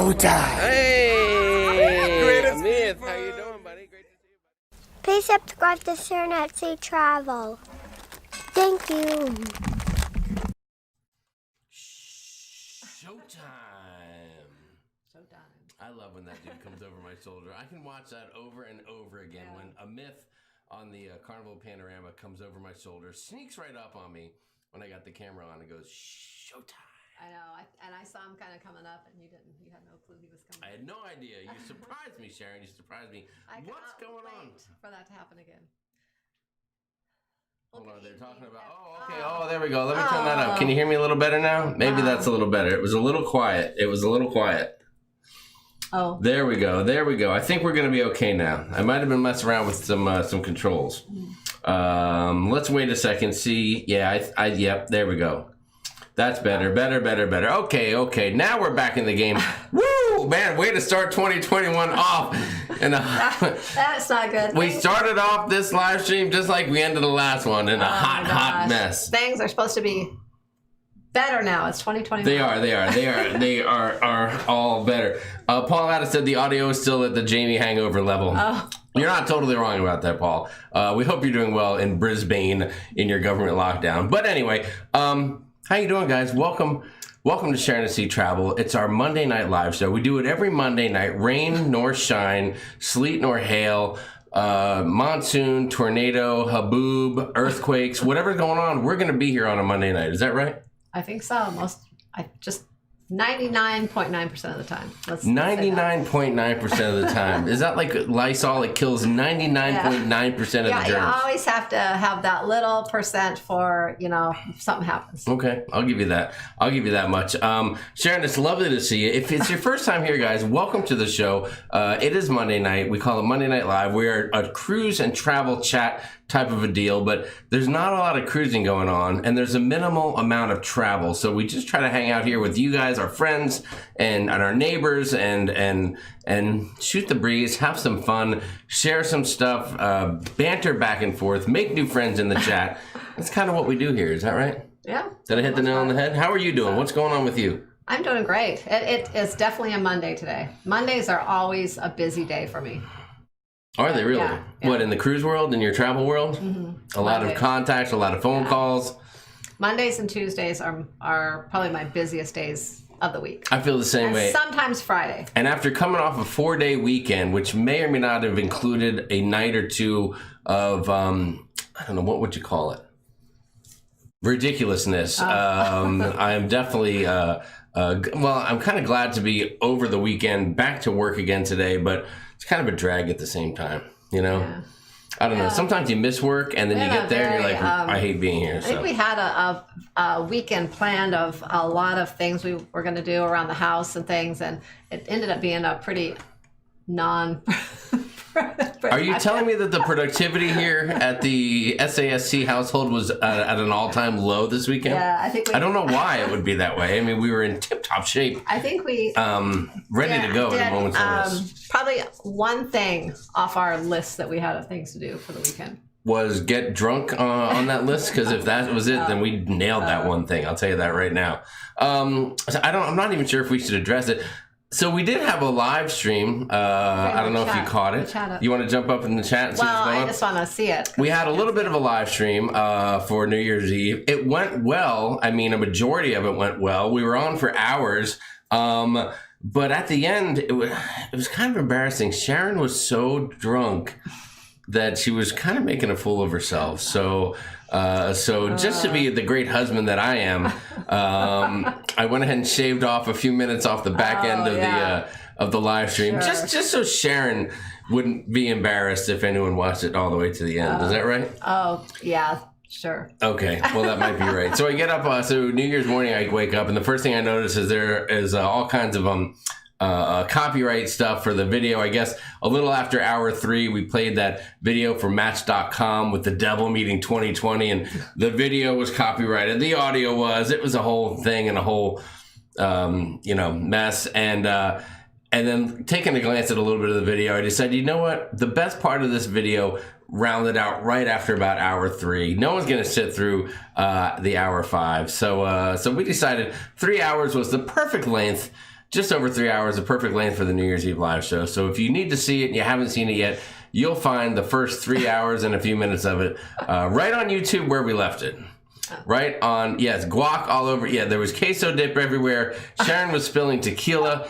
Showtime! Hey! Amith, how you doing, buddy? Great to see you, buddy. Please subscribe to Sharonatsea Travel. Thank you. Showtime! I love when that dude comes over my shoulder. I can watch that over and over again when Amith on the Carnival Panorama comes over my shoulder, sneaks right up on me when I got the camera on and goes, Showtime! I know, and I saw him kind of coming up, and you had no clue he was coming. I had no idea. You surprised me, Sharon. You surprised me. What's going on? For that to happen again. Hold on, they're talking about. Oh, okay. Oh, there we go. Let me turn that up. Can you hear me a little better now? Maybe that's a little better. It was a little quiet. Oh. There we go. I think we're gonna be okay now. I might have been messing around with some controls. Let's wait a second. See. Yeah. Yep. There we go. That's better. Okay. Now we're back in the game. Woo, man! Way to start 2021 off. And that's not good. We started off this live stream just like we ended the last one in a hot mess. Things are supposed to be better now. It's 2021. They are all better. Paul Addis said the audio is still at the Jamie hangover level. Oh. You're not totally wrong about that, Paul. We hope you're doing well in Brisbane in your government lockdown. But anyway, how you doing, guys? Welcome to Sharonatsea Travel. It's our Monday night live show. We do it every Monday night, rain nor shine, sleet nor hail, monsoon, tornado, haboob, earthquakes, whatever's going on, we're going to be here on a Monday night. Is that right? I think so. 99.9% of the time. 99.9% of the time. Is that like Lysol? It kills 99.9% of the germs. You always have to have that little percent for, if something happens. Okay, I'll give you that. I'll give you that much. Sharon, it's lovely to see you. If it's your first time here, guys, welcome to the show. It is Monday night. We call it Monday Night Live. We are a cruise and travel chat type of a deal, but there's not a lot of cruising going on, and there's a minimal amount of travel. So we just try to hang out here with you guys, our friends, and our neighbors, and shoot the breeze, have some fun, share some stuff, banter back and forth, make new friends in the chat. That's kind of what we do here. Is that right? Yeah. Did I hit the nail on the head? How are you doing? What's going on with you? I'm doing great. It is definitely a Monday today. Mondays are always a busy day for me. Are they really? Yeah. What, in the cruise world, in your travel world? Mm-hmm. A lot of contacts, a lot of phone calls. Mondays and Tuesdays are probably my busiest days of the week. I feel the same way. Sometimes Friday. And after coming off a 4-day weekend, which may or may not have included a night or two of, I don't know, what would you call it? Ridiculousness. I'm definitely, I'm kind of glad to be over the weekend, back to work again today, but it's kind of a drag at the same time, Yeah. I don't know. Sometimes you miss work, and then you get there, and you're like, I hate being here. I think we had a weekend planned of a lot of things we were going to do around the house and things, and it ended up being a pretty Are you telling me that the productivity here at the SASC household was at an all-time low this weekend? Yeah, I think I don't know why it would be that way. I mean, we were in tip-top shape. I think we ready to go at a moment's notice. Probably one thing off our list that we had of things to do for the weekend was get drunk on that list, because if that was it, then we nailed that one thing. I'll tell you that right now. I'm not even sure if we should address it. So we did have a live stream. I don't know if you caught it. You want to jump up in the chat and see what's going on? I just want to see it. We had a little bit of a live stream for New Year's Eve. It went well. I mean, a majority of it went well. We were on for hours. But at the end, it was kind of embarrassing. Sharon was so drunk that she was kind of making a fool of herself. So just to be the great husband that I am, I went ahead and shaved off a few minutes off the back end of the live stream, just so Sharon wouldn't be embarrassed if anyone watched it all the way to the end. Is that right? Oh, yeah. Sure. Okay. Well, that might be right. So I get up, so New Year's morning, I wake up, and the first thing I notice is there is all kinds of copyright stuff for the video. I guess a little after hour 3, we played that video for Match.com with the devil meeting 2020, and the video was copyrighted. The audio was. It was a whole thing and a whole, mess. And then taking a glance at a little bit of the video, I decided, you know what? The best part of this video rounded out right after about hour 3. No one's going to sit through the hour 5. So we decided 3 hours was the perfect length just over 3 hours, the perfect length for the New Year's Eve live show. So if you need to see it and you haven't seen it yet, you'll find the first 3 hours and a few minutes of it right on YouTube where we left it. Right on, yes, guac all over. Yeah, there was queso dip everywhere. Sharon was spilling tequila.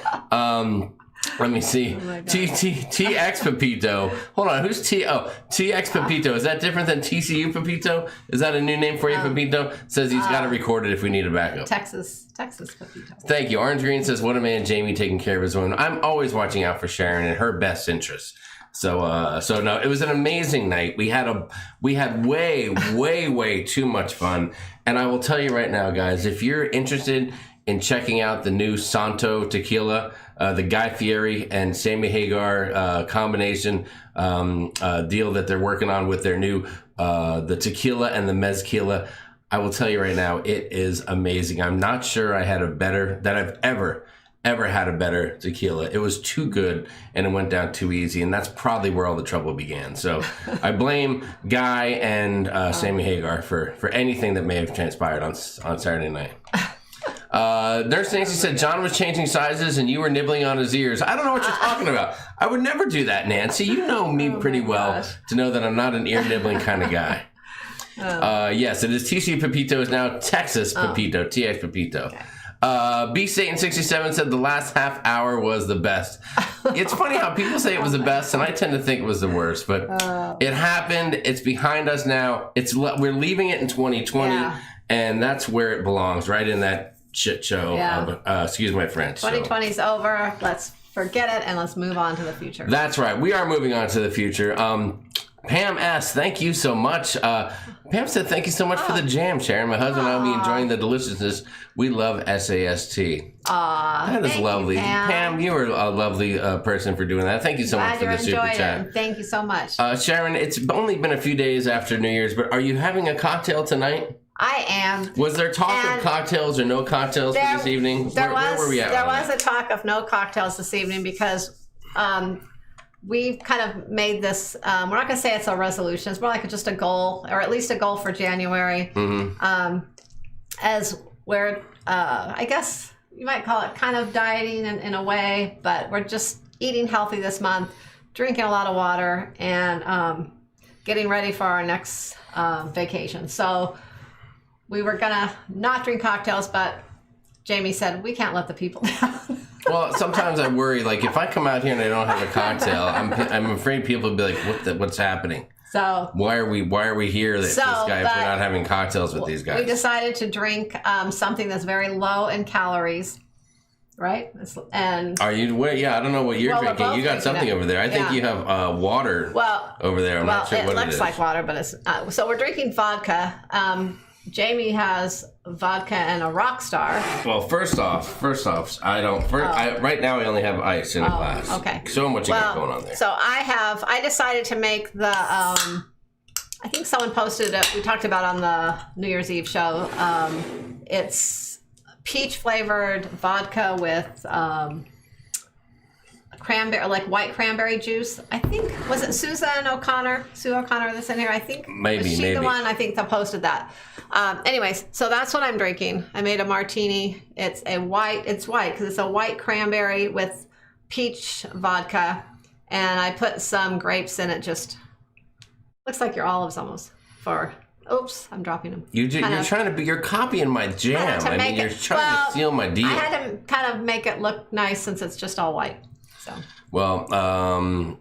Let me see. TX Pepito. Hold on, who's T? Oh, TX Pepito. Is that different than TCU Pepito? Is that a new name for you, Pepito? Says he's got to record it if we need a backup. Texas Pepito. Thank you. Orange Green says, what a man, Jamie taking care of his own. I'm always watching out for Sharon and her best interests. So no, it was an amazing night. We had way too much fun. And I will tell you right now, guys, if you're interested in checking out the new Santo Tequila, the Guy Fieri and Sammy Hagar combination deal that they're working on with their new the tequila and the mezquila, I will tell you right now, it is amazing. I'm not sure I had I've ever had a better tequila. It was too good and it went down too easy, and that's probably where all the trouble began. So I blame Guy and Sammy Hagar for anything that may have transpired on Saturday night. Nurse Nancy said John was changing sizes and you were nibbling on his ears. I don't know what you're talking about. I would never do that, Nancy. You know me pretty well to know that I'm not an ear nibbling kind of guy. Yes, it is. TC Pepito is now Texas Pepito. TX Pepito. Okay. B Satan 67 said the last half hour was the best. It's funny how people say it was the best, and I tend to think it was the worst. But it happened. It's behind us now. We're leaving it in 2020, and that's where it belongs, right in that shit show. Excuse my French. 2020's over. Let's forget it and let's move on to the future. That's right. We are moving on to the future. Pam S., thank you so much. Pam said, thank you so much for the jam, Sharon. My husband and I will be enjoying the deliciousness. We love SAST. That is lovely. Pam, you were a lovely person for doing that. Thank you so much for the super chat. Thank you so much. Sharon, it's only been a few days after New Year's, but are you having a cocktail tonight? I am. Was there talk of cocktails or no cocktails for this evening? Where were we at? There was a talk of no cocktails this evening because we've kind of made this, we're not going to say it's a resolution. It's more like just a goal, or at least a goal for January. As we're, I guess you might call it kind of dieting in a way, but we're just eating healthy this month, drinking a lot of water, and getting ready for our next vacation. So we were gonna not drink cocktails, but Jamie said we can't let the people down. Well, sometimes I worry, like if I come out here and I don't have a cocktail, I'm afraid people will be like, what's happening? So why are we here? This guy, if we're not having cocktails with these guys. We decided to drink something that's very low in calories, right? And are you? Yeah, I don't know what you're drinking. You got something over there. I think you have water. Over there. I'm not sure what it is. It looks like water, but it's so we're drinking vodka. Jamie has vodka and a Rockstar. Well, first off, I don't. Right now, I only have ice in a glass. Okay. Show them what you got going on there. So I decided to make the. I think someone posted it. We talked about on the New Year's Eve show. It's peach flavored vodka with cranberry, like white cranberry juice. I think was it Sue O'Connor that's in here. I think maybe the one I think that posted that. Anyways, so that's what I'm drinking. I made a martini. It's white because it's a white cranberry with peach vodka, and I put some grapes in it. Just looks like your olives almost. Oops, I'm dropping them. You're copying my jam. I mean, you're trying to steal my deal. I had to kind of make it look nice since it's just all white. So. Well,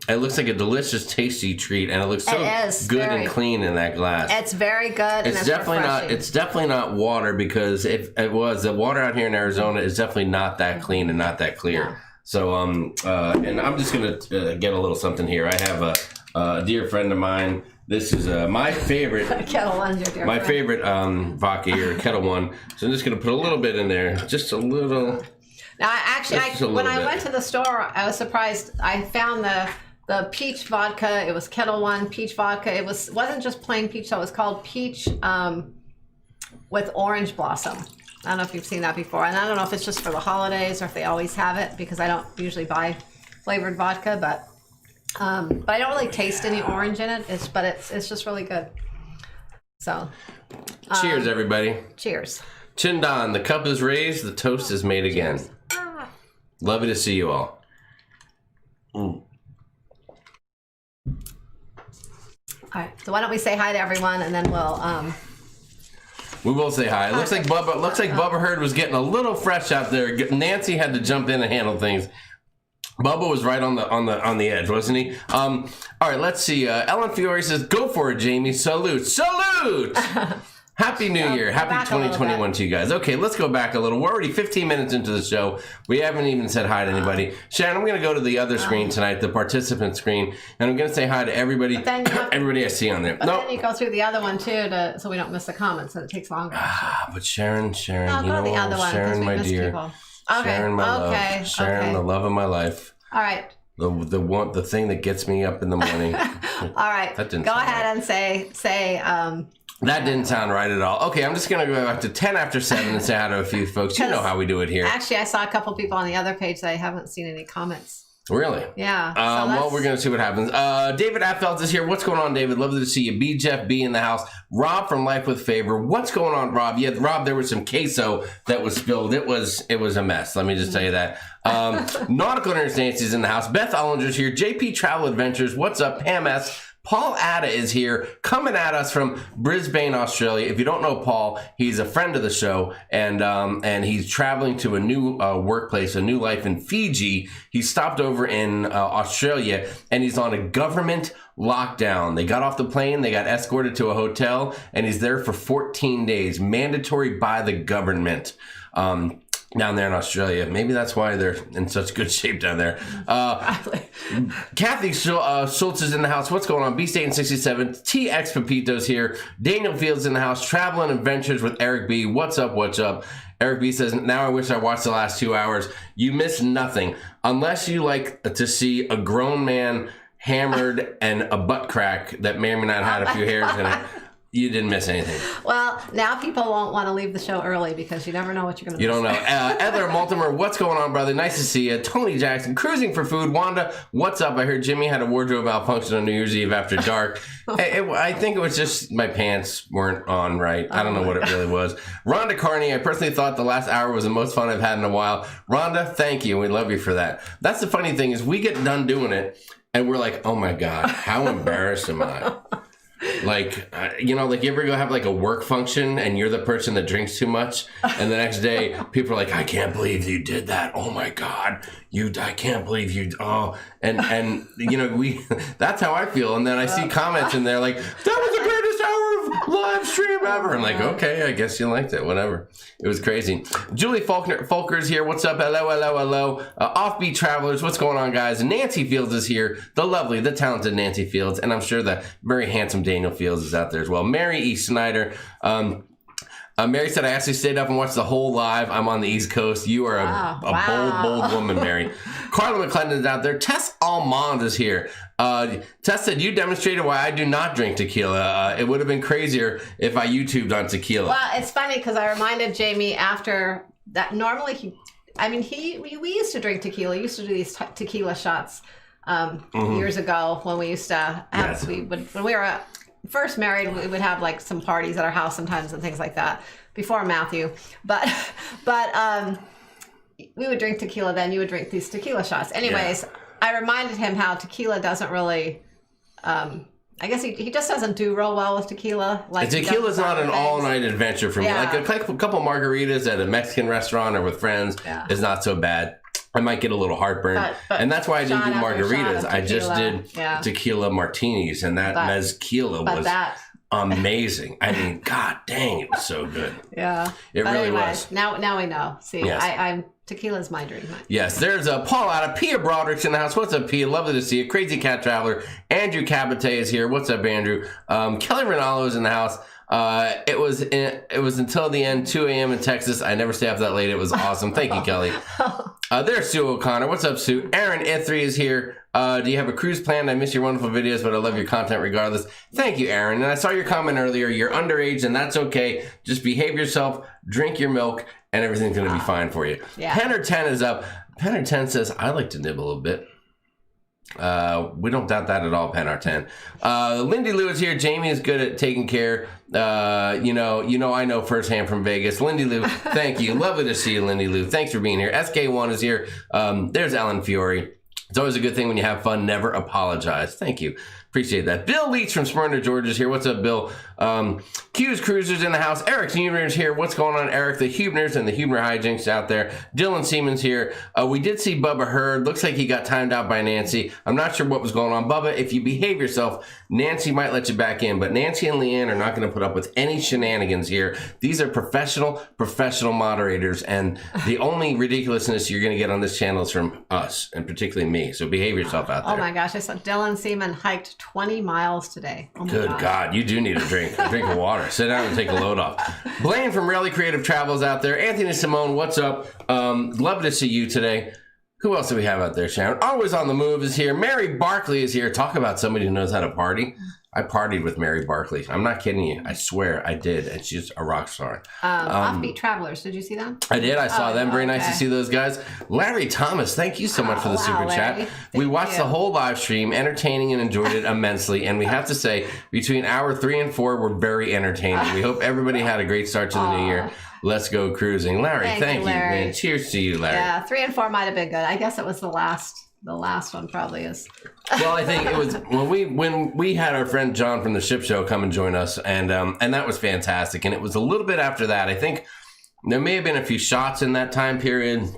it looks like a delicious, tasty treat, and it looks so good and clean in that glass. It's very good. It's definitely not. It's definitely not water, because if it was, the water out here in Arizona is definitely not that clean and not that clear. Yeah. So, and I'm just gonna get a little something here. I have a dear friend of mine. This is my favorite. Kettle One's your dear friend. favorite vodka here, Kettle One. So I'm just gonna put a little bit in there, just a little. Now, when I went to the store, I was surprised. I found the peach vodka. It was Kettle One peach vodka. It wasn't just plain peach, so it was called peach with orange blossom. I don't know if you've seen that before, and I don't know if it's just for the holidays or if they always have it, because I don't usually buy flavored vodka, but I don't really taste any orange in it. It's just really good. So, cheers, everybody! Cheers. Chindan, the cup is raised, the toast is made again. Lovely to see you all. All right. So why don't we say hi to everyone, and then we'll. We will say hi. It looks like Bubba Hurd was getting a little fresh out there. Nancy had to jump in and handle things. Bubba was right on the edge, wasn't he? All right, let's see. Ellen Fiore says, "Go for it, Jamie. Salute, salute." Happy New Year. Happy 2021 to you guys. Okay, let's go back a little. We're already 15 minutes into the show. We haven't even said hi to anybody. Sharon, I'm going to go to the other screen tonight, the participant screen, and I'm going to say hi to everybody. Everybody I see on there. But then you go through the other one too, so we don't miss the comments, and it takes longer. But Sharon, I'll go to the other one, Sharon, my dear. People. Okay. Sharon, my love. Sharon, the love of my life. All right. The thing that gets me up in the morning. All right. Go ahead and say. That didn't sound right at all. Okay, I'm just going to go back to 10 after 7 and say hi to a few folks. You know how we do it here. Actually, I saw a couple people on the other page that I haven't seen any comments. Really? Yeah. Well, we're going to see what happens. David Affelt is here. What's going on, David? Lovely to see you. B. Jeff B. in the house. Rob from Life with Favor. What's going on, Rob? Yeah, Rob, there was some queso that was spilled. It was a mess. Let me just tell you that. Nautical Nurse Nancy's in the house. Beth Ollinger's here. JP Travel Adventures. What's up? Pam S. Paul Atta is here, coming at us from Brisbane, Australia. If you don't know Paul, he's a friend of the show, and he's traveling to a new workplace, a new life in Fiji. He stopped over in Australia, and he's on a government lockdown. They got off the plane, they got escorted to a hotel, and he's there for 14 days, mandatory by the government. Down there in Australia. Maybe that's why they're in such good shape down there. Kathy Schultz is in the house. What's going on? B-State 67. TX Pepito's here. Daniel Fields in the house. Traveling Adventures with Eric B. What's up? What's up? Eric B says, now I wish I watched the last 2 hours. You missed nothing. Unless you like to see a grown man hammered and a butt crack that may or may not have had a few hairs in it. You didn't miss anything. Well, now people won't want to leave the show early because you never know what you're going to miss. You don't know. Edler Multimer, what's going on, brother? Nice to see you. Tony Jackson, cruising for food. Wanda, what's up? I heard Jimmy had a wardrobe malfunction on New Year's Eve after dark. I think it was just my pants weren't on right. I don't know what it really was. Rhonda Carney, I personally thought the last hour was the most fun I've had in a while. Rhonda, thank you. We love you for that. That's the funny thing is we get done doing it and we're like, oh my God, how embarrassed am I? Like, you ever go have like a work function and you're the person that drinks too much, and the next day people are like, I can't believe you did that. Oh my God, I can't believe you. Oh, and that's how I feel. And then I see comments and they're like, that was the greatest hour of live stream ever. I'm like, okay, I guess you liked it. Whatever. It was crazy. Julie Fulker's here. What's up? Hello. Offbeat Travelers. What's going on, guys? Nancy Fields is here. The lovely, the talented Nancy Fields. And I'm sure the very handsome Daniel Fields is out there as well. Mary E. Snyder. Mary said, I actually stayed up and watched the whole live. I'm on the East Coast. You are a bold woman, Mary. Carla McClendon is out there. Tess Almond is here. Tess said, you demonstrated why I do not drink tequila. It would have been crazier if I YouTubed on tequila. Well, it's funny because I reminded Jamie after that. Normally, we used to drink tequila. We used to do these tequila shots years ago when we used to have, Yes. when we were first married, we would have like some parties at our house sometimes and things like that before Matthew. But we would drink tequila then. You would drink these tequila shots. Anyways, I reminded him how tequila doesn't really, I guess he just doesn't do real well with tequila. Like tequila's not an all-night adventure for me. Like a couple margaritas at a Mexican restaurant or with friends is not so bad. I might get a little heartburn, and that's why I didn't do margaritas. I just did tequila martinis, and that mezquila was amazing. I mean, god dang, it was so good. Yeah, it really was. Now we know. See, I'm tequila's my drink. Yes, there's a Paul out Pia Broderick's in the house. What's up, Pia? Lovely to see you. Crazy Cat Traveler. Andrew Cabate is here. What's up, Andrew? Kelly Rinaldo is in the house. It was until the end, 2 a.m. in Texas. I never stay up that late. It was awesome. Thank you, Kelly. There's Sue O'Connor. What's up, Sue? Aaron Ithry is here. Do you have a cruise planned? I miss your wonderful videos, but I love your content regardless. Thank you, Aaron. And I saw your comment earlier. You're underage, and that's okay. Just behave yourself, drink your milk, and everything's going to be fine for you. Yeah. Penner 10 is up. Penner 10 says, I like to nibble a bit. We don't doubt that at all, Penner 10. Lindy Lou is here. Jamie is good at taking care I know firsthand from Vegas. Lindy Lou, thank you. Lovely to see you, Lindy Lou. Thanks for being here. SK1 is here. There's Ellen Fiore. It's always a good thing when you have fun. Never apologize. Thank you. Appreciate that. Bill Leach from Smyrna, Georgia is here. What's up, Bill? Q's Cruisers in the house. Eric Huebner's here. What's going on, Eric? The Huebners and the Huebner hijinks out there. Dylan Siemens here. We did see Bubba Hurd. Looks like he got timed out by Nancy. I'm not sure what was going on. Bubba, if you behave yourself, Nancy might let you back in. But Nancy and Leanne are not going to put up with any shenanigans here. These are professional moderators. And the only ridiculousness you're going to get on this channel is from us, and particularly me. So behave yourself out there. Oh, my gosh. I saw Dylan Seaman hiked 20 miles today. Oh my Good gosh. God, you do need a drink of water. Sit down and take a load off. Blaine from Rally Creative Travels out there. Anthony Simone, what's up? Love to see you today. Who else do we have out there, Sharon? Always on the Move is here. Mary Barkley is here. Talk about somebody who knows how to party. I partied with Mary Barkley. I'm not kidding you. I swear I did. And she's a rock star. Offbeat Travelers. Did you see them? I did. I saw them. Very nice to see those guys. Larry Thomas, thank you so much for the super chat. We watched the whole live stream, entertaining and enjoyed it immensely. And we have to say, between hour 3 and 4, we're very entertaining. We hope everybody had a great start to the new year. Let's go cruising. Larry, thank you, Larry. man. Cheers to you, Larry. Yeah, 3 and 4 might have been good. I guess it was the last one probably is. Well, I think it was when we had our friend John from the Ship Show come and join us, and that was fantastic. And it was a little bit after that. I think there may have been a few shots in that time period,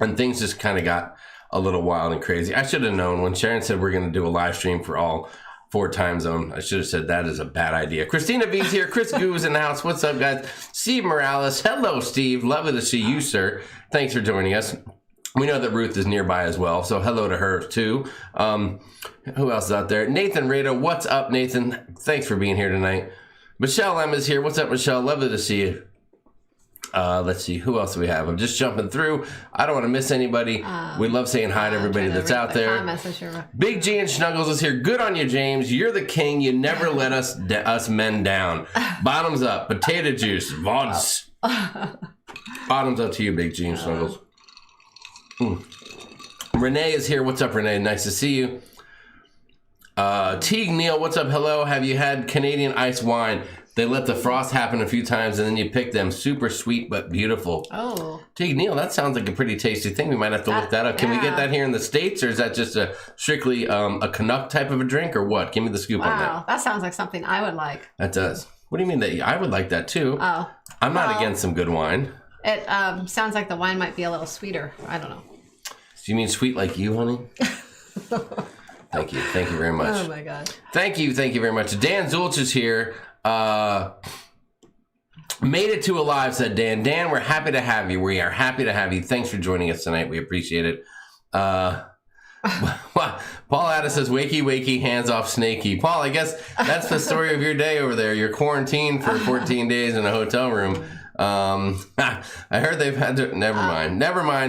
and things just kind of got a little wild and crazy. I should have known when Sharon said we're going to do a live stream for all 4 time zone. I should have said that is a bad idea. Christina V's here. Chris Goo's in the house. What's up, guys? Steve Morales. Hello, Steve. Lovely to see you, sir. Thanks for joining us. We know that Ruth is nearby as well, so hello to her too. Who else is out there? Nathan Rado. What's up, Nathan? Thanks for being here tonight. Michelle M is here. What's up, Michelle? Lovely to see you. Let's see, who else do we have? I'm just jumping through. I don't want to miss anybody. We love saying hi to everybody that's out there. Big G and Snuggles is here. Good on you, James. You're the king. You never let us men down. Bottoms up. Potato juice. Vods. Bottoms up to you, Big G and Snuggles. Renee is here. What's up, Renee? Nice to see you. Teague Neal, what's up? Hello. Have you had Canadian ice wine? They let the frost happen a few times, and then you pick them. Super sweet but beautiful. Oh. Teague Neal, that sounds like a pretty tasty thing. We might have to look that up. Can we get that here in the States, or is that just a strictly a Canuck type of a drink, or what? Give me the scoop on that. Wow, that sounds like something I would like. That does. What do you mean that? I would like that too. Oh. I'm not against some good wine. It sounds like the wine might be a little sweeter. I don't know. Do you mean sweet like you, honey? Thank you. Thank you very much. Oh, my God. Thank you. Thank you very much. Dan Zulch is here. Made it to alive, said Dan. Dan, we're happy to have you. We are happy to have you. Thanks for joining us tonight. We appreciate it. Paul Addis says, wakey, wakey, hands off snaky. Paul, I guess that's the story of your day over there. You're quarantined for 14 days in a hotel room. I heard they've had to. Never mind.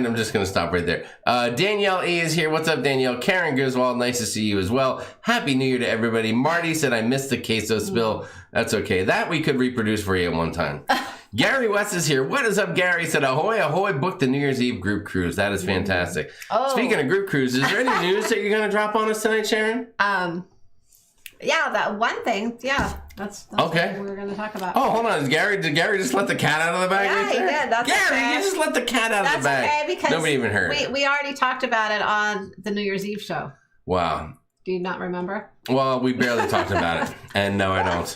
I'm just going to stop right there. Danielle E is here. What's up, Danielle? Karen Griswold, nice to see you as well. Happy New Year to everybody. Marty said I missed the queso spill. That's okay. That we could reproduce for you at one time. Gary West is here. What is up, Gary? Said ahoy, ahoy, booked the New Year's Eve group cruise. That is fantastic. Speaking of group cruises, is there any news that you're going to drop on us tonight, Sharon? Yeah, that one thing. Yeah, that's okay. What we were going to talk about. Oh, hold on. Did Gary just let the cat out of the bag? Yeah, right there? He did. That's Gary, okay. You just let the cat out of the bag. That's okay because nobody even heard. We already talked about it on the New Year's Eve show. Wow. Do you not remember? Well, we barely talked about it, and no, I don't.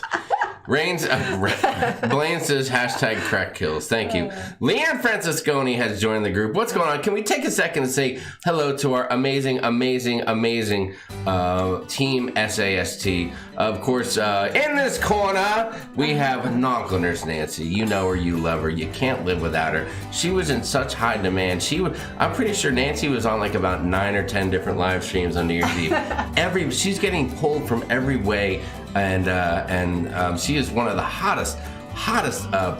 Blaine says hashtag crack kills. Thank you. Leanne Francisconi has joined the group. What's going on? Can we take a second and say hello to our amazing team SAST? Of course, in this corner, we have Knockle Nurse Nancy. You know her, you love her. You can't live without her. She was in such high demand. I'm pretty sure Nancy was on like about 9 or 10 different live streams on New Year's Eve. She's getting pulled from every way. And she is one of the hottest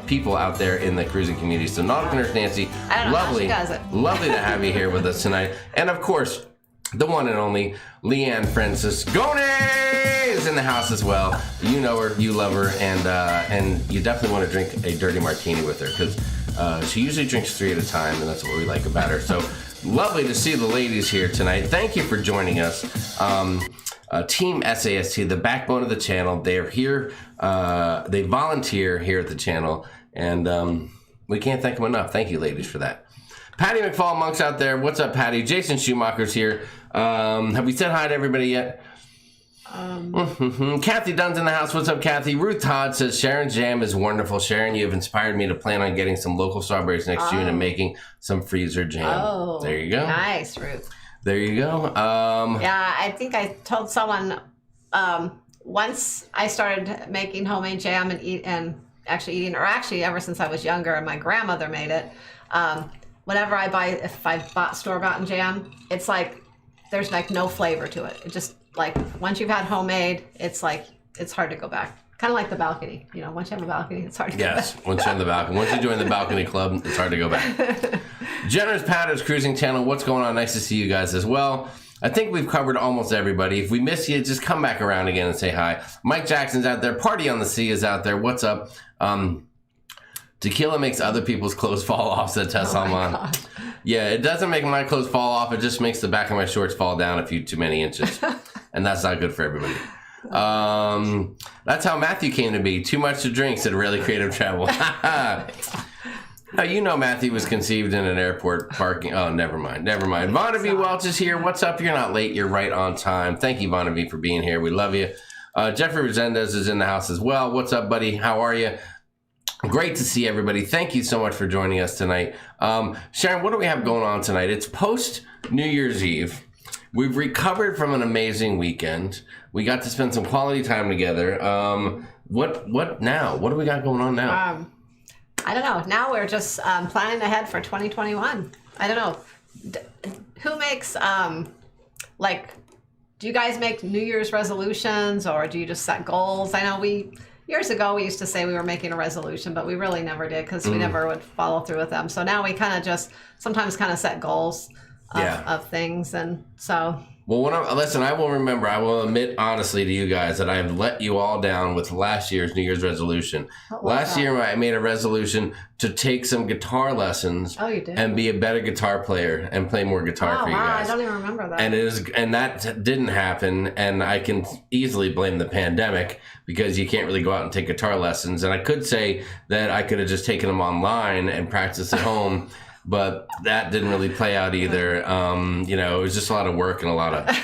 people out there in the cruising community. So Nautical Nurse Nancy, I don't know how she does it. Lovely to have you here with us tonight. And of course, the one and only Leanne Francisconi is in the house as well. You know her, you love her, and you definitely want to drink a dirty martini with her because she usually drinks 3 at a time, and that's what we like about her. So lovely to see the ladies here tonight. Thank you for joining us. Team SAST, the backbone of the channel. They are here. They volunteer here at the channel, and we can't thank them enough. Thank you, ladies, for that. Patty McFall Monk's out there. What's up, Patty? Jason Schumacher's here. Have we said hi to everybody yet? Kathy Dunn's in the house. What's up, Kathy? Ruth Todd says, Sharon's jam is wonderful. Sharon, you have inspired me to plan on getting some local strawberries next June and making some freezer jam. Oh, there you go. Nice, Ruth. There you go. Yeah, I think I told someone once I started making homemade jam and actually ever since I was younger and my grandmother made it. Whenever if I bought store-bought jam, it's like there's like no flavor to it. It just like once you've had homemade, it's like it's hard to go back. Kind of like the balcony, once you have a balcony, it's hard to go back. Yes, once you're in the balcony. Once you join the balcony club, it's hard to go back. Jenner's Patter's Cruising Channel, what's going on? Nice to see you guys as well. I think we've covered almost everybody. If we miss you, just come back around again and say hi. Mike Jackson's out there. Party on the Sea is out there. What's up? Tequila makes other people's clothes fall off, said Tess Salman. Yeah, it doesn't make my clothes fall off. It just makes the back of my shorts fall down a few too many inches. And that's not good for everybody. That's how Matthew came to be. Too much to drink, said Really Creative Travel. Now, Matthew was conceived in an airport parking. Oh, never mind. Vonnevi Welch is here. What's up? You're not late. You're right on time. Thank you, Vonnevi, for being here. We love you. Jeffrey Resendez is in the house as well. What's up, buddy? How are you? Great to see everybody. Thank you so much for joining us tonight. Sharon, what do we have going on tonight? It's post New Year's Eve. We've recovered from an amazing weekend. We got to spend some quality time together. What now? What do we got going on now? I don't know. Now we're just planning ahead for 2021. I don't know. Who makes, do you guys make New Year's resolutions or do you just set goals? I know years ago we used to say we were making a resolution, but we really never did because we never would follow through with them. So now we kind of just sometimes set goals of things. And so... Well, I will admit honestly to you guys that I have let you all down with last year's New Year's resolution. Last year, I made a resolution to take some guitar lessons. Oh, you did? And be a better guitar player and play more guitar for you guys. I don't even remember that. And that didn't happen, and I can easily blame the pandemic because you can't really go out and take guitar lessons. And I could say that I could have just taken them online and practiced at home. But that didn't really play out either. It was just a lot of work and a lot of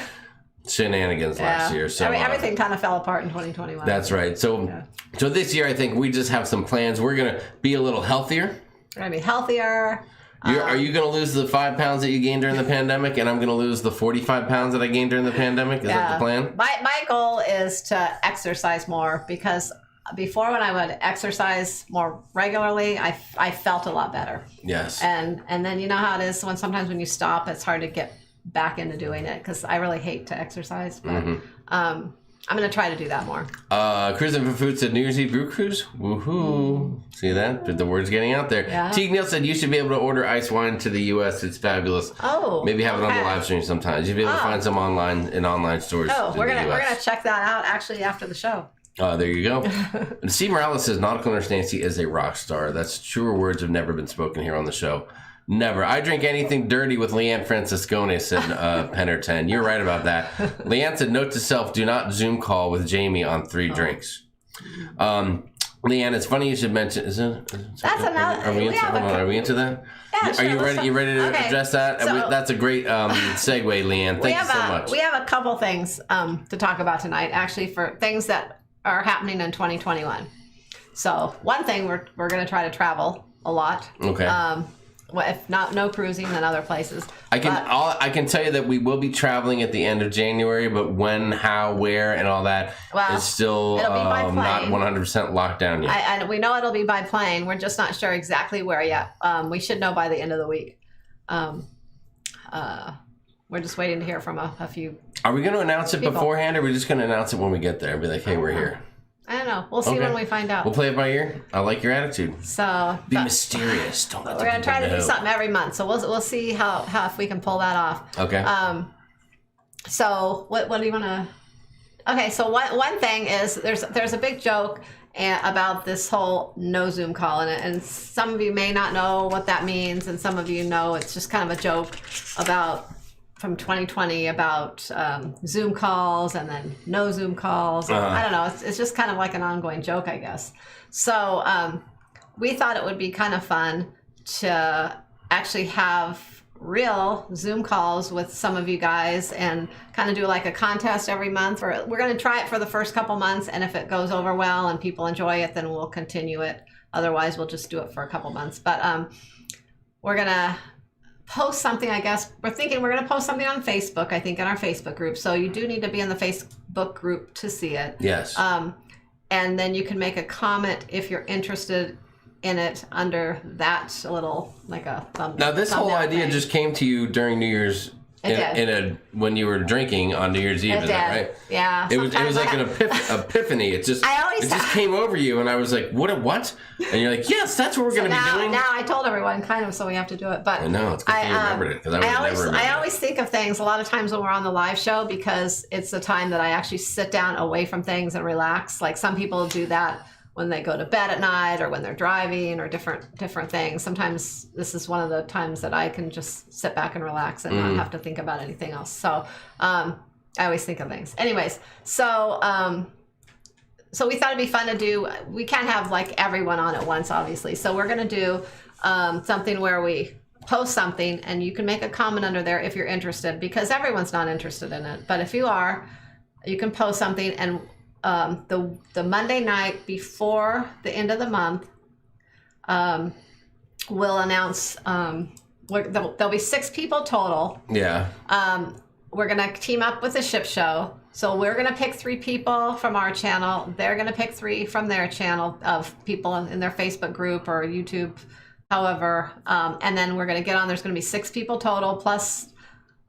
shenanigans last year. So everything kind of fell apart in 2021. That's right. So this year, I think we just have some plans. We're going to be a little healthier. We're going to be healthier. Are you going to lose the 5 pounds that you gained during the pandemic, and I'm going to lose the 45 pounds that I gained during the pandemic? Is that the plan? My goal is to exercise more because before when I would exercise more regularly, I felt a lot better. Yes. And then you know how it is sometimes when you stop, it's hard to get back into doing it because I really hate to exercise. But I'm going to try to do that more. Cruising for Food said New Year's Eve brew cruise. Woohoo. See that? The word's getting out there. Yeah. Teague Neal said you should be able to order ice wine to the U.S. It's fabulous. Oh. Maybe have it on the live stream sometimes. You'll be able to find some in online stores. Oh, we're gonna check that out actually after the show. There you go. And Steve Morales says Nautical Nurse Nancy is a rock star. That's truer words have never been spoken here on the show. Never. I drink anything dirty with Leanne Franciscone, said Penner 10. You're right about that. Leanne said, note to self, do not Zoom call with Jamie on 3 drinks. Leanne, it's funny you should mention. That's another. Are we into that? Yeah, sure, are you ready? You ready to address that? So, that's a great segue, Leanne. Thank you so much. We have a couple things to talk about tonight, actually, for things that are happening in 2021. So one thing, we're going to try to travel a lot. Okay. If not, no cruising, then other places. I can tell you that we will be traveling at the end of January, but when, how, where, and all that is still not 100% locked down yet. And we know it'll be by plane. We're just not sure exactly where yet. We should know by the end of the week. We're just waiting to hear from a few. Are we going to announce it beforehand, or are we just going to announce it when we get there and be like, hey, we're here? I don't know. We'll see when we find out. We'll play it by ear. I like your attitude. So be mysterious. Don't let we're going to try to do something every month. So we'll see how if we can pull that off. Okay. So what do you want to? Okay. So one thing is there's a big joke about this whole no Zoom call, and some of you may not know what that means, and some of you know it's just kind of a joke about from 2020 about Zoom calls and then no Zoom calls. I don't know. It's just kind of like an ongoing joke, I guess. So we thought it would be kind of fun to actually have real Zoom calls with some of you guys and kind of do like a contest every month. Or we're going to try it for the first couple months, and if it goes over well and people enjoy it, then we'll continue it. Otherwise, we'll just do it for a couple months. But we're going to post something, I guess. We're thinking we're going to post something on Facebook, I think, in our Facebook group. So you do need to be in the Facebook group to see it. Yes. And then you can make a comment if you're interested in it under that little, like a thumb. Now, this whole idea just came to you during New Year's. When you were drinking on New Year's Eve, is that right? Yeah. It was like an epiphany. It just came over you, and I was like, what? And you're like, yes, that's what we're going to be doing. Now I told everyone kind of, so we have to do it. But I know, it's good you remembered it, because I always think of things a lot of times when we're on the live show, because it's the time that I actually sit down away from things and relax. Like some people do that when they go to bed at night or when they're driving or different things. Sometimes this is one of the times that I can just sit back and relax and not have to think about anything else. So I always think of things. Anyways, so we thought it'd be fun to do. We can't have like everyone on at once, obviously. So we're going to do something where we post something and you can make a comment under there if you're interested, because everyone's not interested in it. But if you are, you can post something, and the Monday night before the end of the month, we'll announce, there'll be 6 people total. Yeah. We're going to team up with the Ship Show. So we're going to pick 3 people from our channel. They're going to pick 3 from their channel of people in their Facebook group or YouTube, however. And then we're going to get on. There's going to be 6 people total plus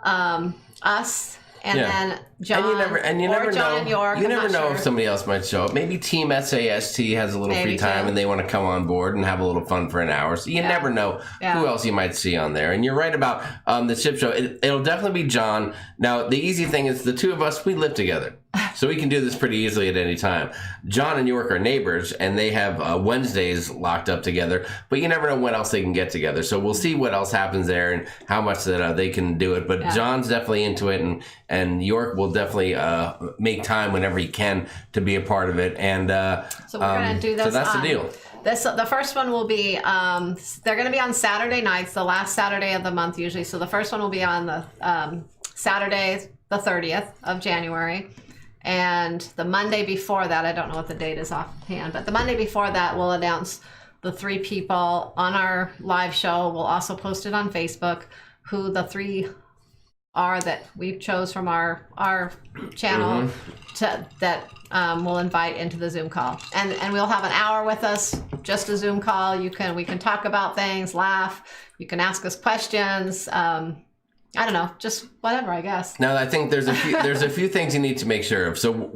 us. And then John, and York. You never know if somebody else might show up. Maybe Team SAST has a little free time and they want to come on board and have a little fun for an hour. So you never know who else you might see on there. And you're right about the Ship Show. It'll definitely be John. Now, the easy thing is the 2 of us, we live together. So we can do this pretty easily at any time. John and York are neighbors, and they have Wednesdays locked up together. But you never know when else they can get together. So we'll see what else happens there and how much that they can do it. But John's definitely into it, and York will definitely make time whenever he can to be a part of it. And so we're going to do this. So that's the deal. The first one will be, they're going to be on Saturday nights, the last Saturday of the month usually. So the first one will be on the Saturday, the 30th of January. And the Monday before that, I don't know what the date is offhand, but the Monday before that, we'll announce the 3 people on our live show. We'll also post it on Facebook, who the 3 are that we chose from our channel that we'll invite into the Zoom call. And we'll have an hour with us, just a Zoom call. We can talk about things, laugh. You can ask us questions. I don't know, just whatever, I guess. Now, I think there's a few things you need to make sure of. So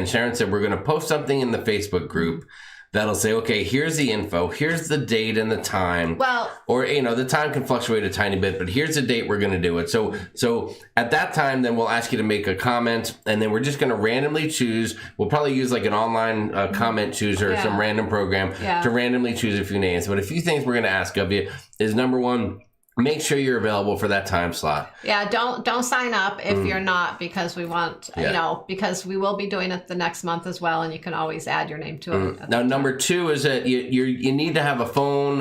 Sharon said we're going to post something in the Facebook group that'll say, okay, here's the info, here's the date and the time. Well, or the time can fluctuate a tiny bit, but here's the date we're going to do it. So at that time, then we'll ask you to make a comment, and then we're just going to randomly choose. We'll probably use like an online comment chooser or some random program to randomly choose a few names. But a few things we're going to ask of you is, number 1, make sure you're available for that time slot. Yeah, don't sign up if you're not, because we want, because we will be doing it the next month as well, and you can always add your name to it. Now, number 2 is that you need to have a phone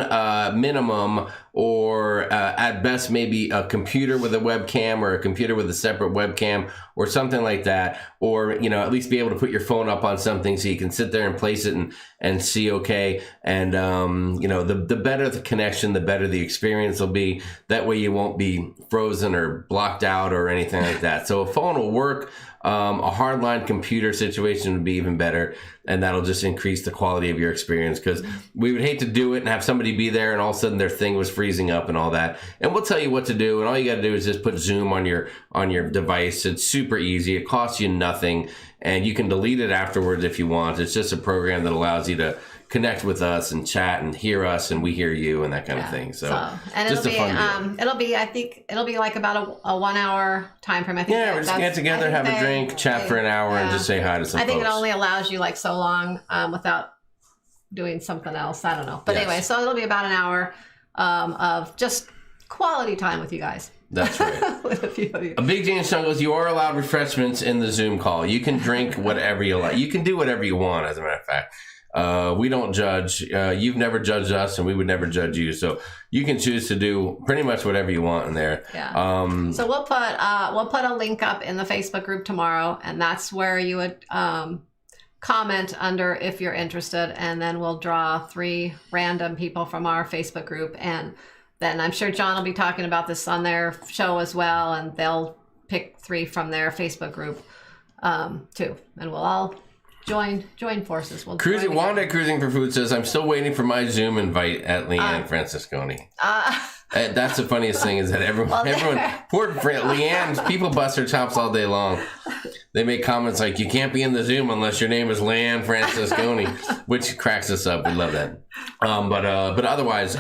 minimum, or at best maybe a computer with a webcam or a computer with a separate webcam or something like that, or at least be able to put your phone up on something so you can sit there and place it and see okay. And the better the connection, the better the experience will be. That way you won't be frozen or blocked out or anything like that. So a phone will work. A hardline computer situation would be even better, and that'll just increase the quality of your experience, because we would hate to do it and have somebody be there and all of a sudden their thing was freezing up and all that. And we'll tell you what to do, and all you got to do is just put Zoom on your device. It's super easy. It costs you nothing, and you can delete it afterwards if you want. It's just a program that allows you to connect with us and chat and hear us, and we hear you, and that kind of thing. So and just I think it'll be like about a 1 hour time frame. I think we're just gonna get together, have a drink, chat for an hour, and just say hi to some folks. I think it only allows you like so long without doing something else. I don't know, but anyway, so it'll be about an hour of just quality time with you guys. That's right. With a few of you. A Big James Song goes, you are allowed refreshments in the Zoom call. You can drink whatever you like. You can do whatever you want, as a matter of fact. We don't judge. You've never judged us, and we would never judge you. So you can choose to do pretty much whatever you want in there. Yeah. So we'll put a link up in the Facebook group tomorrow, and that's where you would comment under if you're interested, and then we'll draw 3 random people from our Facebook group, and then I'm sure John will be talking about this on their show as well, and they'll pick 3 from their Facebook group too, and we'll all join forces. We'll Cruising Wanda Cruising for Food says, I'm still waiting for my Zoom invite at Leanne Francisconi. That's the funniest thing is that everyone poor Leanne, people bust her chops all day long. They make comments like, you can't be in the Zoom unless your name is Leanne Francisconi, which cracks us up. We love that. But otherwise,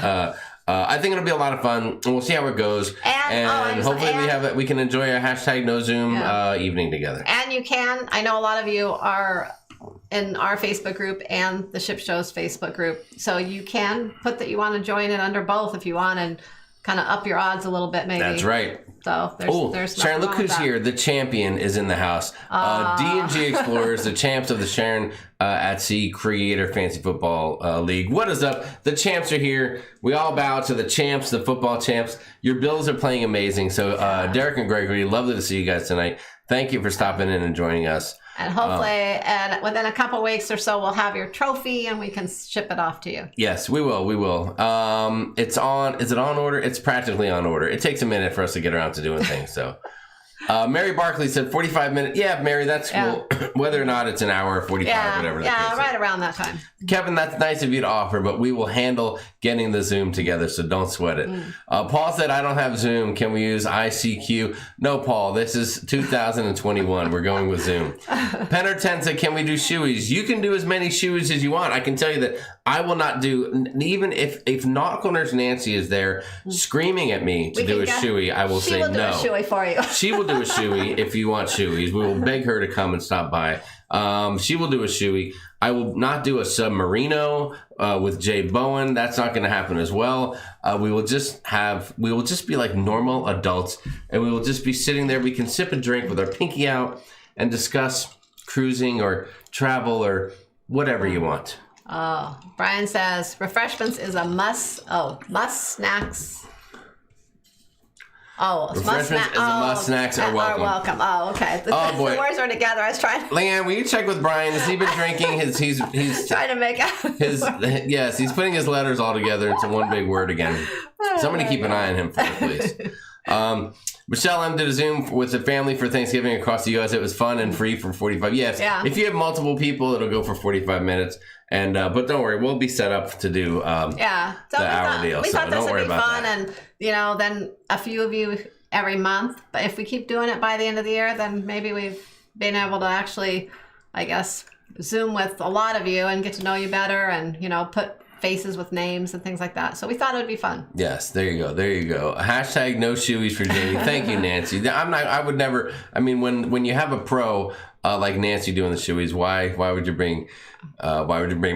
I think it'll be a lot of fun, and we'll see how it goes. And hopefully we can enjoy a hashtag no Zoom evening together. And you can. I know a lot of you are in our Facebook group and the Ship Show's Facebook group, so you can put that you want to join it under both if you want, and kind of up your odds a little bit, maybe. That's right. So there's Sharon, look who's here. The champion is in the house. D&G Explorers, the champs of the Sharon at Sea Creator Fantasy Football League. What is up? The champs are here. We all bow to the champs, the football champs. Your Bills are playing amazing. So Derek and Gregory, lovely to see you guys tonight. Thank you for stopping in and joining us. And hopefully, and within a couple weeks or so, we'll have your trophy and we can ship it off to you. Yes, we will. We will. It's on. Is it on order? It's practically on order. It takes a minute for us to get around to doing things. So, Mary Barkley said 45 minutes. Yeah, Mary, that's cool. Whether or not it's an hour or 45, whatever. Yeah, right around that time. Kevin, that's nice of you to offer, but we will handle getting the Zoom together, so don't sweat it. Paul said, I don't have Zoom. Can we use ICQ? No, Paul, this is 2021. We're going with Zoom. Penner 10 said, can we do shoeies? You can do as many shoeies as you want. I can tell you that I will not do, even if Nautical Nurse Nancy is there screaming at me to do a shoey, I will say no. She will do a shoey for you. She will do a shoey if you want shoeys. We will beg her to come and stop by. She will do a shoey. I will not do a submarino with Jay Bowen. That's not going to happen as well. We will just be like normal adults, and we will just be sitting there. We can sip a drink with our pinky out and discuss cruising or travel or whatever you want. Oh, Brian says refreshments is a must. Oh, must snacks. Oh, refreshments is a must. Snacks are welcome. Oh, okay. The words are together. I was trying. Leanne, will you check with Brian? Has he been drinking? He's trying to make out yes. He's putting his letters all together into one big word again. Somebody keep an eye on him for me, please. Michelle M did a Zoom with the family for Thanksgiving across the U.S. It was fun and free for 45. Yes. Yeah. If you have multiple people, it'll go for 45 minutes. And but don't worry, we'll be set up to do the hour deal. We thought this would be fun, and then a few of you every month. But if we keep doing it by the end of the year, then maybe we've been able to actually, I guess, Zoom with a lot of you and get to know you better, and put faces with names and things like that. So we thought it would be fun. Yes, there you go. There you go. Hashtag no shoeies for Jamie. Thank you, Nancy. I would never. I mean, when you have a pro like Nancy doing the shoeies, why would you bring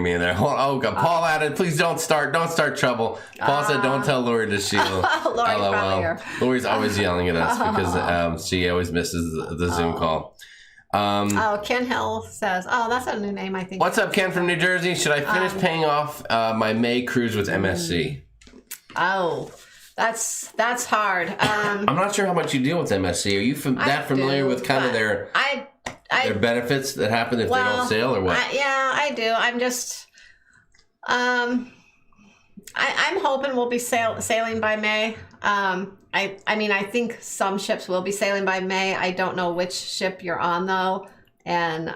me in there? Oh God, Paul added, please don't start trouble. Paul said, don't tell Lori to shield. Lori's always yelling at us because she always misses the Zoom call. Ken Hill says, that's a new name, I think. What's up, Ken from New Jersey? Should I finish paying off my May cruise with MSC? That's hard. I'm not sure how much you deal with MSC. Are you familiar with kind of their benefits that happen if they don't sail, or what? I do. I'm just, I'm hoping we'll be sailing by May. I mean, I think some ships will be sailing by May. I don't know which ship you're on though. And,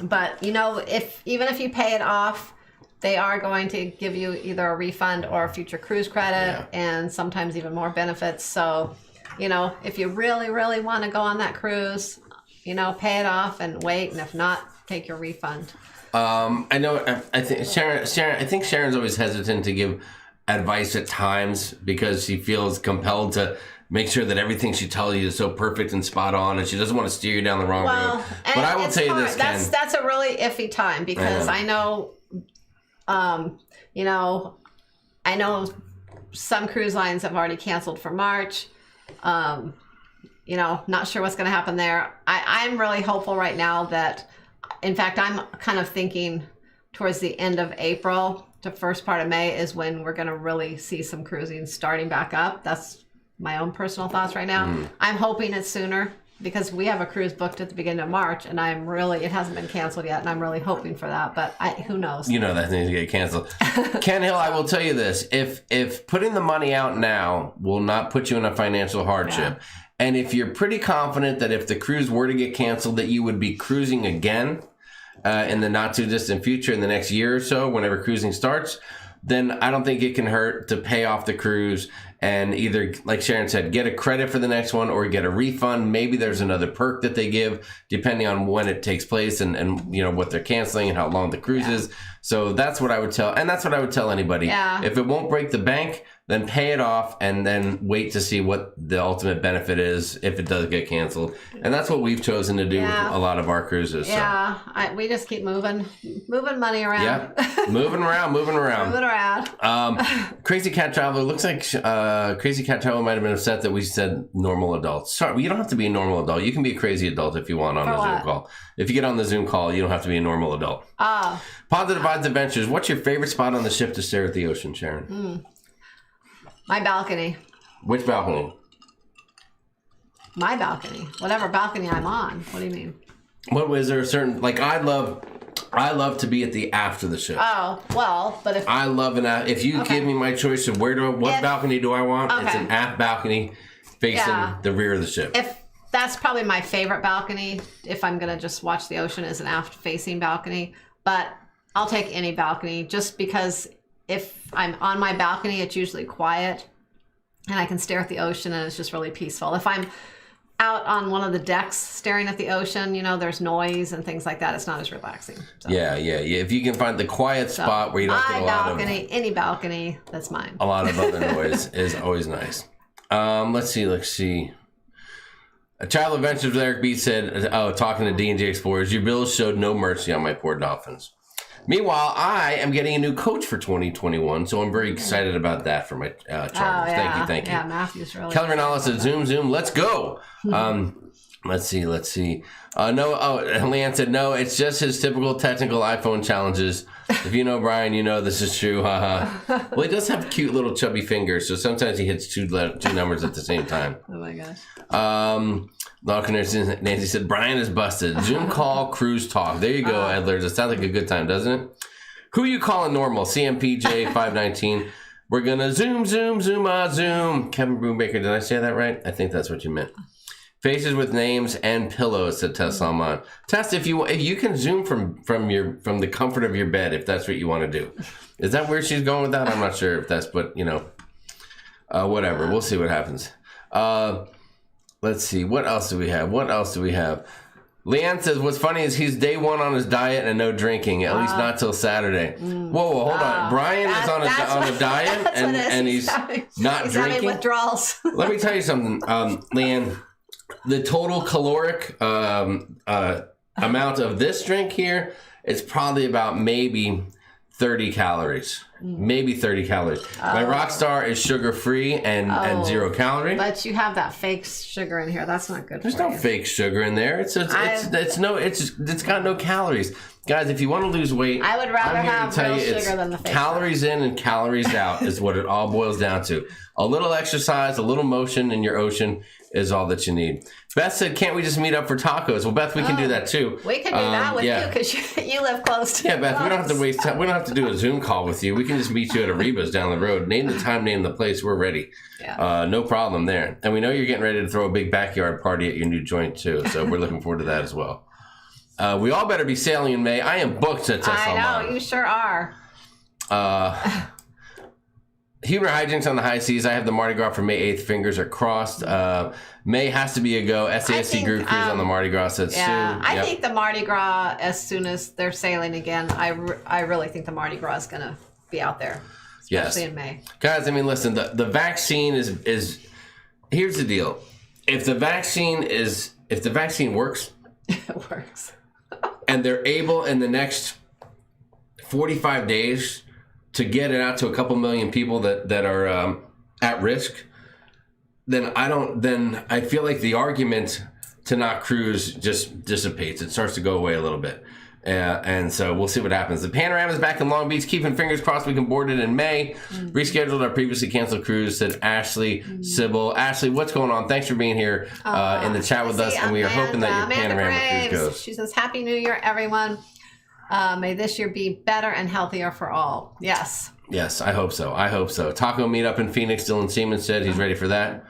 but even if you pay it off, they are going to give you either a refund or a future cruise credit, and sometimes even more benefits. So, if you really, really want to go on that cruise, pay it off and wait. And if not, take your refund. I know. I think Sharon. I think Sharon's always hesitant to give advice at times because she feels compelled to make sure that everything she tells you is so perfect and spot on, and she doesn't want to steer you down the wrong road. But I will tell you this, Ken. That's a really iffy time because I know some cruise lines have already canceled for March. Not sure what's going to happen there. I'm really hopeful right now that, in fact, I'm kind of thinking towards the end of April to first part of May is when we're going to really see some cruising starting back up. That's my own personal thoughts right now. I'm hoping it's sooner because we have a cruise booked at the beginning of March, and it hasn't been canceled yet, and I'm really hoping for that, but who knows? That needs to get canceled. Ken Hill, I will tell you this. If putting the money out now will not put you in a financial hardship, and if you're pretty confident that if the cruise were to get canceled that you would be cruising again in the not too distant future, in the next year or so, whenever cruising starts, then I don't think it can hurt to pay off the cruise and either, like Sharon said, get a credit for the next one or get a refund. Maybe there's another perk that they give depending on when it takes place and what they're canceling and how long the cruise is. So that's what I would tell. And that's what I would tell anybody. Yeah. If it won't break the bank, then pay it off and then wait to see what the ultimate benefit is if it does get canceled. And that's what we've chosen to do with a lot of our cruises. Yeah, so. We just keep moving money around. Yeah, moving around. Moving around. Crazy Cat Traveler, looks like Crazy Cat Traveler might have been upset that we said normal adults. Sorry, you don't have to be a normal adult. You can be a crazy adult if you want on the Zoom call. If you get on the Zoom call, you don't have to be a normal adult. Positive Vibes Adventures, what's your favorite spot on the ship to stare at the ocean, Sharon? My balcony. Which balcony? My balcony. Whatever balcony I'm on. What do you mean? What was there a certain, like I love to be at the aft of the ship. Oh, well, but if I love an aft. If you give me my choice of what balcony do I want, it's an aft balcony facing the rear of the ship. If that's probably my favorite balcony, if I'm going to just watch the ocean, is an aft facing balcony, but I'll take any balcony just because if I'm on my balcony, it's usually quiet and I can stare at the ocean and it's just really peaceful. If I'm out on one of the decks staring at the ocean, there's noise and things like that. It's not as relaxing. So. Yeah. If you can find the quiet spot where you don't get a lot of... any balcony, that's mine. A lot of other noise is always nice. Let's see. A Child Adventures with Eric B said, talking to D&J Explorers, your bills showed no mercy on my poor dolphins. Meanwhile, I am getting a new coach for 2021, so I'm very excited about that for my charters. Thank you. Yeah, Matthew's really... Kelly Renales said, Zoom, let's go. Let's see. Leanne said, no, it's just his typical technical iPhone challenges. If you know Brian, you know this is true. Well, he does have cute little chubby fingers, so sometimes he hits two numbers at the same time. Oh, my gosh. Nancy said, Brian is busted. Zoom call, cruise talk. There you go, Edlers. It sounds like a good time, doesn't it? Who you calling normal? CMPJ519. We're going to zoom. Kevin Brubaker, did I say that right? I think that's what you meant. Faces with names and pillows, said Tess Salman. Tess, if you can zoom from the comfort of your bed, if that's what you want to do. Is that where she's going with that? I'm not sure if that's, but whatever. We'll see what happens. Let's see. What else do we have? Leanne says, what's funny is he's day one on his diet and no drinking, at least not till Saturday. Whoa, hold on. Brian is on a diet and he's not drinking. Having withdrawals. Let me tell you something, Leanne. The total caloric amount of this drink here is probably about maybe 30 calories. Maybe 30 calories. My Rockstar is sugar-free and 0 calorie. But you have that fake sugar in here. That's not good. There's no fake sugar in there. It's got no calories. Guys, if you want to lose weight, I would rather have real sugar than the fake calories in and calories out is what it all boils down to. A little exercise, a little motion in your ocean is all that you need. Beth said, can't we just meet up for tacos? Well, Beth, we can do that too. We can do that with you because you live close to Beth, we don't have to waste time. We don't have to do a Zoom call with you. We can just meet you at Ariba's down the road. Name the time, name the place. We're ready. Yeah. No problem there. And we know you're getting ready to throw a big backyard party at your new joint too. So we're looking forward to that as well. We all better be sailing in May. I am booked at Tess Salman. I know, you sure are. Humor hijinks on the high seas. I have the Mardi Gras for May 8th. Fingers are crossed. May has to be a go. SASC group cruise on the Mardi Gras, said Sue. I think the Mardi Gras, as soon as they're sailing again, I really think the Mardi Gras is going to be out there, especially in May. Guys, I mean, listen, the vaccine is here's the deal. If the vaccine works, it works. And they're able in the next 45 days to get it out to a couple million people that are at risk, then I feel like the argument to not cruise just dissipates. It starts to go away a little bit. And so we'll see what happens. The Panorama is back in Long Beach. Keeping fingers crossed we can board it in May. Rescheduled our previously canceled cruise, said Ashley Sybil. Ashley, what's going on? Thanks for being here in the chat with us. And we are hoping that your Panorama cruise goes. She says, Happy New Year, everyone. May this year be better and healthier for all. Yes. Yes, I hope so. Taco meetup in Phoenix. Dylan Seaman said he's ready for that.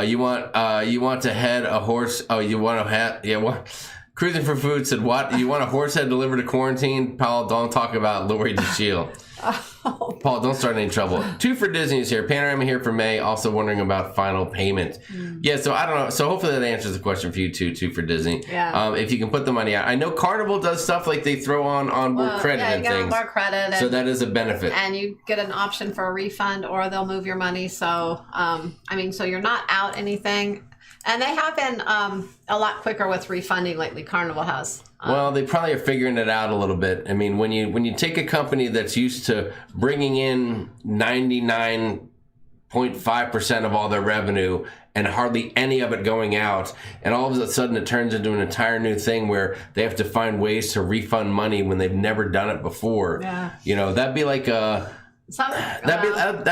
You want to head a horse? Oh, you want to head? Yeah, what? Cruising for Food said, what? You want a horse head delivered to quarantine? Paul, don't talk about Lori DeShiel. Paul, don't start any trouble. 2 for Disney is here. Panorama here for May. Also wondering about final payment. Yeah, so I don't know. So hopefully that answers the question for you too. 2 for Disney. Yeah. If you can put the money out. I know Carnival does stuff like they throw on board credit and things. More credit. So that is a benefit. And you get an option for a refund, or they'll move your money. So, so you're not out anything. And they have been a lot quicker with refunding lately. Carnival has. Well, they probably are figuring it out a little bit. I mean, when you take a company that's used to bringing in 99.5% of all their revenue and hardly any of it going out, and all of a sudden it turns into an entire new thing where they have to find ways to refund money when they've never done it before. Yeah. That'd be like that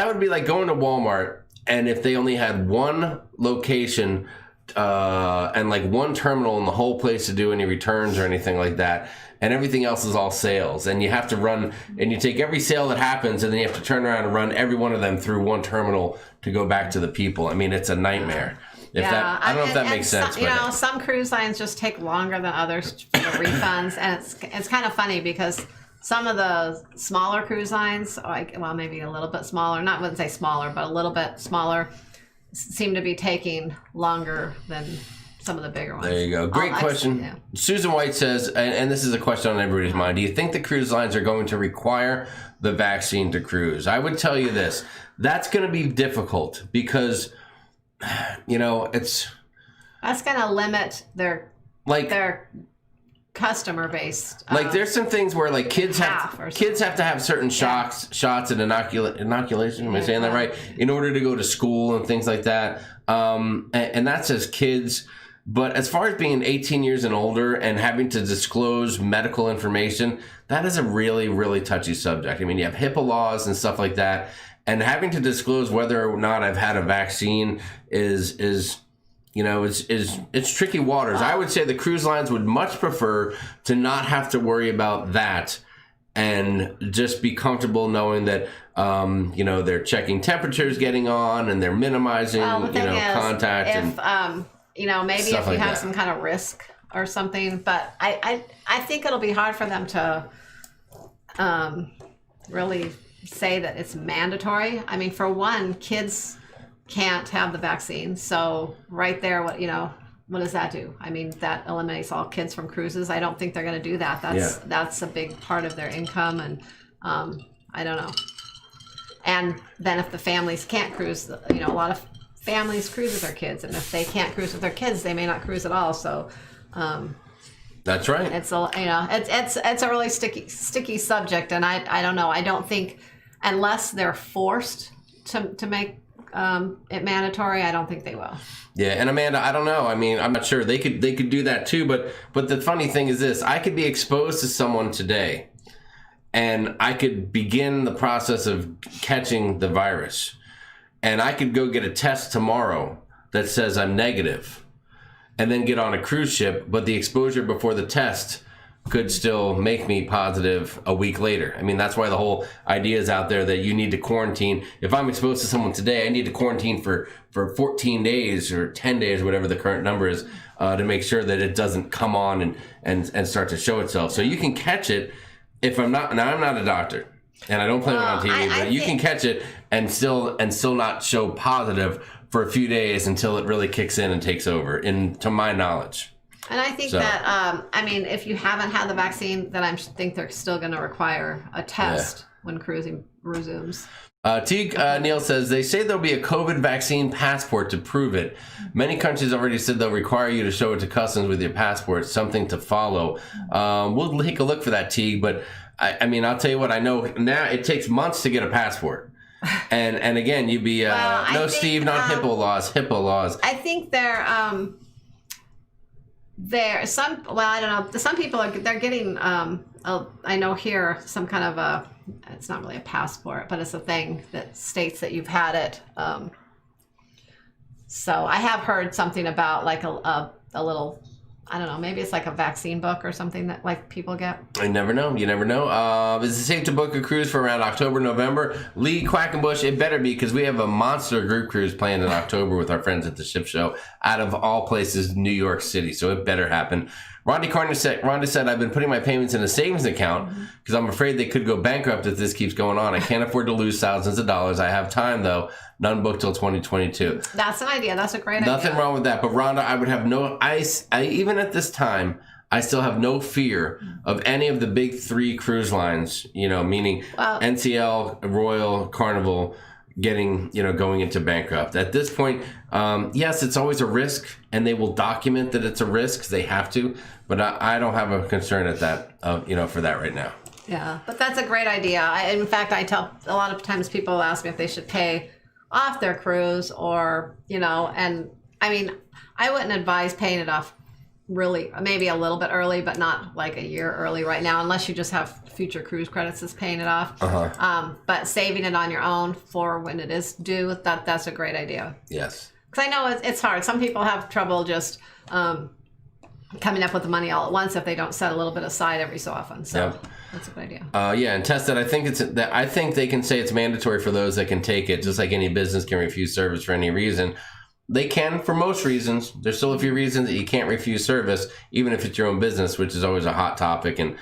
would be like going to Walmart, and if they only had one location and like one terminal in the whole place to do any returns or anything like that, and everything else is all sales, and you have to run, and you take every sale that happens and then you have to turn around and run every one of them through one terminal to go back to the people. I mean, it's a nightmare. I don't know if that makes sense. Some cruise lines just take longer than others for the refunds, and it's kind of funny because some of the smaller cruise lines, maybe a little bit smaller, I wouldn't say smaller, but a little bit smaller, seem to be taking longer than some of the bigger ones. There you go. Great question. Yeah. Susan White says, and this is a question on everybody's mind, do you think the cruise lines are going to require the vaccine to cruise? I would tell you this. That's going to be difficult because, that's going to limit their customer base. There's some things where kids have to have certain shots and inoculation. Am I saying that right? In order to go to school and things like that. And that's as kids. But as far as being 18 years and older and having to disclose medical information, that is a really, really touchy subject. I mean, you have HIPAA laws and stuff like that, and having to disclose whether or not I've had a vaccine is it's tricky waters. I would say the cruise lines would much prefer to not have to worry about that and just be comfortable knowing that they're checking temperatures getting on and they're minimizing contact. Maybe if you have some kind of risk or something, but I think it'll be hard for them to really say that it's mandatory. I mean, for one, kids can't have the vaccine, so right there, what does that do? I mean, that eliminates all kids from cruises. I don't think they're going to do that. That's a big part of their income, and I don't know. And then if the families can't cruise, a lot of families cruise with their kids, and if they can't cruise with their kids, they may not cruise at all. So that's right. It's a really sticky subject, and I don't know. I don't think unless they're forced to make it mandatory, I don't think they will. Yeah, and Amanda, I don't know. I mean, I'm not sure. They could do that too, but the funny thing is this: I could be exposed to someone today, and I could begin the process of catching the virus, and I could go get a test tomorrow that says I'm negative, and then get on a cruise ship, but the exposure before the test could still make me positive a week later. I mean, that's why the whole idea is out there that you need to quarantine. If I'm exposed to someone today, I need to quarantine for 14 days or 10 days, whatever the current number is, to make sure that it doesn't come on and start to show itself. So you can catch it if I'm not a doctor and I don't play it on TV, but you can catch it and still not show positive for a few days until it really kicks in and takes over, to my knowledge. And I think that, if you haven't had the vaccine, then I think they're still going to require a test when cruising resumes. Teague Neal says, they say there'll be a COVID vaccine passport to prove it. Many countries already said they'll require you to show it to customs with your passport, something to follow. We'll take a look for that, Teague, but I'll tell you what, I know now it takes months to get a passport. And again, you'd be no, Steve, not hippo laws. I think there some. Well, I don't know. Some people they're getting. I know here some kind of a. It's not really a passport, but it's a thing that states that you've had it. So I have heard something about like a little. I don't know. Maybe it's like a vaccine book or something that like people get. I never know. You never know. Is it safe to book a cruise for around October, November? Lee Quackenbush, it better be, because we have a monster group cruise planned in October with our friends at the Ship Show out of all places, New York City. So it better happen. Rhonda said, I've been putting my payments in a savings account because I'm afraid they could go bankrupt if this keeps going on. I can't afford to lose thousands of dollars. I have time, though. None booked till 2022. That's an idea. That's a great idea. Nothing wrong with that. But Rhonda, I would have I even at this time, I still have no fear of any of the big three cruise lines, meaning NCL, Royal, Carnival, going into bankrupt. At this point, yes, it's always a risk, and they will document that it's a risk. They have to, but I don't have a concern at that, for that right now. Yeah, but that's a great idea. In fact, I tell a lot of times people ask me if they should pay off their cruise or, and I mean, I wouldn't advise paying it off really, maybe a little bit early, but not like a year early right now, unless you just have future cruise credits as paying it off. But saving it on your own for when it is due, that's a great idea. Yes. Because I know it's hard. Some people have trouble just coming up with the money all at once if they don't set a little bit aside every so often. So that's a good idea. And Tess said, I think they can say it's mandatory for those that can take it, just like any business can refuse service for any reason. They can for most reasons. There's still a few reasons that you can't refuse service, even if it's your own business, which is always a hot topic, and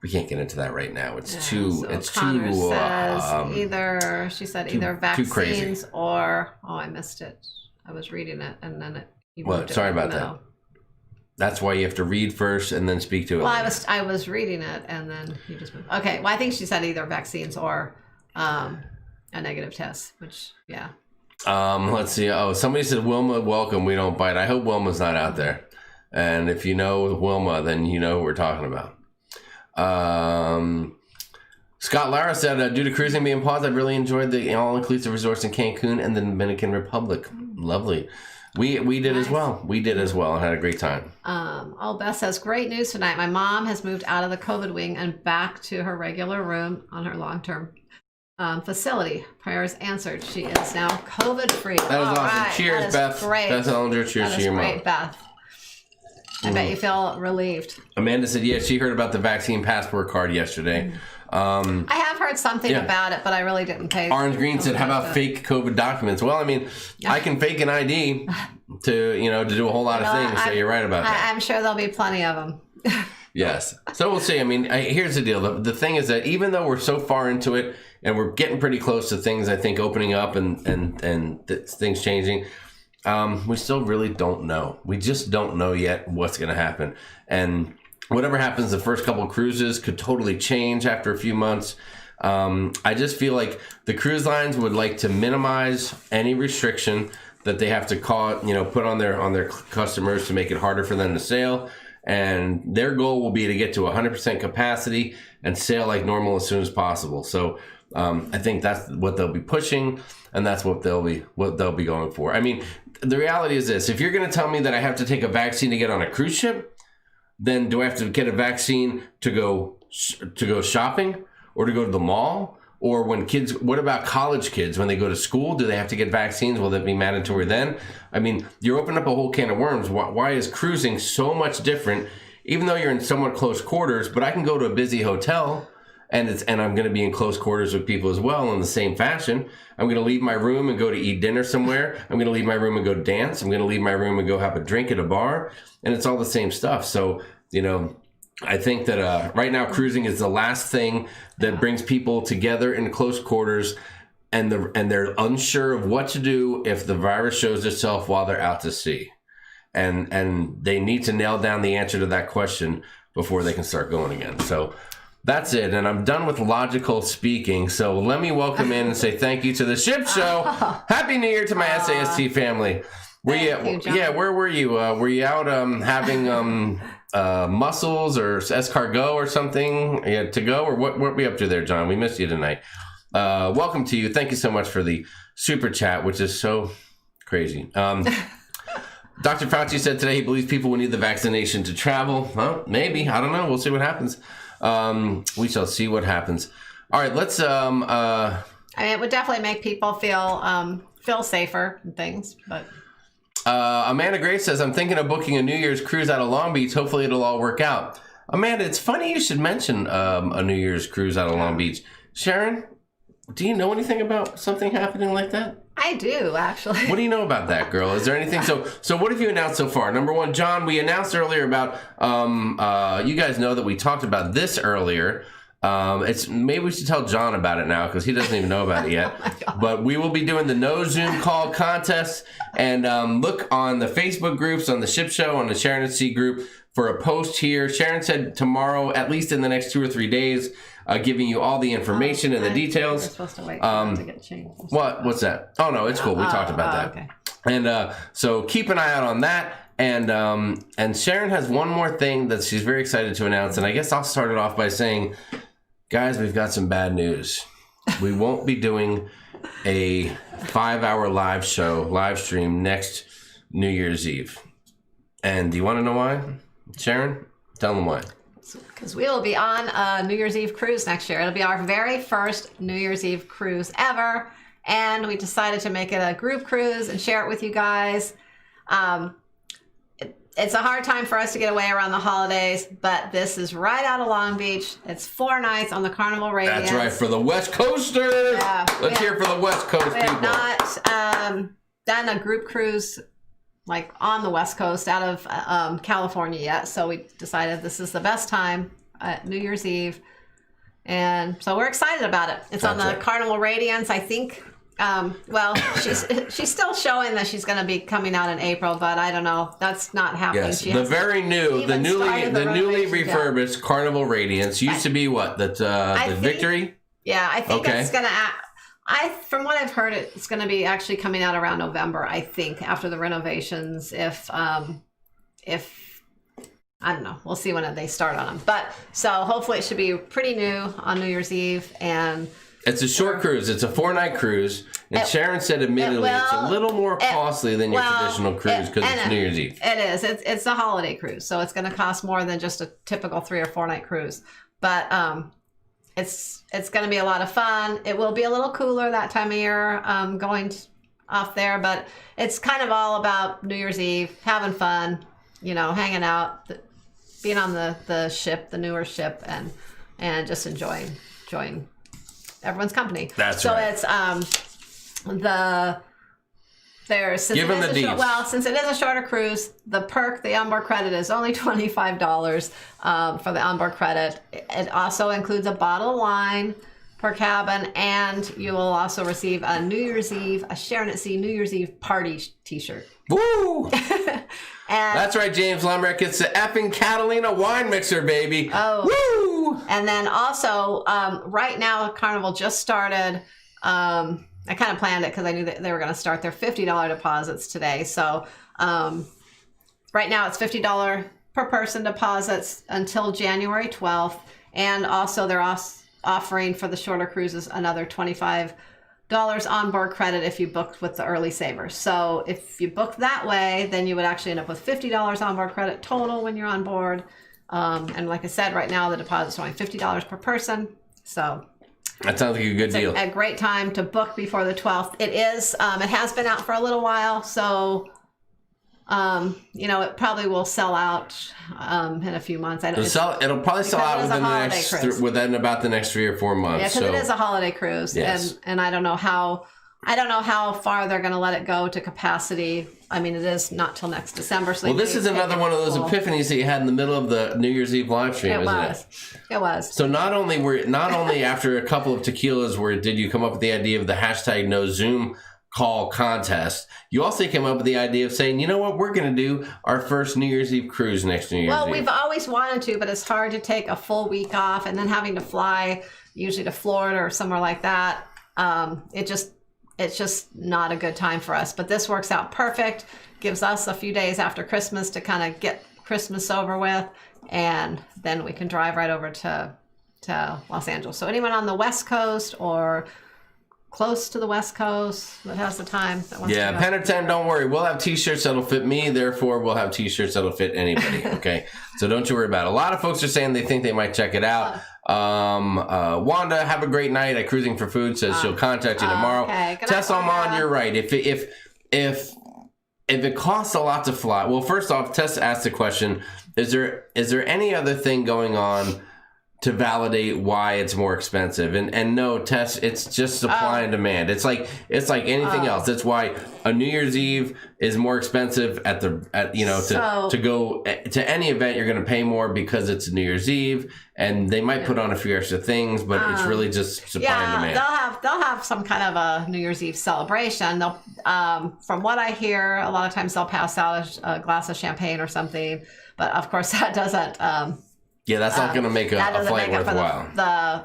we can't get into that right now. It's too. So it's Connor too. Says either she said either vaccines crazy. or I missed it. I was reading it and then it. Sorry about that. That's why you have to read first and then speak to it. Well, I was reading it and then you just moved. Okay. Well, I think she said either vaccines or a negative test. Which Let's see. Oh, somebody said Wilma, welcome. We don't bite. I hope Wilma's not out there. And if you know Wilma, then you know who we're talking about. Scott Lara said, due to cruising being paused, I've really enjoyed the all-inclusive resorts in Cancun and the Dominican Republic. Lovely. We did as well. We did as well and had a great time. Beth says, great news tonight. My mom has moved out of the COVID wing and back to her regular room on her long-term facility. Prayers answered. She is now COVID-free. That is awesome. Right. Cheers, Beth. Great. Beth Ellinger, cheers to your mom. Great, Beth. I bet you feel relieved. Amanda said, she heard about the vaccine passport card yesterday. I have heard something about it, but I really didn't pay. Orange Green said, how about fake COVID documents? Well, I mean, I can fake an ID to do a whole lot of things, so you're right about that. I'm sure there'll be plenty of them. Yes. So we'll see. I mean, here's the deal. The thing is that even though we're so far into it and we're getting pretty close to things, I think, opening up and things changing, we still really don't know. We just don't know yet what's going to happen. And whatever happens, the first couple of cruises could totally change after a few months. I just feel like the cruise lines would like to minimize any restriction that they have to put on their customers to make it harder for them to sail. And their goal will be to get to 100% capacity and sail like normal as soon as possible. So I think that's what they'll be pushing, and that's what they'll be going for. I mean, the reality is this: if you're going to tell me that I have to take a vaccine to get on a cruise ship, then do I have to get a vaccine to go shopping or to go to the mall? Or what about college kids when they go to school? Do they have to get vaccines? Will that be mandatory then? I mean, you're opening up a whole can of worms. Why is cruising so much different, even though you're in somewhat close quarters? But I can go to a busy hotel, and I'm going to be in close quarters with people as well in the same fashion. I'm going to leave my room and go to eat dinner somewhere. I'm going to leave my room and go dance. I'm going to leave my room and go have a drink at a bar. And it's all the same stuff. So, I think that right now cruising is the last thing that brings people together in close quarters, and they're unsure of what to do if the virus shows itself while they're out to sea. And they need to nail down the answer to that question before they can start going again. So that's it. And I'm done with logical speaking. So let me welcome in and say thank you to the Ship Show. Happy New Year to my SAST family. Where were you? Were you out having mussels or escargot or something to go? Or what were we up to there, John? We missed you tonight. welcome to you. Thank you so much for the super chat, which is so crazy. Dr. Fauci said today he believes people will need the vaccination to travel. Well, maybe. I don't know. We'll see what happens. We shall see what happens. All right, let's... I mean, it would definitely make people feel safer and things, but... Amanda Grace says, I'm thinking of booking a New Year's cruise out of Long Beach. Hopefully it'll all work out. Amanda, it's funny you should mention a New Year's cruise out of Long Beach. Sharon, do you know anything about something happening like that? I do, actually. What do you know about that, girl? Is there anything? So what have you announced so far? Number one, John, we announced earlier about, you guys know that we talked about this earlier. Maybe we should tell John about it now because he doesn't even know about it yet. But we will be doing the no Zoom call contest, and look on the Facebook groups, on the Ship Show, on the Sharon at Sea group for a post here. Sharon said tomorrow, at least in the next 2 or 3 days, giving you all the information and the details. We're supposed to wait for it to get changed. What's that? Oh no, it's cool. We talked about that. Okay. And so keep an eye out on that. And Sharon has one more thing that she's very excited to announce. And I guess I'll start it off by saying, guys, we've got some bad news. We won't be doing a 5-hour live stream next New Year's Eve. And do you want to know why? Sharon, tell them why. Because we will be on a New Year's Eve cruise next year. It'll be our very first New Year's Eve cruise ever. And we decided to make it a group cruise and share it with you guys. It's a hard time for us to get away around the holidays, but this is right out of Long Beach. It's 4 nights on the Carnival Radiance. That's right, for the West Coasters. Yeah, Let's hear for the West Coast people. We have not done a group cruise like on the West Coast out of California yet. So we decided this is the best time at New Year's Eve. And so we're excited about it. It's on the Carnival Radiance, I think. Well, she's still showing that she's going to be coming out in April, but I don't know. That's not happening. Yes, the very new, the newly refurbished Carnival Radiance used to be what? The Victory? Yeah, I think it's going to... From what I've heard, it's going to be actually coming out around November, I think, after the renovations. If I don't know, we'll see when they start on them. But so hopefully it should be pretty new on New Year's Eve. And it's a short cruise. It's a 4-night cruise. And Sharon said, admittedly, it's a little more costly than your traditional cruise because it's New Year's Eve. It is. It's a holiday cruise, so it's going to cost more than just a typical 3 or 4 night cruise. But it's going to be a lot of fun. It will be a little cooler that time of year going off there, but it's kind of all about New Year's Eve, having fun, hanging out, being on the ship, the newer ship, and just enjoying everyone's company. That's right. So it's since it is a shorter cruise, the onboard credit is only $25 for the onboard credit. It also includes a bottle of wine per cabin, and you will also receive a New Year's Eve, a Sharon at Sea New Year's Eve party t-shirt. Woo! That's right, James Lumbrick. It's the effing Catalina wine mixer, baby. Oh. Woo! And then also, right now, Carnival just started. I kind of planned it because I knew that they were going to start their $50 deposits today. So right now it's $50 per person deposits until January 12th. And also they're offering for the shorter cruises another $25 onboard credit if you booked with the early savers. So if you book that way, then you would actually end up with $50 onboard credit total when you're on board. And like I said, right now the deposit's only $50 per person. So that sounds like a good deal. A great time to book before the 12th. It is. It has been out for a little while, so it probably will sell out in a few months. It'll probably sell out within about the next 3 or 4 months. Yeah, because it is a holiday cruise, yes. and I don't know how far they're going to let it go to capacity. I mean, it is not till next December. So this is another one of those epiphanies that you had in the middle of the New Year's Eve live stream, isn't it? It was. So not only after a couple of tequilas did you come up with the idea of the hashtag no Zoom call contest, you also came up with the idea of saying, you know what, we're going to do our first New Year's Eve cruise next New Year's Eve. Well, we've always wanted to, but it's hard to take a full week off and then having to fly usually to Florida or somewhere like that. It's just not a good time for us. But this works out perfect. Gives us a few days after Christmas to kind of get Christmas over with. And then we can drive right over to to Los Angeles. So anyone on the West Coast or close to the West Coast that has the time that wants to go. Pen or 10, don't worry. We'll have t-shirts that'll fit me. Therefore, we'll have t-shirts that'll fit anybody. Okay. So don't you worry about it. A lot of folks are saying they think they might check it out. Wanda, have a great night at Cruising for Food, says she'll contact you tomorrow. Okay. Tess Almond, you're right. If it costs a lot to fly, well, first off, Tess asked the question, is there any other thing going on to validate why it's more expensive? And no, Tess, it's just supply and demand. It's like anything else. That's why a New Year's Eve is more expensive to go to any event. You're going to pay more because it's New Year's Eve, and they might put on a few extra things, but it's really just supply and demand. They'll have some kind of a New Year's Eve celebration. They'll, from what I hear, a lot of times they'll pass out a glass of champagne or something, but of course that doesn't. That's not going to make a flight worthwhile.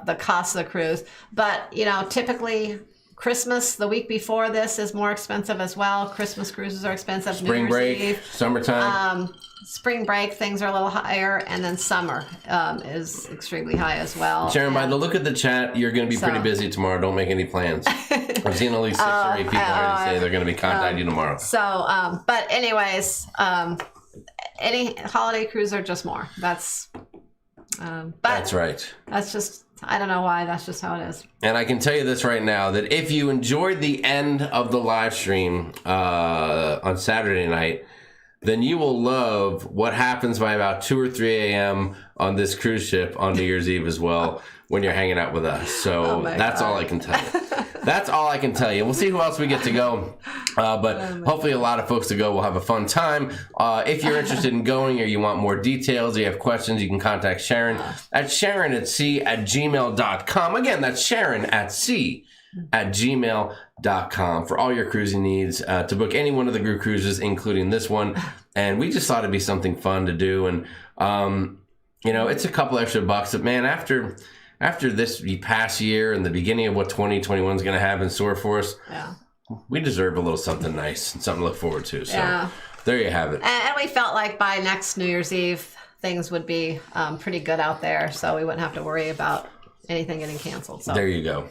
The cost of the cruise. But, typically Christmas the week before this is more expensive as well. Christmas cruises are expensive. Spring break, summertime. Spring break, things are a little higher. And then summer is extremely high as well. Sharon, by the look at the chat, you're going to be pretty busy tomorrow. Don't make any plans. I've seen at least 6 or 8 people already say they're going to be contacting you tomorrow. So, but anyways, any holiday cruise are just more. But that's right. That's just, I don't know why. That's just how it is. And I can tell you this right now, that if you enjoyed the end of the live stream on Saturday night, then you will love what happens by about 2 or 3 a.m. on this cruise ship on New Year's Eve as well when you're hanging out with us. So that's all I can tell you. That's all I can tell you. We'll see who else we get to go. But hopefully a lot of folks to go will have a fun time. If you're interested in going or you want more details or you have questions, you can contact Sharon at sharonatsea@gmail.com. Again, that's sharonatsea@gmail.com for all your cruising needs, to book any one of the group cruises, including this one. And we just thought it'd be something fun to do. And, it's a couple extra bucks. But, man, after this past year and the beginning of what 2021 is going to have in store for us, we deserve a little something nice and something to look forward to. So there you have it. And we felt like by next New Year's Eve, things would be pretty good out there. So we wouldn't have to worry about anything getting canceled. So there you go.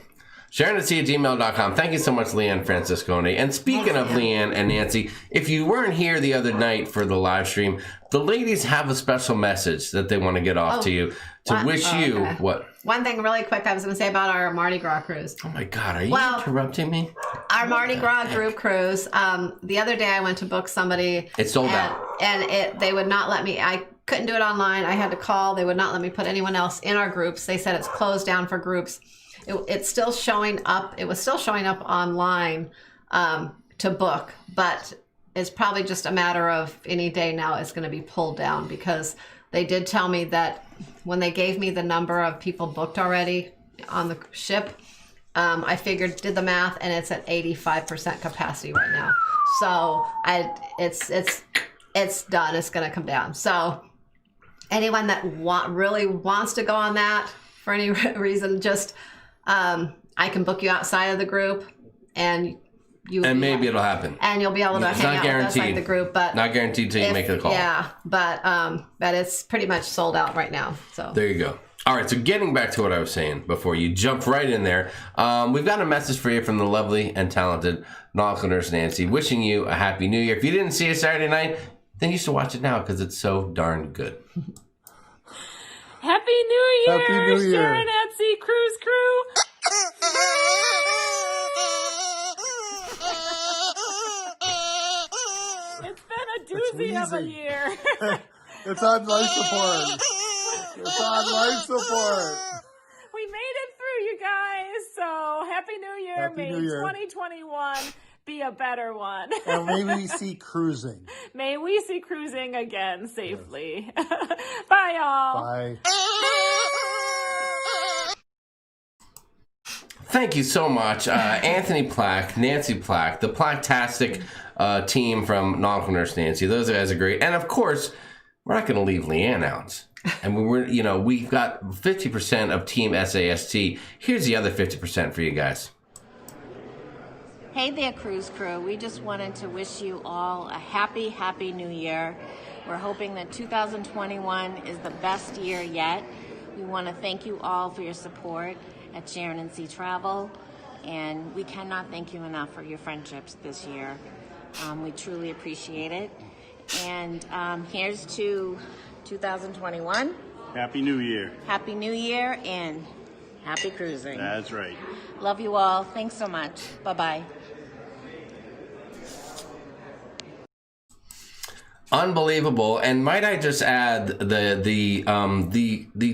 sharonatsea@gmail.com. Thank you so much, Leanne Franciscone. And speaking of Leanne and Nancy, if you weren't here the other night for the live stream, the ladies have a special message that they want to get off to you to wish you what? One thing really quick I was going to say about our Mardi Gras cruise. Oh my God, are you interrupting me? Our Mardi Gras group cruise, the other day I went to book somebody. It's sold out. And they would not let me, I couldn't do it online. I had to call. They would not let me put anyone else in our groups. They said it's closed down for groups. It's still showing up. It was still showing up online to book, but it's probably just a matter of any day now it's going to be pulled down, because they did tell me that when they gave me the number of people booked already on the ship, I did the math, and it's at 85% capacity right now. So it's done. It's going to come down. So anyone that really wants to go on that for any reason, just I can book you outside of the group, and maybe it'll happen, and you'll be able to hang out with us like the group, but not guaranteed till you make the call. Yeah, but it's pretty much sold out right now. So there you go. All right, so getting back to what I was saying before you jump right in there, we've got a message for you from the lovely and talented nautical nurse Nancy, wishing you a happy New Year. If you didn't see it Saturday night, then you should watch it now because it's so darn good. Happy New Year, Happy New Year. Sharon at Sea Cruise Crew. It's been a doozy of a year. It's on life support. It's on life support. We made it through, you guys. So happy New Year. Happy May New Year. 2021 be a better one. And may we see cruising. May we see cruising again safely. Bye, y'all. Bye. Thank you so much, Anthony Plack, Nancy Plack, the Placktastic team from Nautical Nurse Nancy. Those guys are great. And of course, we're not going to leave Leanne out. And we've got 50% of Team SAST. Here's the other 50% for you guys. Hey there, cruise crew. We just wanted to wish you all a happy, happy new year. We're hoping that 2021 is the best year yet. We want to thank you all for your support at Sharonatsea Travel, and we cannot thank you enough for your friendships this year. We truly appreciate it. And here's to 2021. Happy New Year. Happy New Year and happy cruising. That's right. Love you all. Thanks so much. Bye-bye. Unbelievable. And might I just add the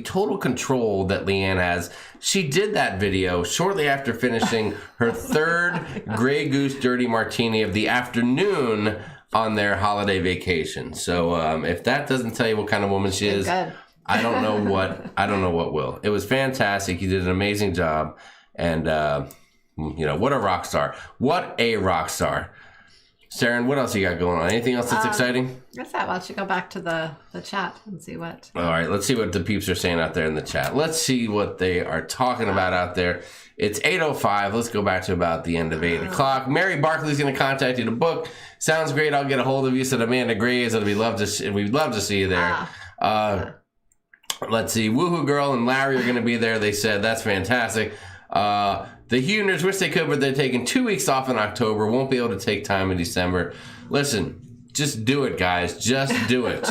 total control that Leanne has. She did that video shortly after finishing her third Grey Goose Dirty Martini of the afternoon on their holiday vacation. So if that doesn't tell you what kind of woman she is, Good. I don't know what will. It was fantastic. You did an amazing job. And what a rock star. What a rock star. Sharon, what else you got going on? Anything else that's exciting? What's that? Why don't you go back to the chat and see what... All right, let's see what the peeps are saying out there in the chat. Let's see what they are talking about out there. It's 8:05. Let's go back to about the end of 8 o'clock. Mary Barkley's going to contact you to book. Sounds great. I'll get a hold of you, said Amanda Graves. We'd love to see you there. Let's see. Woohoo Girl and Larry are going to be there. They said that's fantastic. The Huners wish they could, but they're taking 2 weeks off in October. Won't be able to take time in December. Listen, just do it, guys. Just do it.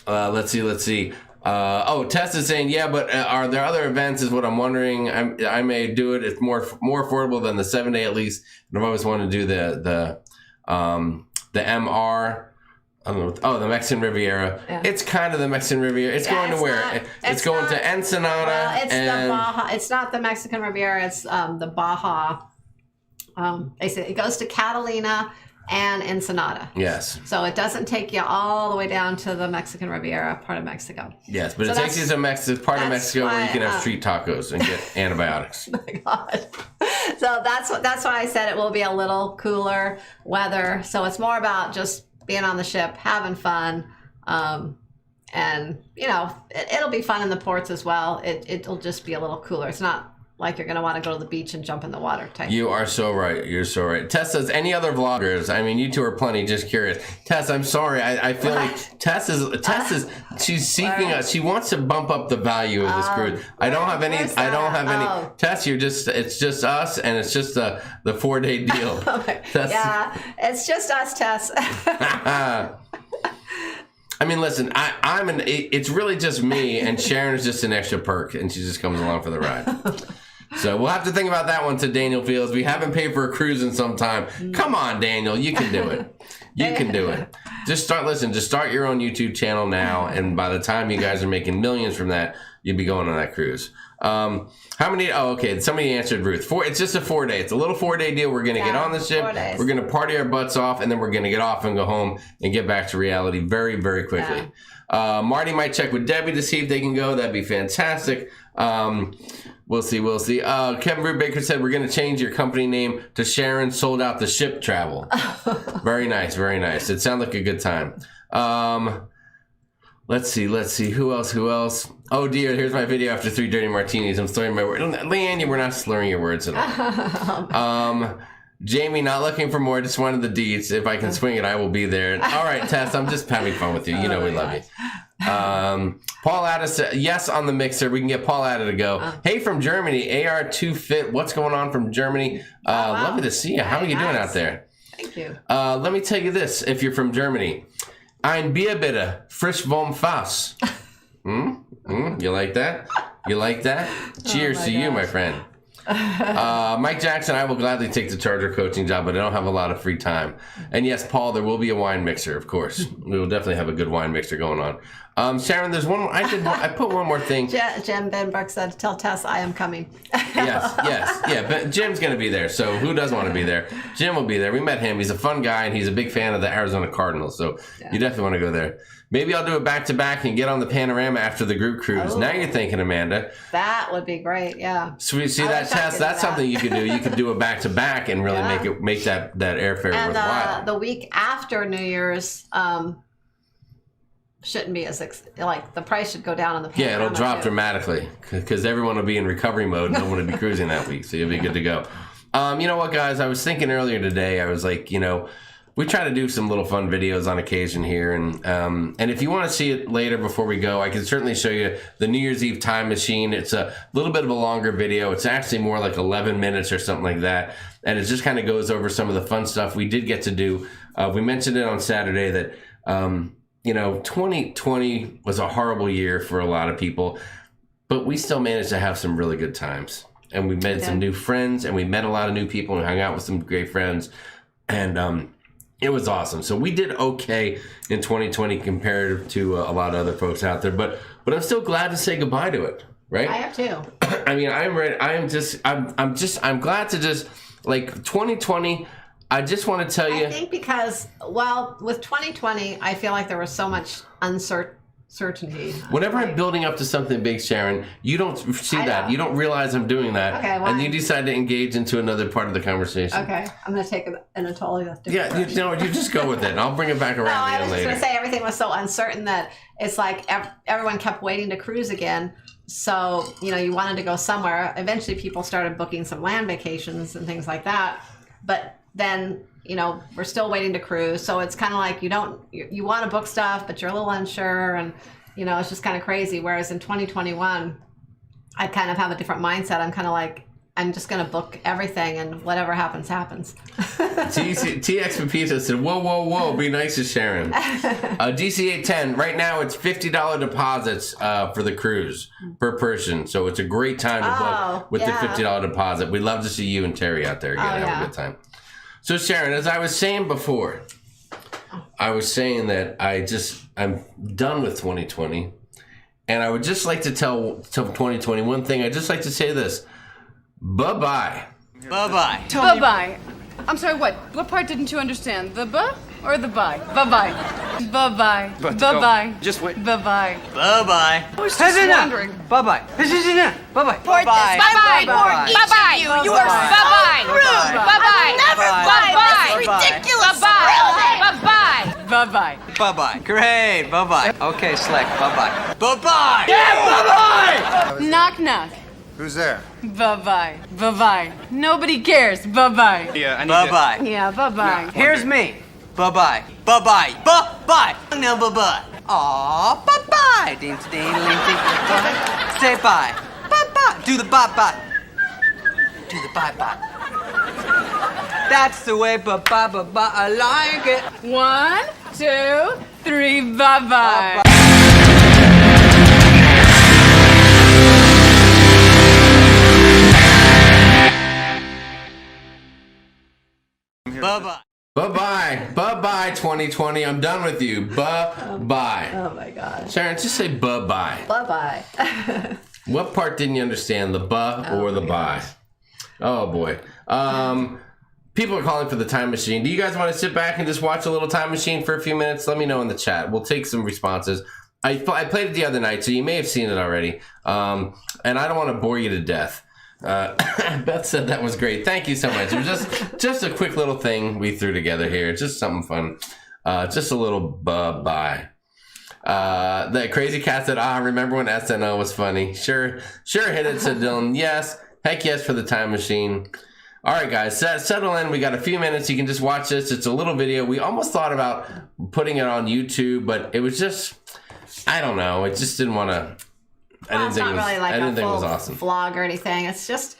Let's see. Tess is saying, yeah, but are there other events is what I'm wondering. I may do it. It's more affordable than the 7-day at least. And I've always wanted to do the MR. The Mexican Riviera. Yeah. It's kind of the Mexican Riviera. It's going to where? It's going to Ensenada. Well, it's the Baja. It's not the Mexican Riviera. It's the Baja. They say it goes to Catalina and Ensenada. Yes. So it doesn't take you all the way down to the Mexican Riviera part of Mexico. Yes, but it takes you to part of Mexico where you can have street tacos and get antibiotics. Oh my God. So that's why I said it will be a little cooler weather. So it's more about just being on the ship, having fun, and it'll be fun in the ports as well. It'll just be a little cooler. It's not like you're going to want to go to the beach and jump in the water type. You are so right. You're so right. Tess says, any other vloggers? I mean, you two are plenty. Just curious. Tess, I'm sorry. I feel like Tess is she's seeking us. She wants to bump up the value of this cruise. I don't have any. Tess, it's just us, and it's just the 4-day deal. Yeah, it's just us, Tess. I mean, listen, it's really just me, and Sharon is just an extra perk, and she just comes along for the ride. So we'll have to think about that one to Daniel Fields. We haven't paid for a cruise in some time. Come on, Daniel, you can do it. You can do it. Just start your own YouTube channel now, and by the time you guys are making millions from that, you'll be going on that cruise. How many? Oh, okay. Somebody answered Ruth. It's just a 4-day. It's a little 4-day deal. We're going to get on the ship. We're going to party our butts off, and then we're going to get off and go home and get back to reality very, very quickly. Yeah. Marty might check with Debbie to see if they can go. That'd be fantastic. We'll see. Kevin Brubaker said we're going to change your company name to Sharon Sold Out the Ship Travel. Very nice. Very nice. It sounded like a good time. Let's see. Who else? Oh dear, here's my video after 3 dirty martinis. I'm slurring my words. Leanne, you were not slurring your words at all. Jamie, not looking for more, just wanted the deets. If I can swing it, I will be there. All right, Tess, I'm just having fun with you. You know we love you. Paul Addis, yes, on the mixer. We can get Paul Addis to go. Hey, from Germany, AR2 Fit. What's going on from Germany? Lovely to see you. How are you doing out there? Thank you. Let me tell you this, if you're from Germany. Ein Bier bitte, frisch vom Fass. You like that? Cheers to you, my friend. Mike Jackson, I will gladly take the charger coaching job, but I don't have a lot of free time. And yes, Paul, there will be a wine mixer, of course. We will definitely have a good wine mixer going on. Sharon, there's one more. I put one more thing. Jim Benbrook said, tell Tess I am coming. Yeah, but Jim's going to be there, so who doesn't want to be there? Jim will be there. We met him. He's a fun guy, and he's a big fan of the Arizona Cardinals, so you definitely want to go there. Maybe I'll do it back-to-back and get on the Panorama after the group cruise. Oh. Now you're thinking, Amanda. That would be great, yeah. So see that, Tess? That's something you could do. You could do a back-to-back and really make that airfare worthwhile. And the week after New Year's shouldn't be as the price should go down on the Panorama. Yeah, it'll drop dramatically because everyone will be in recovery mode. No one will be cruising that week, so you'll be good to go. You know what, guys? I was thinking earlier today. I was like, we try to do some little fun videos on occasion here, and if you want to see it later before we go, I can certainly show you the New Year's Eve time machine. It's a little bit of a longer video. It's actually more like 11 minutes or something like that, and it just kind of goes over some of the fun stuff we did get to do. We mentioned it on Saturday that 2020 was a horrible year for a lot of people, but we still managed to have some really good times, and we made some new friends, and we met a lot of new people, and hung out with some great friends, and it was awesome. So we did okay in 2020 compared to a lot of other folks out there, but I'm still glad to say goodbye to it, right? I have too. I mean, I'm ready. I'm glad to just, like, 2020, I just want to tell you. I think because, well, with 2020, I feel like there was so much uncertainty. Whenever I'm building up to something big, Sharon, you don't see that. You don't realize I'm doing that. Okay, well, and you decide to engage into another part of the conversation. Okay, I'm going to take it in a totally different Yeah, you know what? You just go with it, and I'll bring it back around No, I again was just later. going to say everything was so uncertain that it's like everyone kept waiting to cruise again. So, you wanted to go somewhere. Eventually, people started booking some land vacations and things like that. But then, we're still waiting to cruise. So it's kind of like you want to book stuff, but you're a little unsure. And, it's just kind of crazy. Whereas in 2021, I kind of have a different mindset. I'm kind of like, I'm just going to book everything, and whatever happens, happens. TX Pepita said, whoa, be nice to Sharon. DC810, right now it's $50 deposits for the cruise per person. So it's a great time to book with the $50 deposit. We'd love to see you and Terry out there again. Have a good time. So Sharon, as I was saying before, I was saying that I'm done with 2020. And I would just like to tell 2020 one thing. I'd just like to say this. Bye-bye. Bye-bye. Bye-bye. I'm sorry, what? What part didn't you understand? The buh or the bye? Bye-bye. Bye-bye. Bye-bye. Just wait. Bye-bye. Bye-bye. I was just wondering. Bye-bye. Bye-bye. Bye-bye. Bye-bye. Bye-bye. Bye-bye. You are bye-bye. Bye-bye. Never Bye-bye. Ridiculous. Bye-bye. Bye-bye. Bye-bye. Great. Bye-bye. Okay, Slick. Bye-bye. Bye-bye. Yeah, bye-bye. Knock, knock. Who's there? Bye-bye. Bye-bye. Nobody cares. Bye-bye. Yeah, bye-bye. Yeah, bye-bye. Here's me. Bye-bye. Bye-bye. Bye-bye. No, bye-bye. Aw, bye-bye. Ding, ding, ding, ding. Bye. Say bye. Bye-bye. Do the bye-bye. Do the bye-bye. That's the way, bye-bye, bye-bye. I like it. 1, 2, 3, bye-bye. Bye-bye. Bye-bye. Bye-bye, 2020. I'm done with you. Bye-bye. Oh my gosh. Sharon, just say bye-bye. Bye-bye. What part didn't you understand? The or the bye? Oh, boy. People are calling for the time machine. Do you guys want to sit back and just watch a little time machine for a few minutes? Let me know in the chat. We'll take some responses. I played it the other night, so you may have seen it already. And I don't want to bore you to death. Beth said that was great. Thank you so much. It was just a quick little thing we threw together here. Just something fun. Just a little bye. The crazy cat said, remember when SNL was funny? Sure hit it, said Dylan. Yes. Heck yes for the time machine. All right, guys, settle in. We got a few minutes. You can just watch this. It's a little video. We almost thought about putting it on YouTube, but it was just, I don't know. It just didn't want to. It's not really like a full awesome vlog or anything. It's just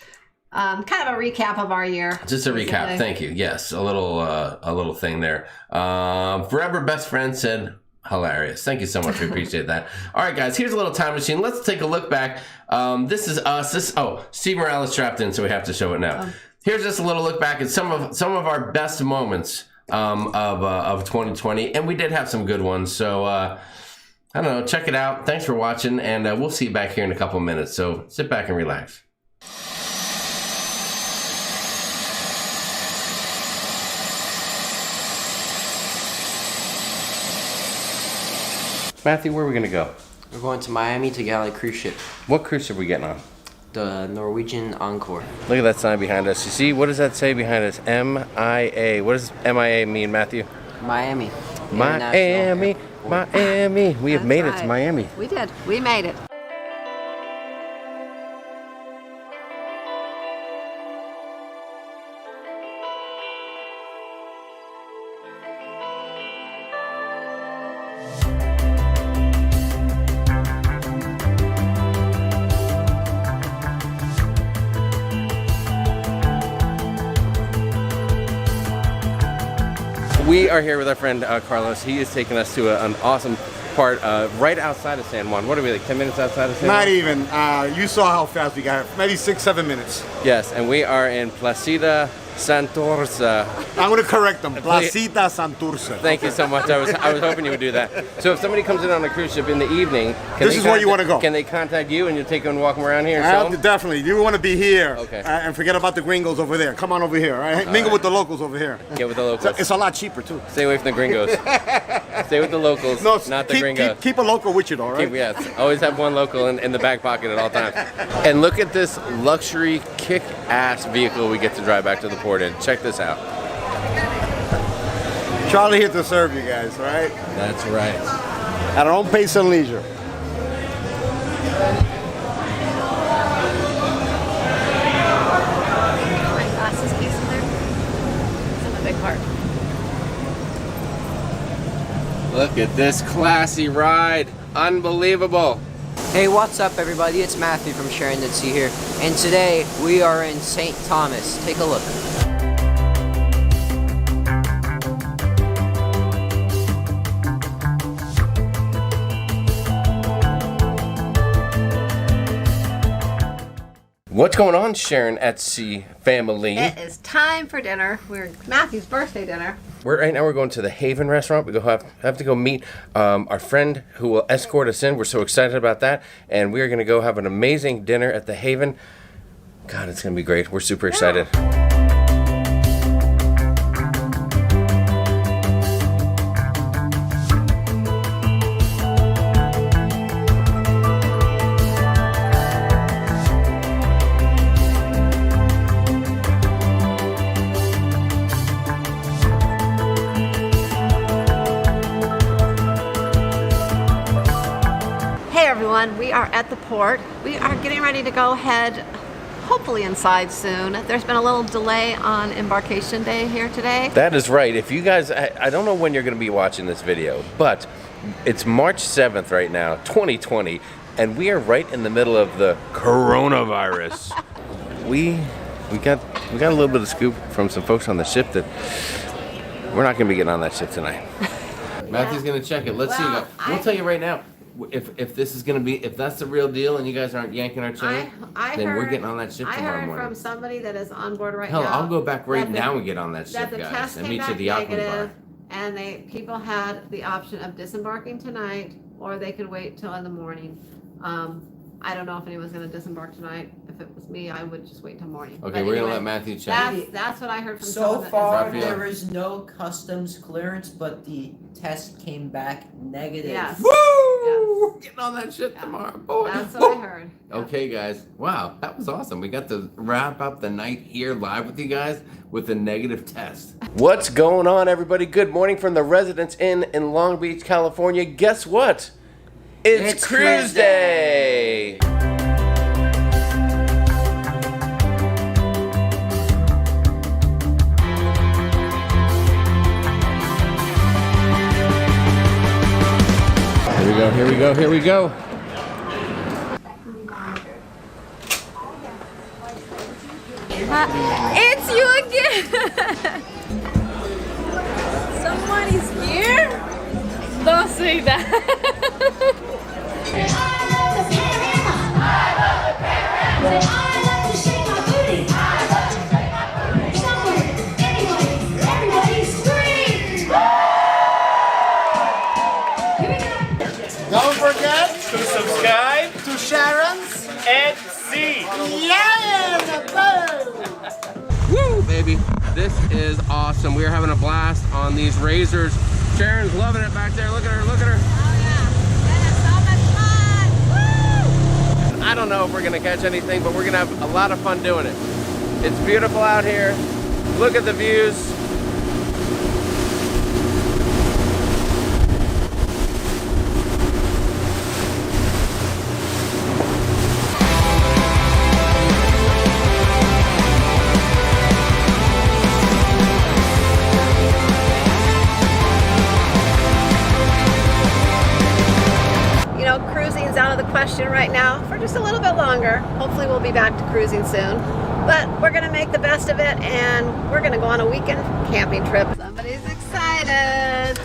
kind of a recap of our year. Just a recap. Thank you. Yes, a little thing there. Forever Best Friend said, hilarious. Thank you so much. We appreciate that. All right, guys, here's a little time machine. Let's take a look back. This is us. Steve Morales strapped in, so we have to show it now. Here's just a little look back at some of our best moments of 2020, and we did have some good ones. So I don't know. Check it out. Thanks for watching, and we'll see you back here in a couple minutes. So sit back and relax. Matthew, where are we going to go? We're going to Miami to get on a cruise ship. What cruise ship are we getting on? The Norwegian Encore. Look at that sign behind us. You see, what does that say behind us? MIA. What does MIA mean, Matthew? Miami. Miami. Miami. We have made it to Miami. We did. We made it. We are here with our friend Carlos. He is taking us to an awesome part right outside of San Juan. What are we, like 10 minutes outside of San Juan? Not even. You saw how fast we got. Maybe 6-7 minutes. Yes, and we are in Placida Santurce. I'm going to correct them. Placita Santurce. Thank you so much. I was hoping you would do that. So if somebody comes in on a cruise ship in the evening, this is where you want to go. Can they contact you and you'll take them and walk them around here and show them? Definitely. You want to be here. Okay. And forget about the gringos over there. Come on over here. All right? Mingle with the locals over here. Get with the locals. It's a lot cheaper too. Stay away from the gringos. Stay with the locals, not the gringos. Keep a local with you though, right? Yes. Always have one local in the back pocket at all times. And look at this luxury kick-ass vehicle we get to drive back to the port in. Check this out. Charlie here to serve you guys, all right? That's right. At our own pace and leisure. My glasses case in there. It's in the big part. Look at this classy ride. Unbelievable. Hey, what's up, everybody? It's Matthew from Sharonatsea here, and today we are in St. Thomas. Take a look. What's going on, Sharon at Sea family? It is time for dinner. We're Matthew's birthday dinner. Right now we're going to the Haven restaurant. We have to go meet our friend who will escort us in. We're so excited about that. And we are going to go have an amazing dinner at the Haven. God, it's going to be great. We're super excited. We are at the port. We are getting ready to go head hopefully inside soon. There's been a little delay on embarkation day here today. That is right. If you guys, I don't know when you're going to be watching this video, but it's March 7th right now, 2020, and we are right in the middle of the coronavirus. we got a little bit of scoop from some folks on the ship that we're not going to be getting on that ship tonight. Matthew's going to check it. Let's see. We'll tell you right now. If this is gonna be, if that's the real deal and you guys aren't yanking our chain, then we're getting on that ship tomorrow morning. I heard from somebody that is on board right now. now. I'll go back right now and get on that ship, guys, and meet you at the Aqua Bar. And people had the option of disembarking tonight, or they could wait till in the morning. I don't know if anyone's gonna disembark tonight. If it was me, I would just wait till morning. Okay, we're gonna let Matthew check. That's what I heard from So far, there is no customs clearance, but the test came back negative. Yes. Woo! Yes. Getting on that ship tomorrow, boy. That's what I heard. Okay, guys. Wow, that was awesome. We got to wrap up the night here live with you guys with a negative test. What's going on, everybody? Good morning from the Residence Inn in Long Beach, California. Guess what? It's Cruise Day! Here we go, here we go, here we go. It's you again! Somebody's here? Don't say that. Don't forget to subscribe to Sharon's @sea. Yeah! Woo, baby. This is awesome. We are having a blast on these razors. Sharon's loving it back there. Look at her, look at her. Oh yeah, that is so much fun! Woo! I don't know if we're gonna catch anything, but we're gonna have a lot of fun doing it. It's beautiful out here. Look at the views. Cruising's out of the question right now for just a little bit longer. Hopefully we'll be back to cruising soon. But we're gonna make the best of it, and we're gonna go on a weekend camping trip. Somebody's excited. excited.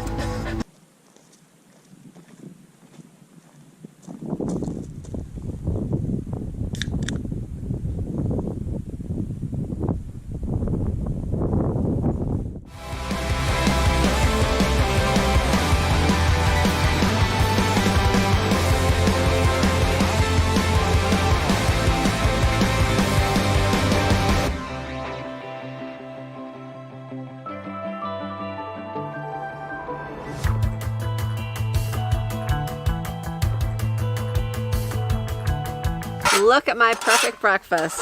Look at my perfect breakfast.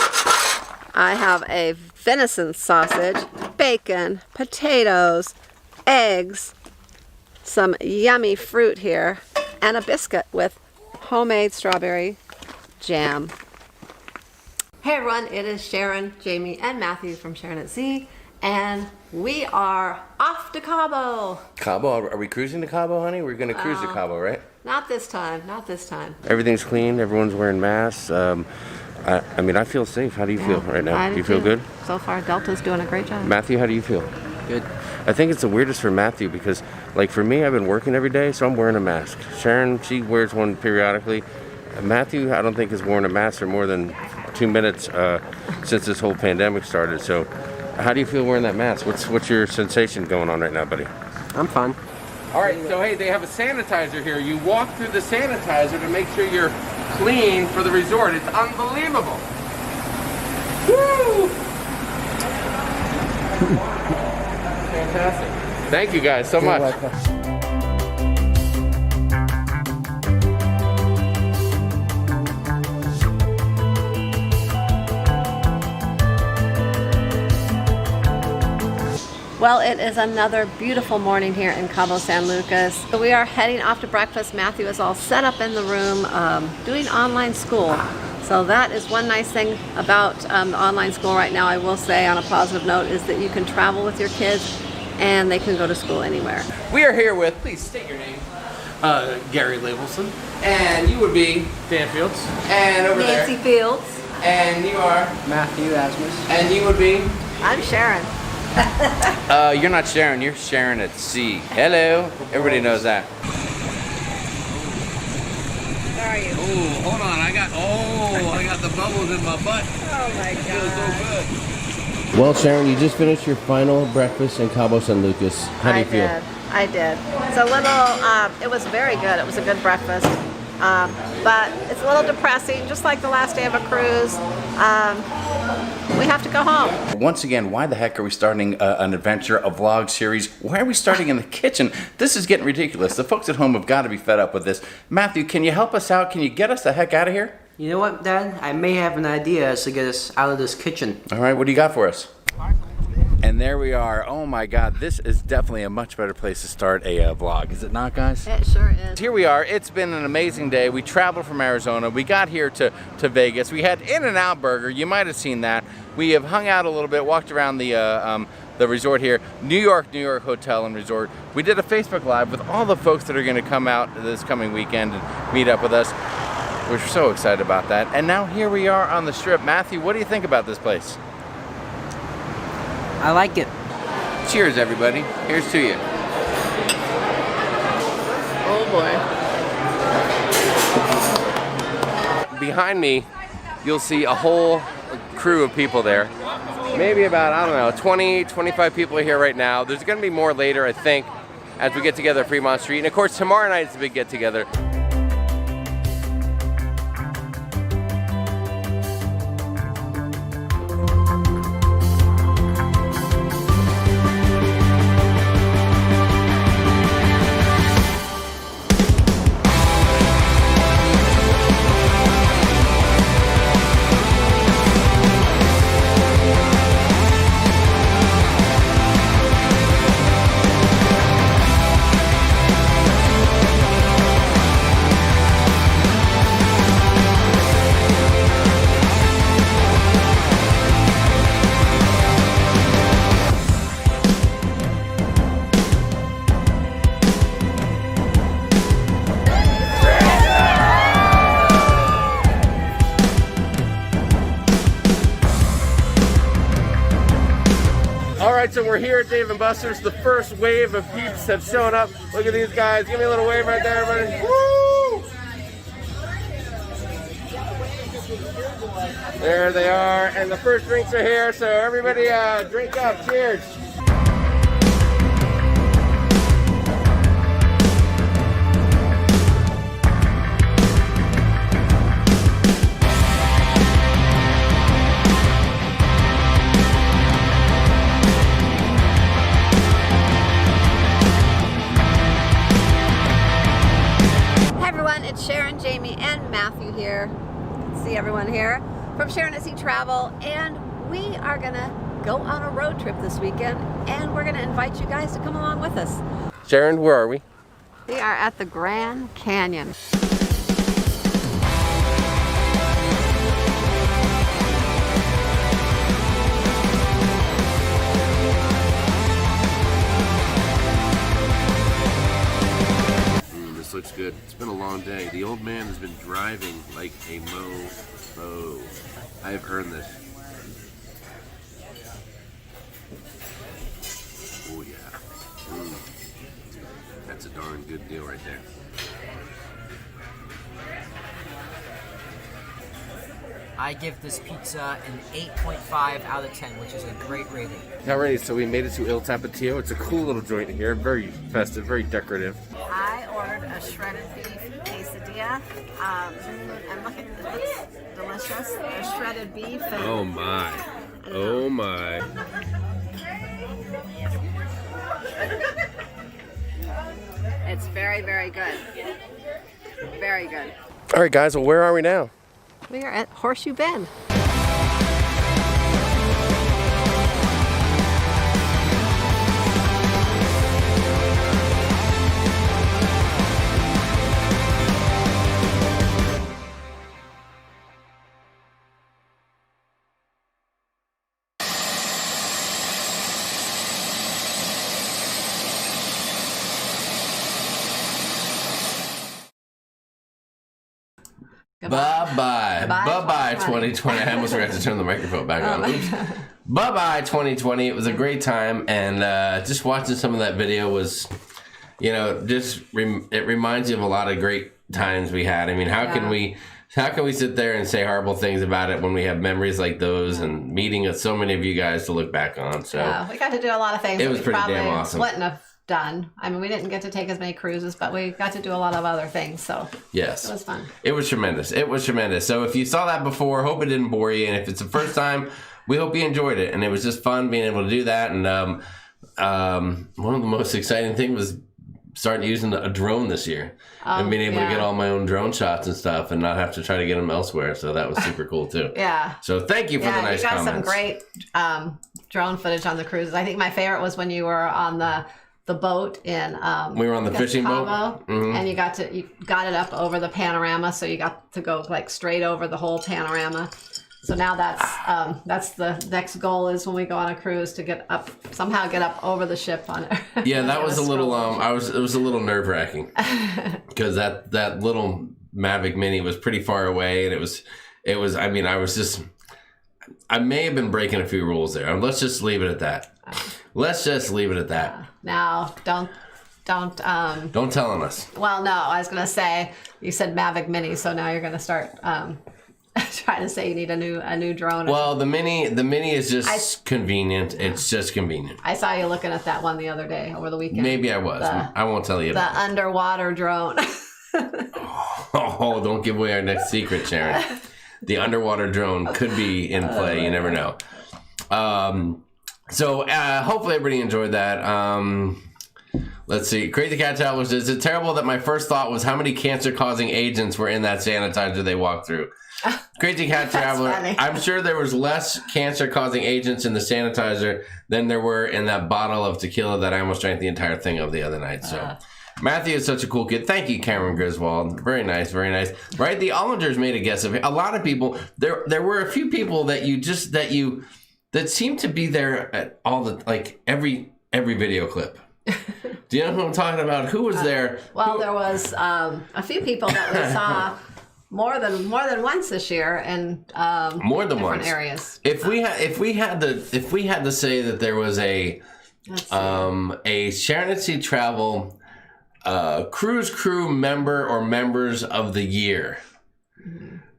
I have a venison sausage, bacon, potatoes, eggs, some yummy fruit here, and a biscuit with homemade strawberry jam. Hey everyone, it is Sharon, Jamie, and Matthew from Sharonatsea, and we are off to Cabo. Cabo? Are we cruising to Cabo, honey? We're going to cruise to Cabo, right? Not this time, not this time. Everything's clean. Everyone's wearing masks. I mean, I feel safe. How do you feel right now? Do you feel good? So far, Delta's doing a great job. Matthew, how do you feel? Good. I think it's the weirdest for Matthew because, like, for me, I've been working every day, so I'm wearing a mask. Sharon, she wears one periodically. Matthew, I don't think has worn a mask for more than 2 minutes since this whole pandemic started. So, how do you feel wearing that mask? What's your sensation going on right now, buddy? I'm fine. All right, so hey, they have a sanitizer here. You walk through the sanitizer to make sure you're clean for the resort. It's unbelievable. Woo! Fantastic. Thank you guys so much. Well, it is another beautiful morning here in Cabo San Lucas. So we are heading off to breakfast. Matthew is all set up in the room doing online school. So that is one nice thing about the online school right now, I will say on a positive note, is that you can travel with your kids and they can go to school anywhere. We are here with, please state your name. Gary Labelson. And you would be? Dan Fields. And over Nancy there. Fields. And you are? Matthew Asmus. And you would be? I'm Sharon. You're not Sharon, you're Sharonatsea. Hello. Everybody knows that. Where are you? Oh, hold on. I got the bubbles in my butt. Oh my God. So good. Well, Sharon, you just finished your final breakfast in Cabo San Lucas. How do you feel? I did. It's a little, it was very good. It was a good breakfast. But it's a little depressing, just like the last day of a cruise. We have to go home. Once again, why the heck are we starting an adventure, a vlog series? Why are we starting in the kitchen? This is getting ridiculous. The folks at home have got to be fed up with this. Matthew, can you help us out? Can you get us the heck out of here? You know what, Dad? I may have an idea as to get us out of this kitchen. All right, what do you got for us? And there we are. Oh my God, this is definitely a much better place to start a vlog. Is it not, guys? It sure is. Here we are. It's been an amazing day. We traveled from Arizona. We got here to Vegas. We had In-N-Out Burger. You might have seen that. We have hung out a little bit, walked around the resort here, New York Hotel and Resort. We did a Facebook Live with all the folks that are going to come out this coming weekend and meet up with us. We're so excited about that. And now here we are on the Strip. Matthew, what do you think about this place? I like it. Cheers, everybody. Here's to you. Oh boy. Behind me, you'll see a whole crew of people there. Maybe about, I don't know, 20, 25 people are here right now. There's going to be more later, I think, as we get together at Fremont Street. And of course, tomorrow night is a big get-together. right, so we're here at Dave & Buster's. The first wave of peeps have shown up. Look at these guys. Give me a little wave right there, everybody. Woo! There they are, and the first drinks are here, so everybody drink up. Cheers. It's Sharon, Jamie, and Matthew here. See everyone here from Sharon at Sea Travel, and we are gonna go on a road trip this weekend, and we're gonna invite you guys to come along with us. Sharon, where are we? We are at the Grand Canyon. Looks good. It's been a long day. The old man has been driving like a mofo. I have earned this. Oh yeah. That's a darn good deal right there. I give this pizza an 8.5 out of 10, which is a great rating. Alrighty, so we made it to Il Tapatio. It's a cool little joint here, very festive, very decorative. I ordered a shredded beef quesadilla. And look at it, looks delicious. A shredded beef. And oh my. Oh my. It's very, very good. Very good. Alright guys, well where are we now? We are at Horseshoe Bend. Bye-bye. Bye-bye 2020. I almost forgot to turn the microphone back on. Oops. Bye-bye 2020. It was a great time, and just watching some of that video was, you know, just it reminds you of a lot of great times we had. I mean, how can we sit there and say horrible things about it when we have memories like those and meeting so many of you guys to look back on? So we got to do a lot of things. It was pretty damn awesome. Wouldn't have done. I mean, we didn't get to take as many cruises, but we got to do a lot of other things. So yes, it was fun. It was tremendous. It was tremendous. So if you saw that before, hope it didn't bore you. And if it's the first time, we hope you enjoyed it. And it was just fun being able to do that. And one of the most exciting things was starting using a drone this year and being able to get all my own drone shots and stuff and not have to try to get them elsewhere. So that was super cool too. So thank you for the nice comments. You got some great drone footage on the cruises. I think my favorite was when you were on the boat in we were on the fishing boat, and you got it up over the panorama, so you got to go like straight over the whole panorama. So now that's the next goal is when we go on a cruise to somehow get up over the ship on it. Yeah, that was a little it was a little nerve-wracking because that little Mavic Mini was pretty far away, and it was I mean, I may have been breaking a few rules there. Let's just leave it at that. Let's just leave it at that. Now, don't tell on us. Well, no, I was gonna say you said Mavic Mini, so now you're gonna start trying to say you need a new drone. Well, the mini is just convenient. It's just convenient. I saw you looking at that one the other day over the weekend. Maybe I was. I won't tell you about the underwater drone. Oh, don't give away our next secret, Sharon. The underwater drone could be in play. You never know. So hopefully everybody enjoyed that. Let's see. Crazy Cat Travelers, is it terrible that my first thought was how many cancer-causing agents were in that sanitizer they walked through? Crazy Cat Traveler, I'm sure there was less cancer-causing agents in the sanitizer than there were in that bottle of tequila that I almost drank the entire thing of the other night. So Matthew is such a cool kid. Thank you, Cameron Griswold. Very nice, very nice. Right? The Ollingers made a guess of it. A lot of people. There were a few people that seemed to be there at all every video clip. Do you know who I'm talking about? Who was there? Well, there was a few people that we saw more than once this year in more than different once areas. If we had to say that there was a Sharon at Sea Travel cruise crew member or members of the year,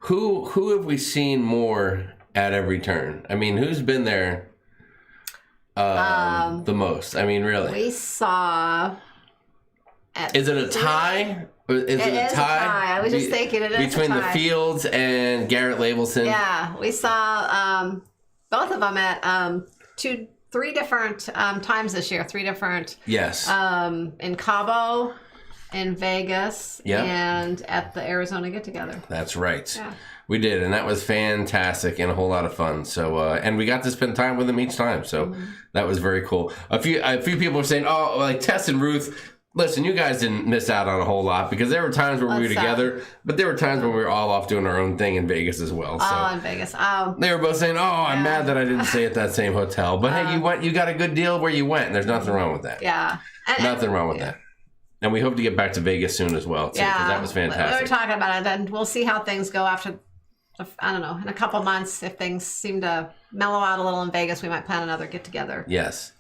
who have we seen more at every turn? I mean, who's been there the most? I mean, really, we saw. Is it a tie? Is it a tie? I was just thinking it is between a tie. the Fields and Garrett Labelson. Yeah, we saw both of them at three different times this year. Three different. Yes. In Cabo, in Vegas, Yep. and at the Arizona Get Together. That's right. Yeah. We did, and that was fantastic and a whole lot of fun. So, and we got to spend time with them each time. So that was very cool. A few people were saying, "Oh, like Tess and Ruth." Listen, you guys didn't miss out on a whole lot because there were times where we were together, but there were times when we were all off doing our own thing in Vegas as well. So Oh, in Vegas. they were both saying, "Oh, I'm mad that I didn't stay at that same hotel." But hey, you got a good deal where you went, and there's nothing wrong with that. Yeah. Nothing wrong with that. And we hope to get back to Vegas soon as well, too, because that was We were fantastic. talking about it, and we'll see how things go after. I don't know. In a couple months, if things seem to mellow out a little in Vegas, we might plan another get together. Yes.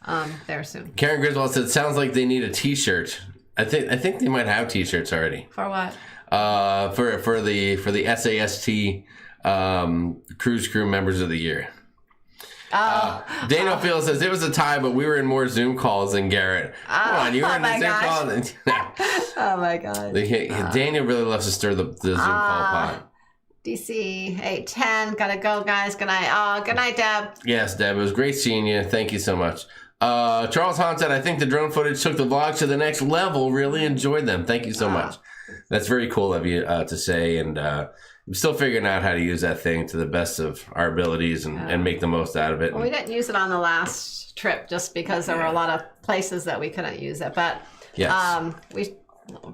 There soon. Karen Griswold said, "Sounds like they need a T-shirt." I think they might have T-shirts already. For what? For the SAST cruise crew members of the year. Daniel Field says it was a tie, but we were in more Zoom calls than Garrett. Come on, you were in the Zoom call. Oh my god. Daniel really loves to stir the Zoom call pot. DC 810, gotta go, guys. Good night. Good night, Deb. Yes, Deb, it was great seeing you. Thank you so much. Charles Hahn said, "I think the drone footage took the vlogs to the next level. Really enjoyed them. Thank you so much." That's very cool of you to say, and I'm still figuring out how to use that thing to the best of our abilities and make the most out of it. Well, we didn't use it on the last trip just because there were a lot of places that we couldn't use it, but Yes. we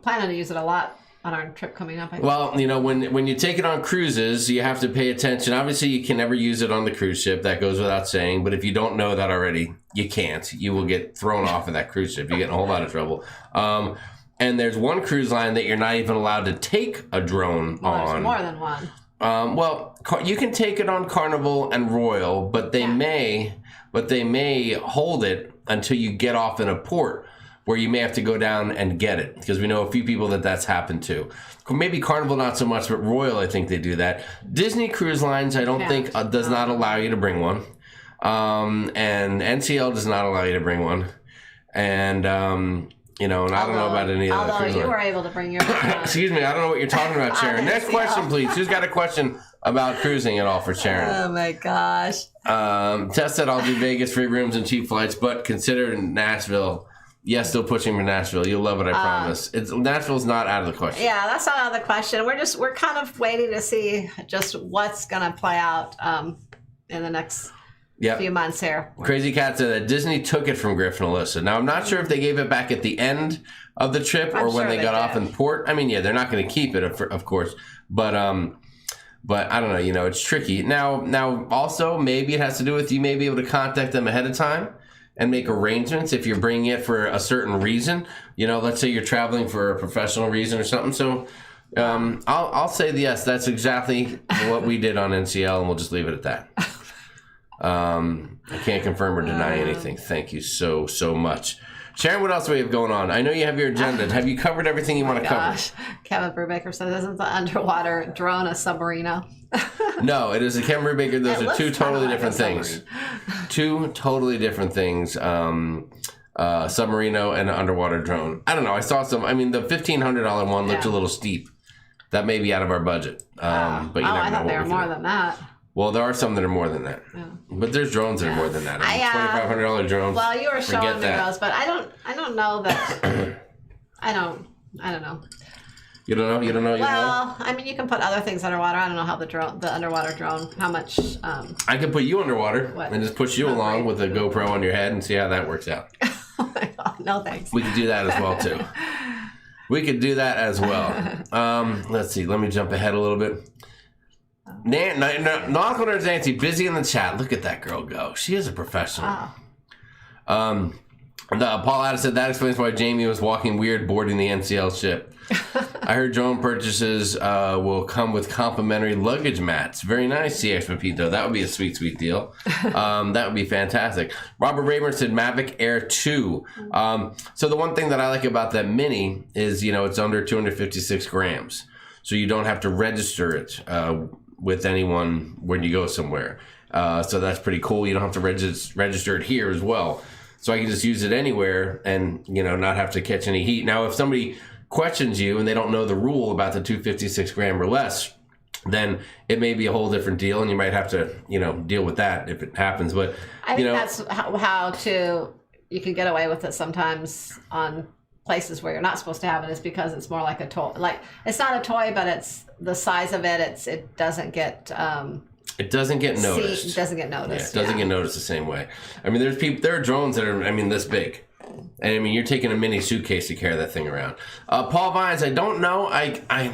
plan to use it a lot on our trip coming up. I think. Well, you know, when you take it on cruises, you have to pay attention. Obviously, you can never use it on the cruise ship. That goes without saying. But if you don't know that already, you can't. You will get thrown off of that cruise ship. You get in a whole lot of trouble. And there's one cruise line that you're not even allowed to take a drone on. There's more than one. Well, you can take it on Carnival and Royal, but they may hold it until you get off in a port where you may have to go down and get it, because we know a few people that's happened to. Maybe Carnival not so much, but Royal, I think they do that. Disney Cruise Lines, I don't think does not allow you to bring one, and NCL does not allow you to bring one, and you know, and I don't know about any other Although cruise you line. were able to bring your Excuse me, I don't know what you're talking about, Sharon. Next question, please. Who's got a question about cruising at all for Sharon? Oh my gosh. Tess said, "I'll do Vegas, free rooms and cheap flights, but consider Nashville." Yes, still pushing for Nashville. You'll love it, I promise. Nashville's not out of the question. Yeah, that's not out of the question. We're kind of waiting to see just what's going to play out in the next few months here. Crazy Cat said that Disney took it from Griff and Alyssa. Now, I'm not sure if they gave it back at the end of the trip or when they got off in port. I mean, yeah, they're not going to keep it, of course. But I don't know. You know, it's tricky. Now, also, maybe it has to do with you may be able to contact them ahead of time and make arrangements if you're bringing it for a certain reason. You know, let's say you're traveling for a professional reason or something. So I'll say yes, that's exactly what we did on NCL, and we'll just leave it at that. I can't confirm or deny anything. Thank you so much. Sharon, what else do we have going on? I know you have your agenda. Have you covered everything you want to cover? Kevin Brubaker says, "Isn't the underwater drone a submarino?" No, it is a Kevin Brubaker. Those are two totally different things. Two totally different things. Submarino and an underwater drone. I don't know. I saw some. I mean, the $1,500 one looked a little steep. That may be out of our budget. But you never know I thought what they were we more can do. than that. Well, there are some that are more than that. Yeah. But there's drones that are more than that. I mean, $2,500 drones. Well, you were showing me that. those, but I don't know that. I don't know. You don't know? You don't know? Well, I mean, you can put other things underwater. I don't know how the underwater drone, how much. I can put you underwater and just push you along with a GoPro on your head and see how that works out. Oh my God, no thanks. We could do that as well too. We could do that as well. Let's see. Let me jump ahead a little bit. Nancy, busy in the chat. Look at that girl go. She is a professional. Paul Addis said that explains why Jamie was walking weird boarding the NCL ship. I heard drone purchases will come with complimentary luggage mats. Very nice, CX Pepito. That would be a sweet, sweet deal. That would be fantastic. Robert Rayburn said Mavic Air 2. So the one thing that I like about that Mini is, it's under 256 grams. So you don't have to register it with anyone when you go somewhere. So that's pretty cool. You don't have to register it here as well. So I can just use it anywhere and, not have to catch any heat. Now, if somebody questions you and they don't know the rule about the 256 gram or less, then it may be a whole different deal, and you might have to, deal with that if it happens. But I think that's how you can get away with it sometimes on places where you're not supposed to have it, is because it's more like a toy. Like, it's not a toy, but it's the size of it. It doesn't get it doesn't get noticed. It doesn't get noticed. Yeah, it doesn't get noticed the same way. I mean, there are drones that are, this big. And you're taking a mini suitcase to carry that thing around. Paul Vines, I don't know. I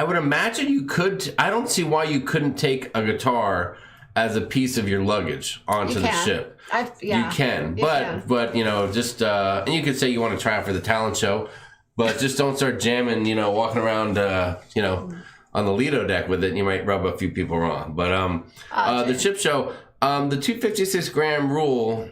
would imagine you could. I don't see why you couldn't take a guitar as a piece of your luggage onto the ship. You can, but just and you could say you want to try it for the talent show, but just don't start jamming. Walking around, on the Lido deck with it, and you might rub a few people wrong. But the chip show, the 256 gram rule.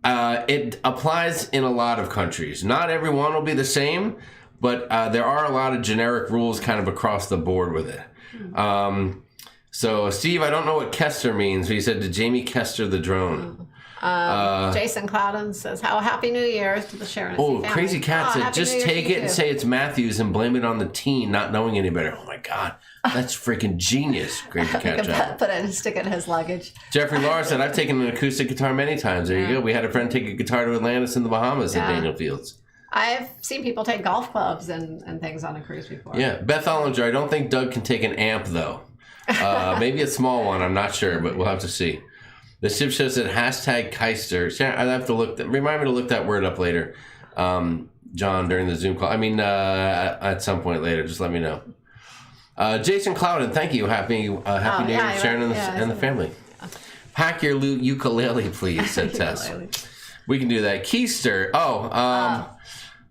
It applies in a lot of countries. Not everyone will be the same, but there are a lot of generic rules kind of across the board with it. So, Steve, I don't know what Kester means, but he said, did Jamie Kester the drone? Jason Clouden says, Happy New Year to the Sharon family. Crazy Cat said, just take it and say it's Matthews and blame it on the teen not knowing any better. Oh, my God. That's freaking genius, Crazy Cat job. Put it and stick it in his luggage. Jeffrey Lahr said, I've taken an acoustic guitar many times. There you go. We had a friend take a guitar to Atlantis in the Bahamas at Daniel Fields. I've seen people take golf clubs and things on a cruise before. Yeah. Beth Ollinger, I don't think Doug can take an amp, though. Maybe a small one. I'm not sure, but we'll have to see. The ship show said hashtag Keister. Sharon, I have to remind me to look that word up later, John, during the Zoom call. At some point later. Just let me know. Jason Clouden, thank you. Happy New Year, Sharon and the family. Yeah. Pack your ukulele, please, said Tess. We can do that. Keister.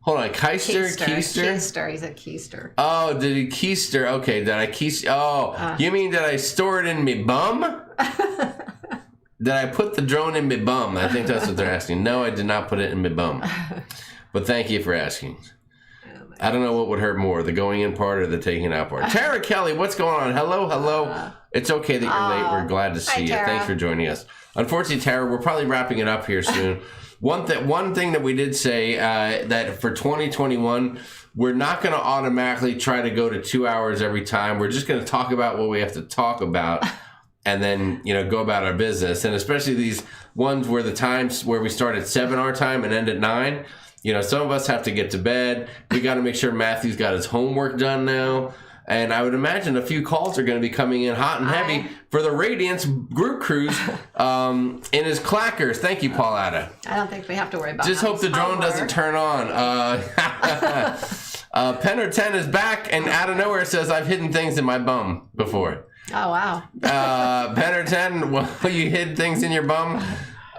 Hold on. Keister? Keister. He's a Keister. Oh, did he Keister? Okay, did I Keister? Oh, you mean did I store it in me bum? Did I put the drone in me bum? I think that's what they're asking. No, I did not put it in me bum. But thank you for asking. I don't know what would hurt more, the going in part or the taking out part. Tara Kelly, what's going on? Hello. It's okay that you're late. We're glad to see you. Tara. Thanks for joining us. Unfortunately, Tara, we're probably wrapping it up here soon. One thing that we did say, that for 2021, we're not going to automatically try to go to 2 hours every time. We're just going to talk about what we have to talk about. And then, go about our business. And especially these ones where the times where we start at 7 our time and end at 9, some of us have to get to bed. We got to make sure Matthew's got his homework done now. And I would imagine a few calls are going to be coming in hot and heavy for the Radiance group cruise in his clackers. Thank you, Paul Atta. I don't think we have to worry about Just hope the drone doesn't turn on. Penner 10 is back and out of nowhere says, I've hidden things in my bum before. Oh, wow. Penner 10, well, you hid things in your bum?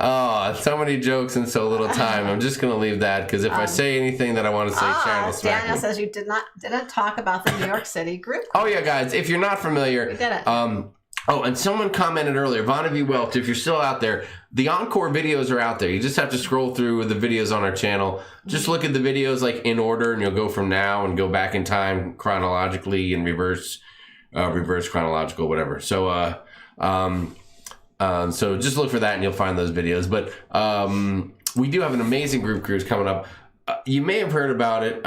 Oh, so many jokes in so little time. I'm just going to leave that because if I say anything that I want to say, Sharon will smack Daniel me. says you didn't talk about the New York City group. Oh, yeah, guys. If you're not familiar. We did it. And someone commented earlier, Vonnegut Welch, if you're still out there, the encore videos are out there. You just have to scroll through the videos on our channel. Just look at the videos like in order and you'll go from now and go back in time chronologically and reverse chronological, whatever. So, so just look for that and you'll find those videos. But we do have an amazing group cruise coming up. You may have heard about it.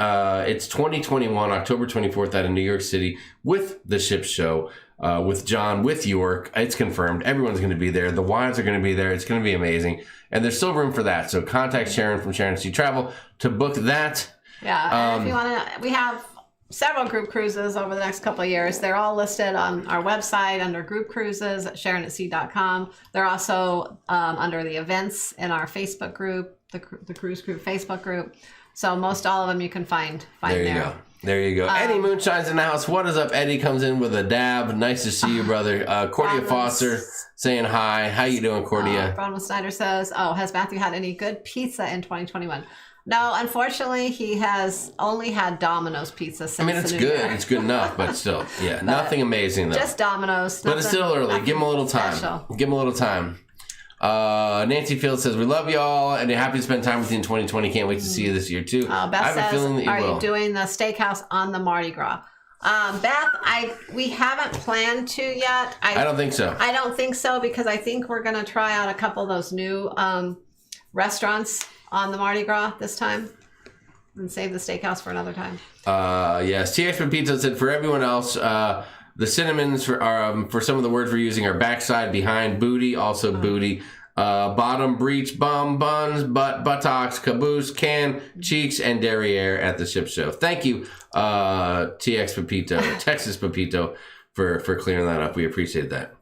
It's 2021, October 24th out in New York City with the ship show, with John, with York. It's confirmed. Everyone's going to be there. The wives are going to be there. It's going to be amazing. And there's still room for that. So contact Sharon from Sharon Sea Travel to book that. Yeah. And if you want to, we have several group cruises over the next couple of years. They're all listed on our website under group cruises at sharonatsea.com. They're also under the events in our Facebook group, the Cruise Group Facebook group. So most all of them you can find there. You go. There you go. Eddie Moonshine's in the house. What is up? Eddie comes in with a dab. Nice to see you, brother. Cordia Foster saying hi. How you doing, Cordia? Bronwyn Snyder says, has Matthew had any good pizza in 2021? No, unfortunately, he has only had Domino's pizza since it's the new good. year. It's good enough, but still. Yeah, nothing amazing, though. Just Domino's. But it's still early. Give him a little time. Special. Give him a little time. Nancy Field says, we love you all and happy to spend time with you in 2020. Can't wait to see you this year, too. Beth I have a feeling that you will. Are you doing the steakhouse on the Mardi Gras? Beth, we haven't planned to yet. I don't think so. I don't think so because I think we're going to try out a couple of those new restaurants on the Mardi Gras this time and save the steakhouse for another time. Yes. TX for Pizza said, for everyone else, the cinnamons for some of the words we're using are backside, behind, booty, also booty, bottom, breech, bum, buns, butt, buttocks, caboose, can, cheeks, and derriere at the ship show. Thank you, TX Pepito, Texas Pepito, for clearing that up. We appreciate that.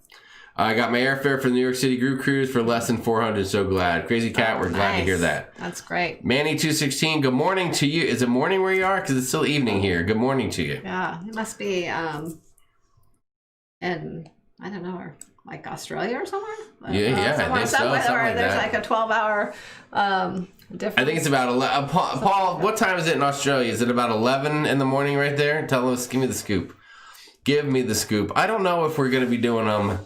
I got my airfare for the New York City group cruise for less than 400. So glad. Crazy Cat, we're glad to hear that. That's great. Manny216, good morning to you. Is it morning where you are? Because it's still evening here. Good morning to you. Yeah, it must be in, I don't know, or like Australia or somewhere? Yeah, I think so. Where there's like a 12-hour difference. I think it's about 11. Paul, what time is it in Australia? Is it about 11 in the morning right there? Tell us, give me the scoop. Give me the scoop. I don't know if we're going to be doing them.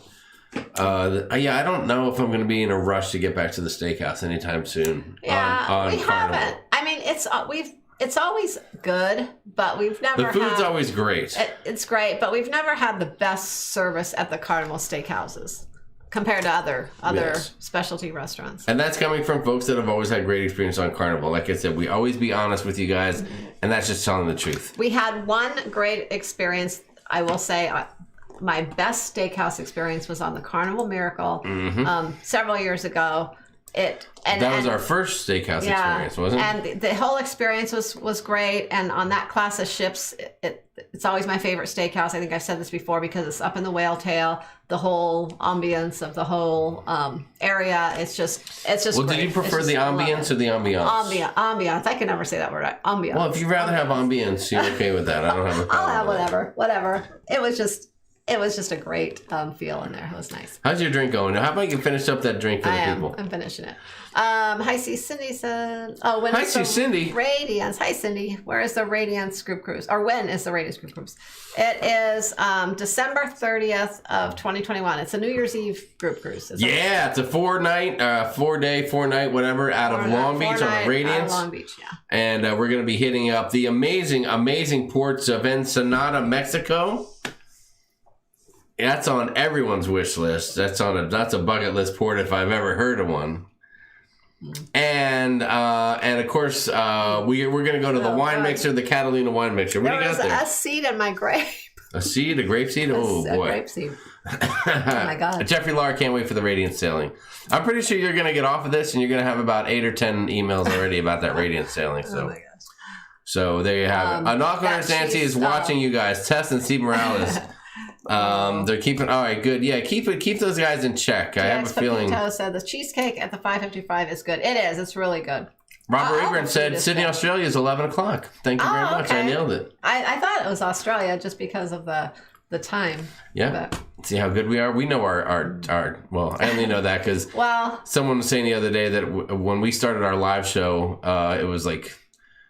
I don't know if I'm going to be in a rush to get back to the steakhouse anytime soon. Yeah, we Carnival. haven't. I mean, it's always good, but we've never. The food's always great. It's great, but we've never had the best service at the Carnival steakhouses compared to other Yes. specialty restaurants. And that's coming from folks that have always had great experience on Carnival. Like I said, we always be honest with you guys, and that's just telling the truth. We had one great experience. I will say, my best steakhouse experience was on the Carnival Miracle several years ago. That was our first steakhouse experience, wasn't it? And the whole experience was great. And on that class of ships, it's always my favorite steakhouse. I think I've said this before because it's up in the whale tail. The whole ambience of the whole area, it's just Well, great. did you prefer the ambience or the ambiance? Ambiance. I can never say that word. Ambiance. Well, if you'd rather have ambience, you're okay with that. I don't have a problem. I'll have whatever. It was just a great feel in there. It was nice. How's your drink going? How about you finish up that drink for the people? I'm finishing it. Hi, C. Cindy said. Oh, when Hi, is the Cindy. Radiance. Hi, Cindy. Where is the Radiance group cruise? Or when is the Radiance group cruise? It is December 30th of 2021. It's a New Year's Eve group cruise. Yeah, it's a 4-night, 4-day, 4-night, whatever, out of Long Beach on the Radiance. Long Beach, yeah. And we're going to be hitting up the amazing, amazing ports of Ensenada, Mexico. That's on everyone's wish list. That's a bucket list port if I've ever heard of one. And of course we're gonna go to the wine mixer, the Catalina wine mixer. What do you got there? There was a seed in my grape. A seed, a grape seed. Oh boy, a grape seed. Oh my God. Jeffrey Lar can't wait for the Radiance sailing. I'm pretty sure you're gonna get off of this and you're gonna have about 8 or 10 emails already about that Radiance sailing. So. Oh my gosh. So there you have it. Knock on Nancy is watching you guys. Tess and Steve Morales. They're keeping. All right, good. Yeah, keep those guys in check. I have a feeling. Pepito said the cheesecake at the 555 is good. It is. It's really good. Robert Abram said Sydney, Australia is 11 o'clock. Thank you very much. Okay. I nailed it. I thought it was Australia just because of the time. Yeah. But see how good we are. We know our. Well, I only know that because someone was saying the other day that when we started our live show, it was like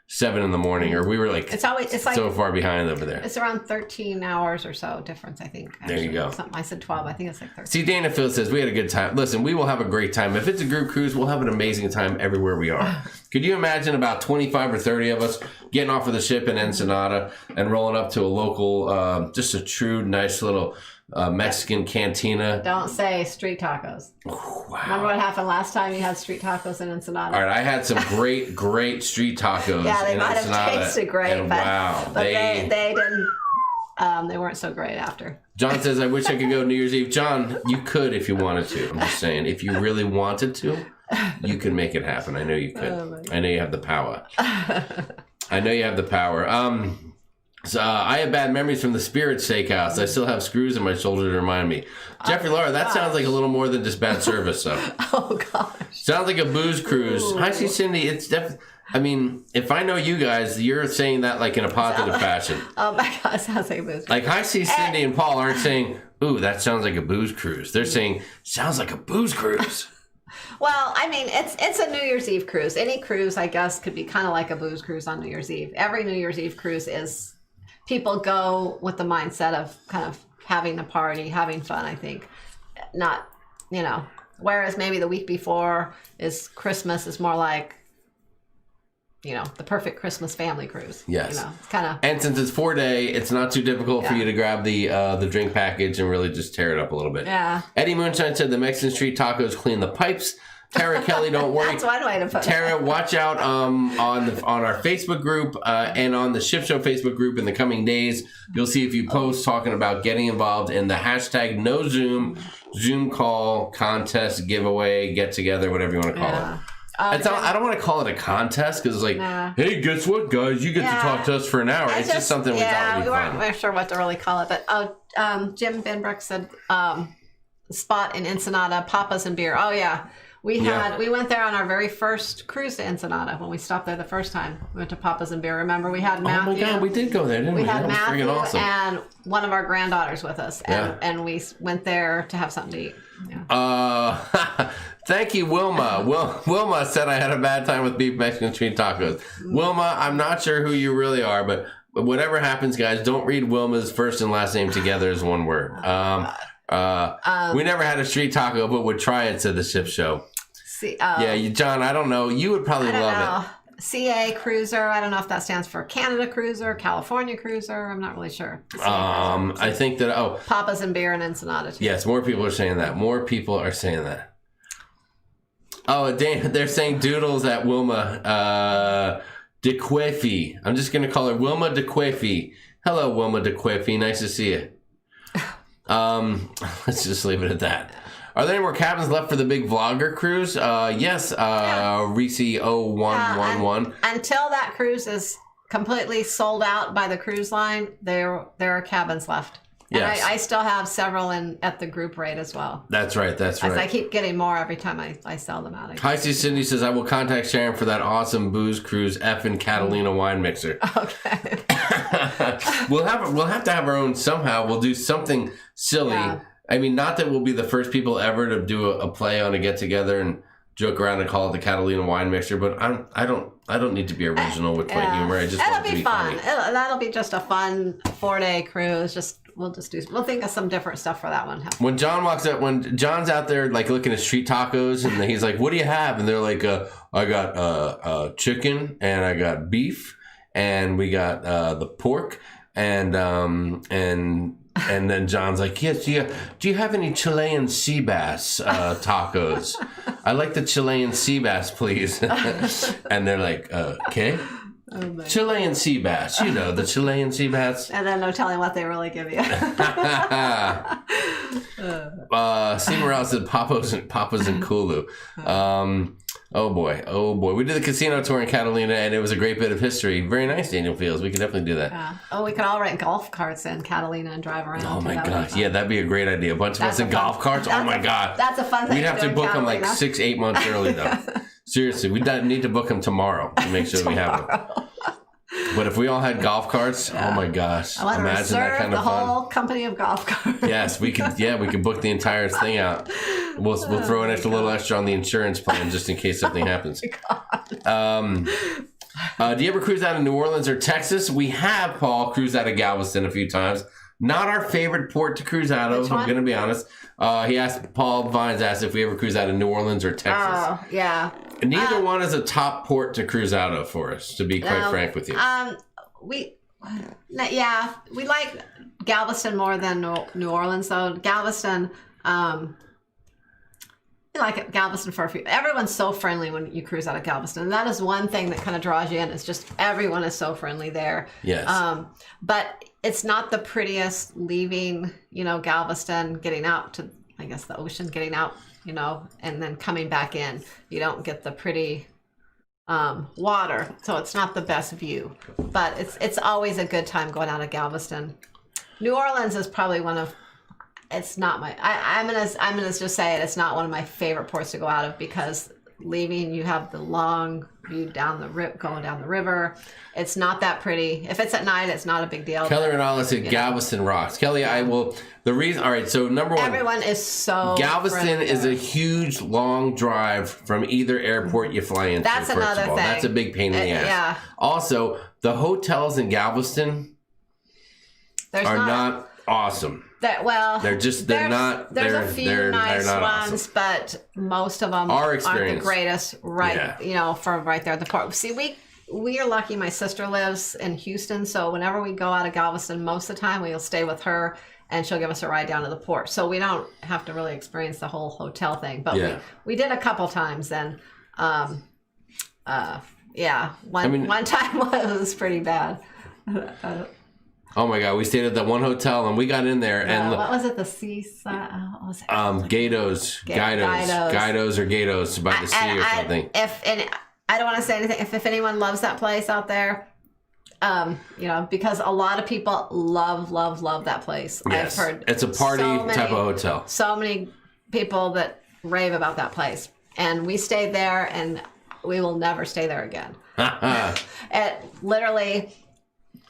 7 in the morning, or we were like it's like so far behind over there. It's around 13 hours or so difference, I think. There you go. I said 12. I think it's like 13. See, Dana Phil says we had a good time. Listen, we will have a great time. If it's a group cruise, we'll have an amazing time everywhere we are. Could you imagine about 25 or 30 of us getting off of the ship in Ensenada and rolling up to a local, just a true nice little Mexican cantina? Don't say street tacos. Wow. Remember what happened last time you had street tacos in Ensenada? All right, I had some great street tacos. Yeah, they in might Ensenada, have tasted great, and but wow, they didn't. They weren't so great after. John says, "I wish I could go New Year's Eve." John, you could if you wanted to. I'm just saying, if you really wanted to, you could make it happen. I know you could. I know you have the power. I know you have the power. So, I have bad memories from the Spirit Steakhouse. I still have screws in my shoulder to remind me. Jeffrey Laura, that sounds like a little more than just bad service, though. Oh, gosh. Sounds like a booze cruise. Hi, see Cindy. It's definitely. I mean, if I know you guys, you're saying that like in a positive fashion. Oh my God, sounds like a booze cruise. Like I see Cindy and Paul aren't saying, "Ooh, that sounds like a booze cruise." They're saying, "Sounds like a booze cruise." Well, I mean, it's a New Year's Eve cruise. Any cruise, I guess, could be kind of like a booze cruise on New Year's Eve. Every New Year's Eve cruise is people go with the mindset of kind of having a party, having fun. I think, not Whereas maybe the week before is Christmas is more like, the perfect Christmas family cruise. Yes. It's kind of. And since it's 4-day, it's not too difficult for you to grab the drink package and really just tear it up a little bit. Yeah. Eddie Moonshine said the Mexican street tacos clean the pipes. Tara Kelly, don't worry. That's one way to put it. Tara, watch out on our Facebook group and on the Ship Show Facebook group in the coming days. You'll see a few posts talking about getting involved in the hashtag No Zoom call, contest, giveaway, get together, whatever you want to call it. I don't want to call it a contest because it's like, hey, guess what, guys? You get to talk to us for an hour. It's just something we thought would be fun. We weren't sure what to really call it, but Jim Benbrook said spot in Ensenada, Papas and beer. Oh yeah. We went there on our very first cruise to Ensenada when we stopped there the first time. We went to Papa's and Beer. Remember, we had Matthew. Oh my God, we did go there, didn't we? We had that was Matthew awesome. and one of our granddaughters with us, and we went there to have something to eat. Yeah. Thank you, Wilma. Wilma said I had a bad time with beef Mexican street tacos. Wilma, I'm not sure who you really are, but whatever happens, guys, don't read Wilma's first and last name together as one word. We never had a street taco, but would try it, said the Ship Show. John, I don't know. You would probably love it. CA Cruiser. I don't know if that stands for Canada Cruiser, California Cruiser. I'm not really sure. I think that, Papas and Beer and Ensenada too. Yes, more people are saying that. Oh, they're saying doodles at Wilma DeQuefi. I'm just going to call her Wilma DeQuefi. Hello, Wilma DeQuefi. Nice to see you. Let's just leave it at that. Are there any more cabins left for the big vlogger cruise? Yes, Reese 0111. Until that cruise is completely sold out by the cruise line, there are cabins left. And yes. I still have several at the group rate as well. That's right. As I keep getting more every time I sell them out. Hi, Cindy says, I will contact Sharon for that awesome booze cruise effing Catalina wine mixer. Okay. We'll have to have our own somehow. We'll do something silly. Yeah. I mean, not that we'll be the first people ever to do a play on a get together and joke around and call it the Catalina wine mixer, but I don't need to be original with my humor. I just want it to be fun. funny. That'll be just a fun 4-day cruise. We'll think of some different stuff for that one. When John's out there like looking at street tacos and he's like, "What do you have?" and they're like, "I got chicken and I got beef and we got the pork and then John's like, "Yes, do you have any Chilean sea bass tacos? I like the Chilean sea bass, please." And they're like, "Okay." Oh, Chilean sea bass, the Chilean sea bass. And then no telling what they really give you. Steve Morales said Papa's and Kulu. Oh boy. We did the casino tour in Catalina and it was a great bit of history. Very nice, Daniel Fields. We could definitely do that. Yeah. Oh, we could all rent golf carts in Catalina and drive around. Oh my gosh. Yeah, that'd be a great idea. A bunch of us in golf carts. Oh my God. That's a fun thing. We'd have to book them like 6-8 months early though. Seriously, we need to book them tomorrow to make sure we have them. But if we all had golf carts, oh my gosh! I want to imagine that kind the of fun. whole company of golf carts. Yes, we could. Yeah, we could book the entire thing out. We'll throw an little extra on the insurance plan just in case something happens. Do you ever cruise out of New Orleans or Texas? We have, Paul, cruised out of Galveston a few times. Not our favorite port to cruise out of. I'm going to be honest. Paul Vines asked if we ever cruise out of New Orleans or Texas. Oh, yeah. Neither one is a top port to cruise out of for us, to be quite frank with you. We like Galveston more than New Orleans, though. Galveston, we like Galveston for a few. Everyone's so friendly when you cruise out of Galveston. And that is one thing that kind of draws you in. It's just everyone is so friendly there. Yes. But it's not the prettiest leaving, Galveston, getting out to, I guess, the ocean, getting out, and then coming back in. You don't get the pretty water, so it's not the best view. But it's always a good time going out of Galveston. New Orleans is probably one of, it's not my, I'm gonna just say it, it's not one of my favorite ports to go out of because leaving, you have the long view down going down the river. It's not that pretty. If it's at night, it's not a big deal. Kelly Rinaldo said Galveston rocks. Kelly, I will. The reason. All right. So number one, everyone is so. Galveston is a huge, long drive from either airport you fly into. That's first another of all. thing. That's a big pain in the ass. Yeah. Also, the hotels in Galveston are not awesome. They're not. There's a few nice ones, awesome. but most of them aren't the greatest. Right, from right there at the port. See, we are lucky. My sister lives in Houston, so whenever we go out of Galveston, most of the time we'll stay with her, and she'll give us a ride down to the port. So we don't have to really experience the whole hotel thing. But we did a couple times, and one time was pretty bad. Oh my God, we stayed at that one hotel and we got in there and what was it? The seaside? What was it? Gatos or Gatos by the sea or something. I don't want to say anything. If anyone loves that place out there, because a lot of people love that place. Yes. I've heard it's a party type of hotel. So many people that rave about that place, and we stayed there, and we will never stay there again.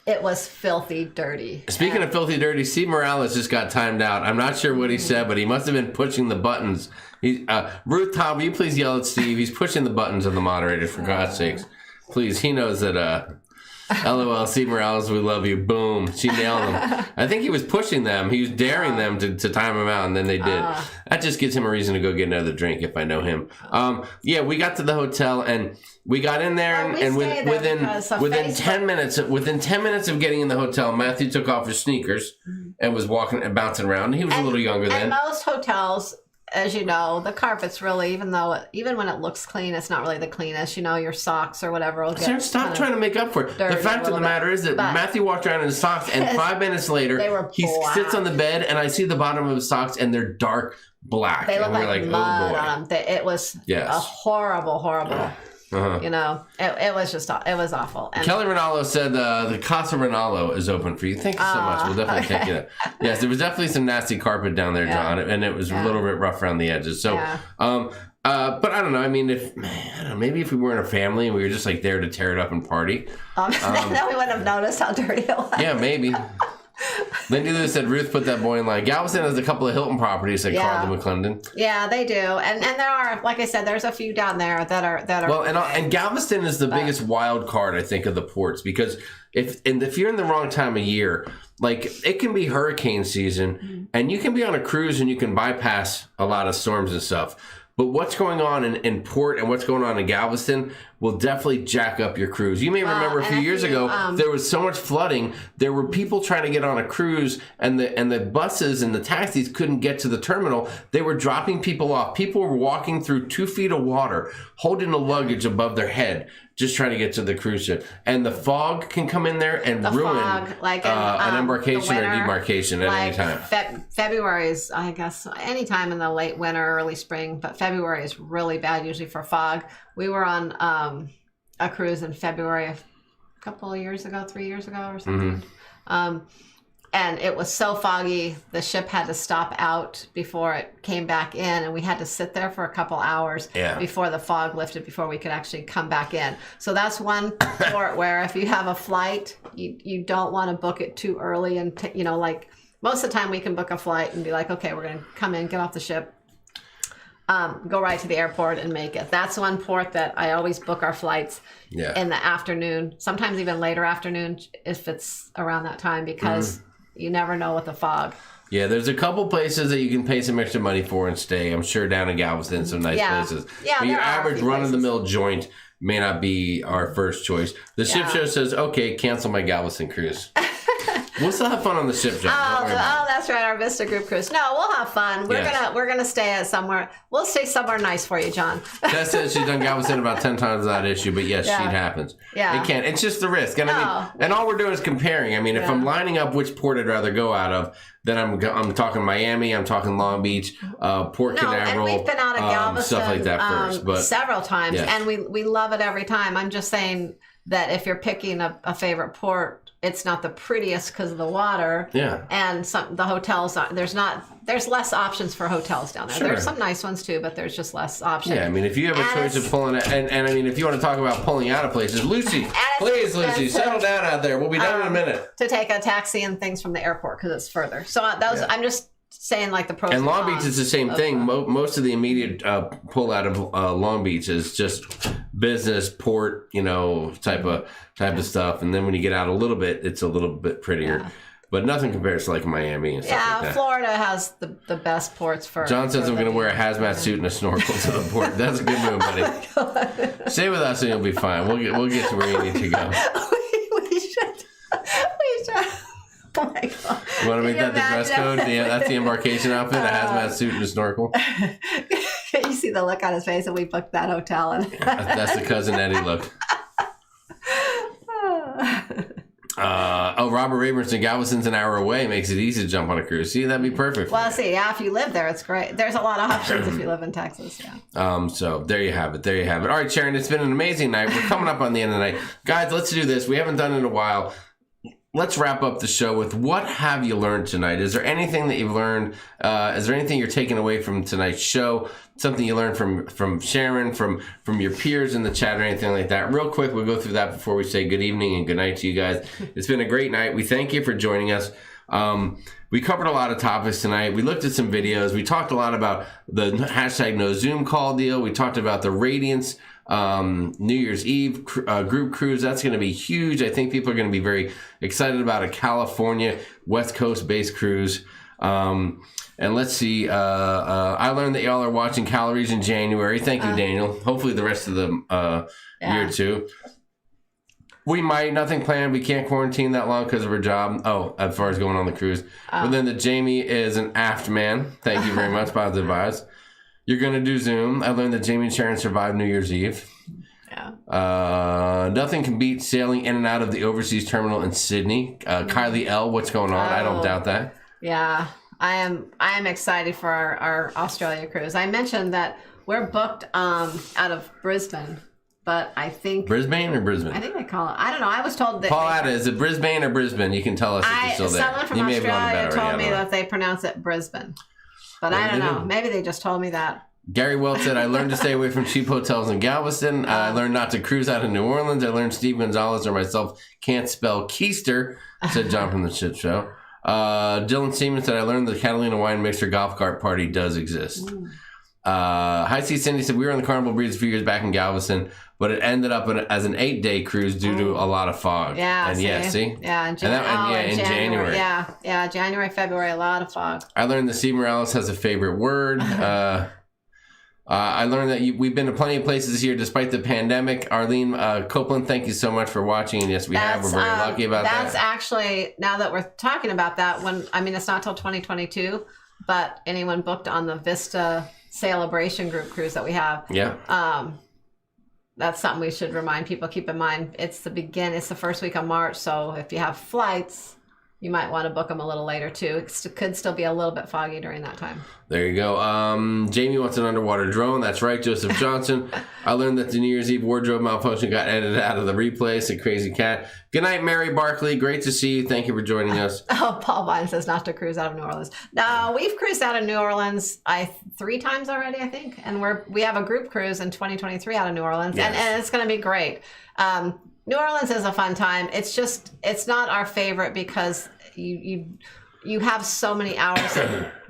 It was filthy dirty. Speaking of filthy dirty, Steve Morales just got timed out. I'm not sure what he said, but he must have been pushing the buttons. Ruth, Tom, will you please yell at Steve? He's pushing the buttons of the moderator, for God's sakes. Please, he knows that, LOL, Steve Morales, we love you. Boom. She nailed him. I think he was pushing them. He was daring them to time him out, and then they did. That just gives him a reason to go get another drink, if I know him. We got to the hotel, and we got in there, and within 10 minutes of getting in the hotel, Matthew took off his sneakers and was walking and bouncing around. He was a little younger then. And most hotels, as you know, the carpet's really, even when it looks clean, it's not really the cleanest. Your socks or whatever will get. Sharon, stop trying to make up for it. The fact of the matter is that Matthew walked around in his socks, and 5 minutes later, he sits on the bed, and I see the bottom of his socks, and they're dark black. They look like mud on them. It was a horrible. It was awful. And Kelly Rinaldo said the Casa Rinaldo is open for you. Thank you so much. We'll definitely take you there. Yes, there was definitely some nasty carpet down there, John, and it was a little bit rough around the edges. So, but I don't know. I mean, maybe if we weren't a family and we were just like there to tear it up and party, then we wouldn't have noticed how dirty it was. Yeah, maybe. Lindy Lewis said Ruth put that boy in line. Galveston has a couple of Hilton properties like Carlton McClendon. Yeah, they do, and there are, like I said, there's a few down there that are. Well, and Galveston is the biggest wild card, I think, of the ports, because if you're in the wrong time of year, like it can be hurricane season, and you can be on a cruise and you can bypass a lot of storms and stuff. But what's going on in port and what's going on in Galveston will definitely jack up your cruise. You may remember a few years ago, there was so much flooding. There were people trying to get on a cruise, and the buses and the taxis couldn't get to the terminal. They were dropping people off. People were walking through 2 feet of water, holding the luggage above their head, just trying to get to the cruise ship. And the fog can come in there and ruin an embarkation or demarcation at any time. February is, I guess, any time in the late winter, early spring, but February is really bad usually for fog. We were on a cruise in February a couple of years ago, 3 years ago or something. And it was so foggy, the ship had to stop out before it came back in, and we had to sit there for a couple hours before the fog lifted, before we could actually come back in. So that's one port where if you have a flight, you don't want to book it too early. And, like most of the time we can book a flight and be like, okay, we're going to come in, get off the ship, go right to the airport and make it. That's one port that I always book our flights in the afternoon, sometimes even later afternoon if it's around that time, because you never know with the fog. Yeah, there's a couple places that you can pay some extra money for and stay. I'm sure down in Galveston, some nice places. Yeah, but your average run-of-the-mill joint may not be our first choice. The ship show says, okay, cancel my Galveston cruise. We'll still have fun on the ship, John. Oh, that's right, our Vista Group cruise. No, we'll have fun. We're gonna stay at somewhere. We'll stay somewhere nice for you, John. Tess says she's done Galveston about 10 times without issue, but yes, shit happens. Yeah, it can't. It's just the risk, and I mean, and all we're doing is comparing. I mean, if I'm lining up which port I'd rather go out of, then I'm talking Miami, I'm talking Long Beach, Port Canaveral, and we've been out of Galveston stuff like that first, but several times, and we love it every time. I'm just saying that if you're picking a favorite port it's not the prettiest because of the water. Yeah. And the hotels, there's less options for hotels down there. Sure. There's some nice ones too, but there's just less options. Yeah, I mean, if you have a choice of pulling it, and I mean, if you want to talk about pulling out of places, Lucy, please, Lucy, settle down out there. We'll be done in a minute. To take a taxi and things from the airport because it's further. So I'm just saying like the pros and Long cons Beach is the same thing. Most of the immediate pull out of Long Beach is just business, port, type of stuff. And then when you get out a little bit, it's a little bit prettier. Yeah. But nothing compares to like Miami and stuff like that. Florida has the best ports for. John says I'm going to wear a hazmat suit and a snorkel to the port. That's a good move, buddy. Stay with us and you'll be fine. We'll get to where you need to go. We should. Oh my God. You want to make that the dress code? That's the embarkation outfit, a hazmat suit and a snorkel. You see the look on his face, and we booked that hotel. And that's the Cousin Eddie look. Robert Rayburnson, Galveston's an hour away. Makes it easy to jump on a cruise. See, that'd be perfect. Well, if you live there, it's great. There's a lot of options if you live in Texas. Yeah. So there you have it. All right, Sharon, it's been an amazing night. We're coming up on the end of the night. Guys, let's do this. We haven't done it in a while. Let's wrap up the show with what have you learned tonight? Is there anything that you've learned? Is there anything you're taking away from tonight's show? Something you learned from Sharon, from your peers in the chat or anything like that? Real quick, we'll go through that before we say good evening and good night to you guys. It's been a great night. We thank you for joining us. We covered a lot of topics tonight. We looked at some videos. We talked a lot about the hashtag no Zoom call deal. We talked about the Radiance New Year's Eve group cruise. That's going to be huge. I think people are going to be very excited about a California West Coast based cruise. And let's see, I learned that y'all are watching Calories in January. Thank you, Daniel. Hopefully the rest of the year too. We might, nothing planned. We can't quarantine that long because of her job. Oh, as far as going on the cruise. But then that Jamie is an aft man. Thank you very much. Positive vibes. You're going to do Zoom. I learned that Jamie and Sharon survived New Year's Eve. Yeah. Nothing can beat sailing in and out of the overseas terminal in Sydney. Kylie L, what's going on? I don't doubt that. Yeah, I am excited for our Australia cruise. I mentioned that we're booked out of Brisbane. But I think... Brisbane or Brisbane? I think they call it... I don't know. I was told that... Pauletta, is it Brisbane or Brisbane? You can tell us if you're still there. Someone from Australia told me that they pronounce it Brisbane. But I don't know. Maybe they just told me that. Gary Welch said, I learned to stay away from cheap hotels in Galveston. I learned not to cruise out of New Orleans. I learned Steve Gonzalez or myself can't spell keister, said John from the Shit Show. Dylan Seaman said, I learned the Catalina Wine Mixer golf cart party does exist. High C Cindy said, we were on the Carnival Breeze a few years back in Galveston, but it ended up as an 8-day cruise due to a lot of fog. Yeah, and in January. Yeah, January, February, a lot of fog. I learned that Steve Morales has a favorite word. I learned that we've been to plenty of places this year despite the pandemic. Arlene Copeland, thank you so much for watching. And yes, we have. We're very lucky about that. That's actually, now that we're talking about that, it's not till 2022, but anyone booked on the Vista Celebration Group cruise that we have. Yeah. That's something we should remind people. Keep in mind, it's the first week of March, so if you have flights, you might want to book them a little later too. It could still be a little bit foggy during that time. There you go. Jamie wants an underwater drone. That's right, Joseph Johnson. I learned that the New Year's Eve wardrobe malfunction got edited out of the replay. It's a crazy cat. Good night, Mary Barkley. Great to see you. Thank you for joining us. Oh, Paul Vine says not to cruise out of New Orleans. No, we've cruised out of New Orleans 3 times already, I think. And we have a group cruise in 2023 out of New Orleans. Yes. And it's going to be great. New Orleans is a fun time. It's not our favorite because you have so many hours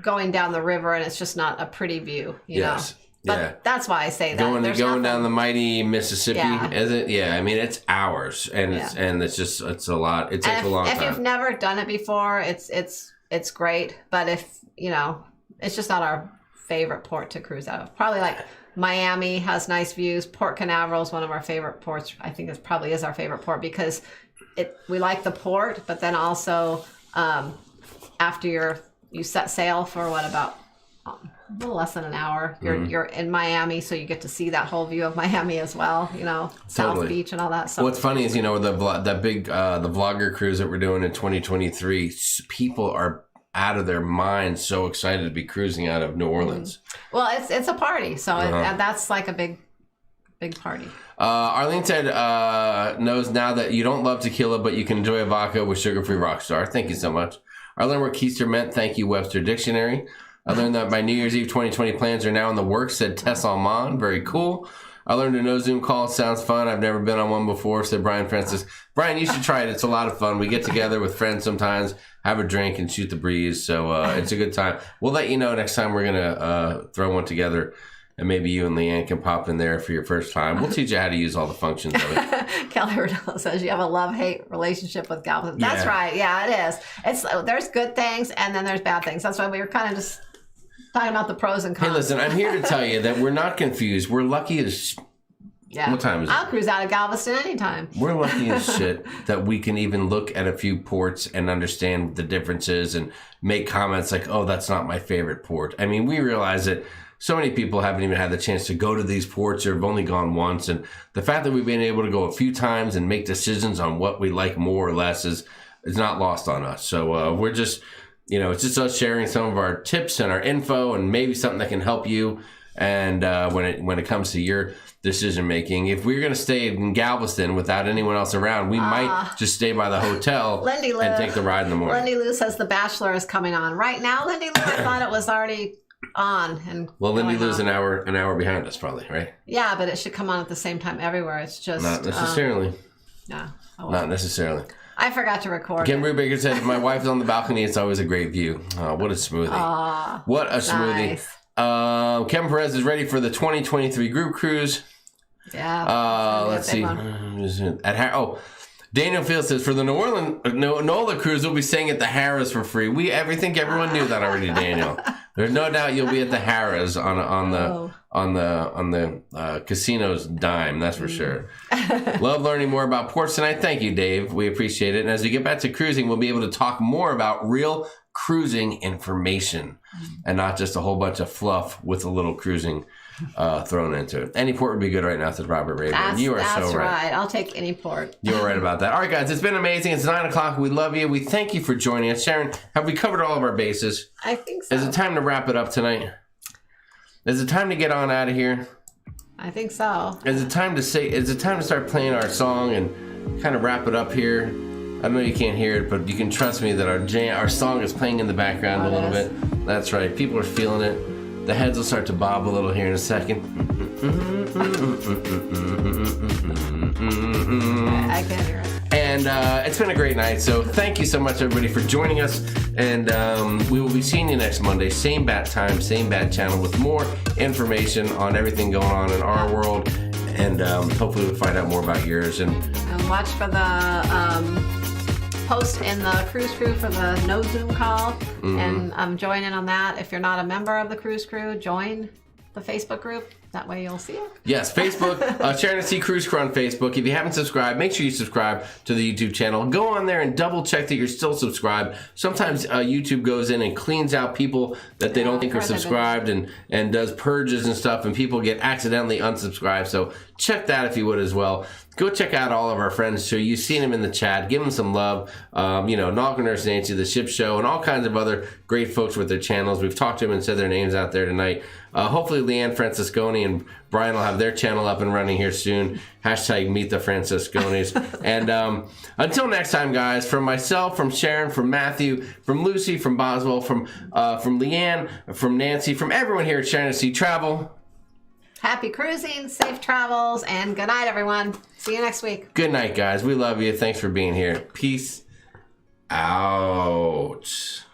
going down the river and it's just not a pretty view, you know. But that's why I say that. Going down the mighty Mississippi, is it? Yeah, I mean it's hours and it's a lot. It takes a long time. If you've never done it before, it's great. But if it's just not our favorite port to cruise out of. Probably like Miami has nice views. Port Canaveral is one of our favorite ports. I think it probably is our favorite port because we like the port, but then also after you set sail for about a little less than an hour, you're in Miami, so you get to see that whole view of Miami as well. South Beach and all that. So what's funny is the vlogger cruise that we're doing in 2023. People are out of their minds, so excited to be cruising out of New Orleans. Well, it's a party, so that's like a big big party. Arlene said, knows now that you don't love tequila, but you can enjoy a vodka with sugar-free Rockstar. Thank you so much. I learned what keister meant. Thank you, Webster Dictionary. I learned that my New Year's Eve 2020 plans are now in the works, said Tess Almond. Very cool. I learned a no Zoom call. Sounds fun. I've never been on one before, said Brian Francis. Brian, you should try it. It's a lot of fun. We get together with friends sometimes, have a drink, and shoot the breeze. So it's a good time. We'll let you know next time we're going to throw one together. And maybe you and Leanne can pop in there for your first time. We'll teach you how to use all the functions of it. Kelly Riddle says you have a love-hate relationship with Galveston. That's right. Yeah, it is. There's good things and then there's bad things. That's why we were kind of just talking about the pros and cons. Hey, listen, I'm here to tell you that we're not confused. We're lucky as... Yeah. What time is it? I'll cruise out of Galveston anytime. We're lucky as shit that we can even look at a few ports and understand the differences and make comments like, oh, that's not my favorite port. I mean, we realize that so many people haven't even had the chance to go to these ports or have only gone once. And the fact that we've been able to go a few times and make decisions on what we like more or less is not lost on us. So we're just, it's just us sharing some of our tips and our info and maybe something that can help you. And when it comes to your decision making, if we're going to stay in Galveston without anyone else around, we might just stay by the hotel and take the ride in the morning. Lindy Lou says The Bachelor is coming on right now. Lindy Lou, I thought it was already on. And well, Lindy Lou's an hour behind us, probably, right? Yeah, but it should come on at the same time everywhere. It's just not necessarily. Yeah, not necessarily. I forgot to record. Kim Brubaker said, if my wife's on the balcony, it's always a great view. What a smoothie. What a smoothie. Nice. Kevin Perez is ready for the 2023 group cruise. Yeah. Let's see. Daniel Field says, for the New Orleans NOLA cruise, we'll be staying at the Harrah's for free. I think everyone knew that already, Daniel. There's no doubt you'll be at the Harrah's on the casino's dime. That's for sure. Love learning more about ports tonight. Thank you, Dave. We appreciate it. And as we get back to cruising, we'll be able to talk more about real cruising information and not just a whole bunch of fluff with a little cruising thrown into it. Any port would be good right now, said Robert Rayburn. You are so right. That's right. I'll take any port. You're right about that. All right, guys, it's been amazing. It's 9 o'clock. We love you. We thank you for joining us. Sharon, have we covered all of our bases? I think so. Is it time to wrap it up tonight? Is it time to get on out of here? I think so. Is it time to start playing our song and kind of wrap it up here? I know you can't hear it, but you can trust me that our song is playing in the background a little bit. That's right. People are feeling it. The heads will start to bob a little here in a second. I can hear it. And it's been a great night. So thank you so much, everybody, for joining us. And we will be seeing you next Monday. Same bat time, same bat channel with more information on everything going on in our world. And hopefully we'll find out more about yours. And watch for the... post in the cruise crew for the no Zoom call and join in on that. If you're not a member of the cruise crew, join the Facebook group. That way you'll see it. Yes, Facebook, Sharonatsea Cruise Crew on Facebook. If you haven't subscribed, make sure you subscribe to the YouTube channel. Go on there and double check that you're still subscribed. Sometimes YouTube goes in and cleans out people that they don't think are subscribed and does purges and stuff, and people get accidentally unsubscribed. So check that if you would as well. Go check out all of our friends too. You've seen them in the chat. Give them some love. Knock Nurse Nancy, The Ship Show, and all kinds of other great folks with their channels. We've talked to them and said their names out there tonight. Hopefully Leanne Francisconi and Brian will have their channel up and running here soon. Hashtag Meet the Francisconis. And until next time, guys, from myself, from Sharon, from Matthew, from Lucy, from Boswell, from Leanne, from Nancy, from everyone here at Sharonatsea Travel. Happy cruising, safe travels, and good night, everyone. See you next week. Good night, guys. We love you. Thanks for being here. Peace out.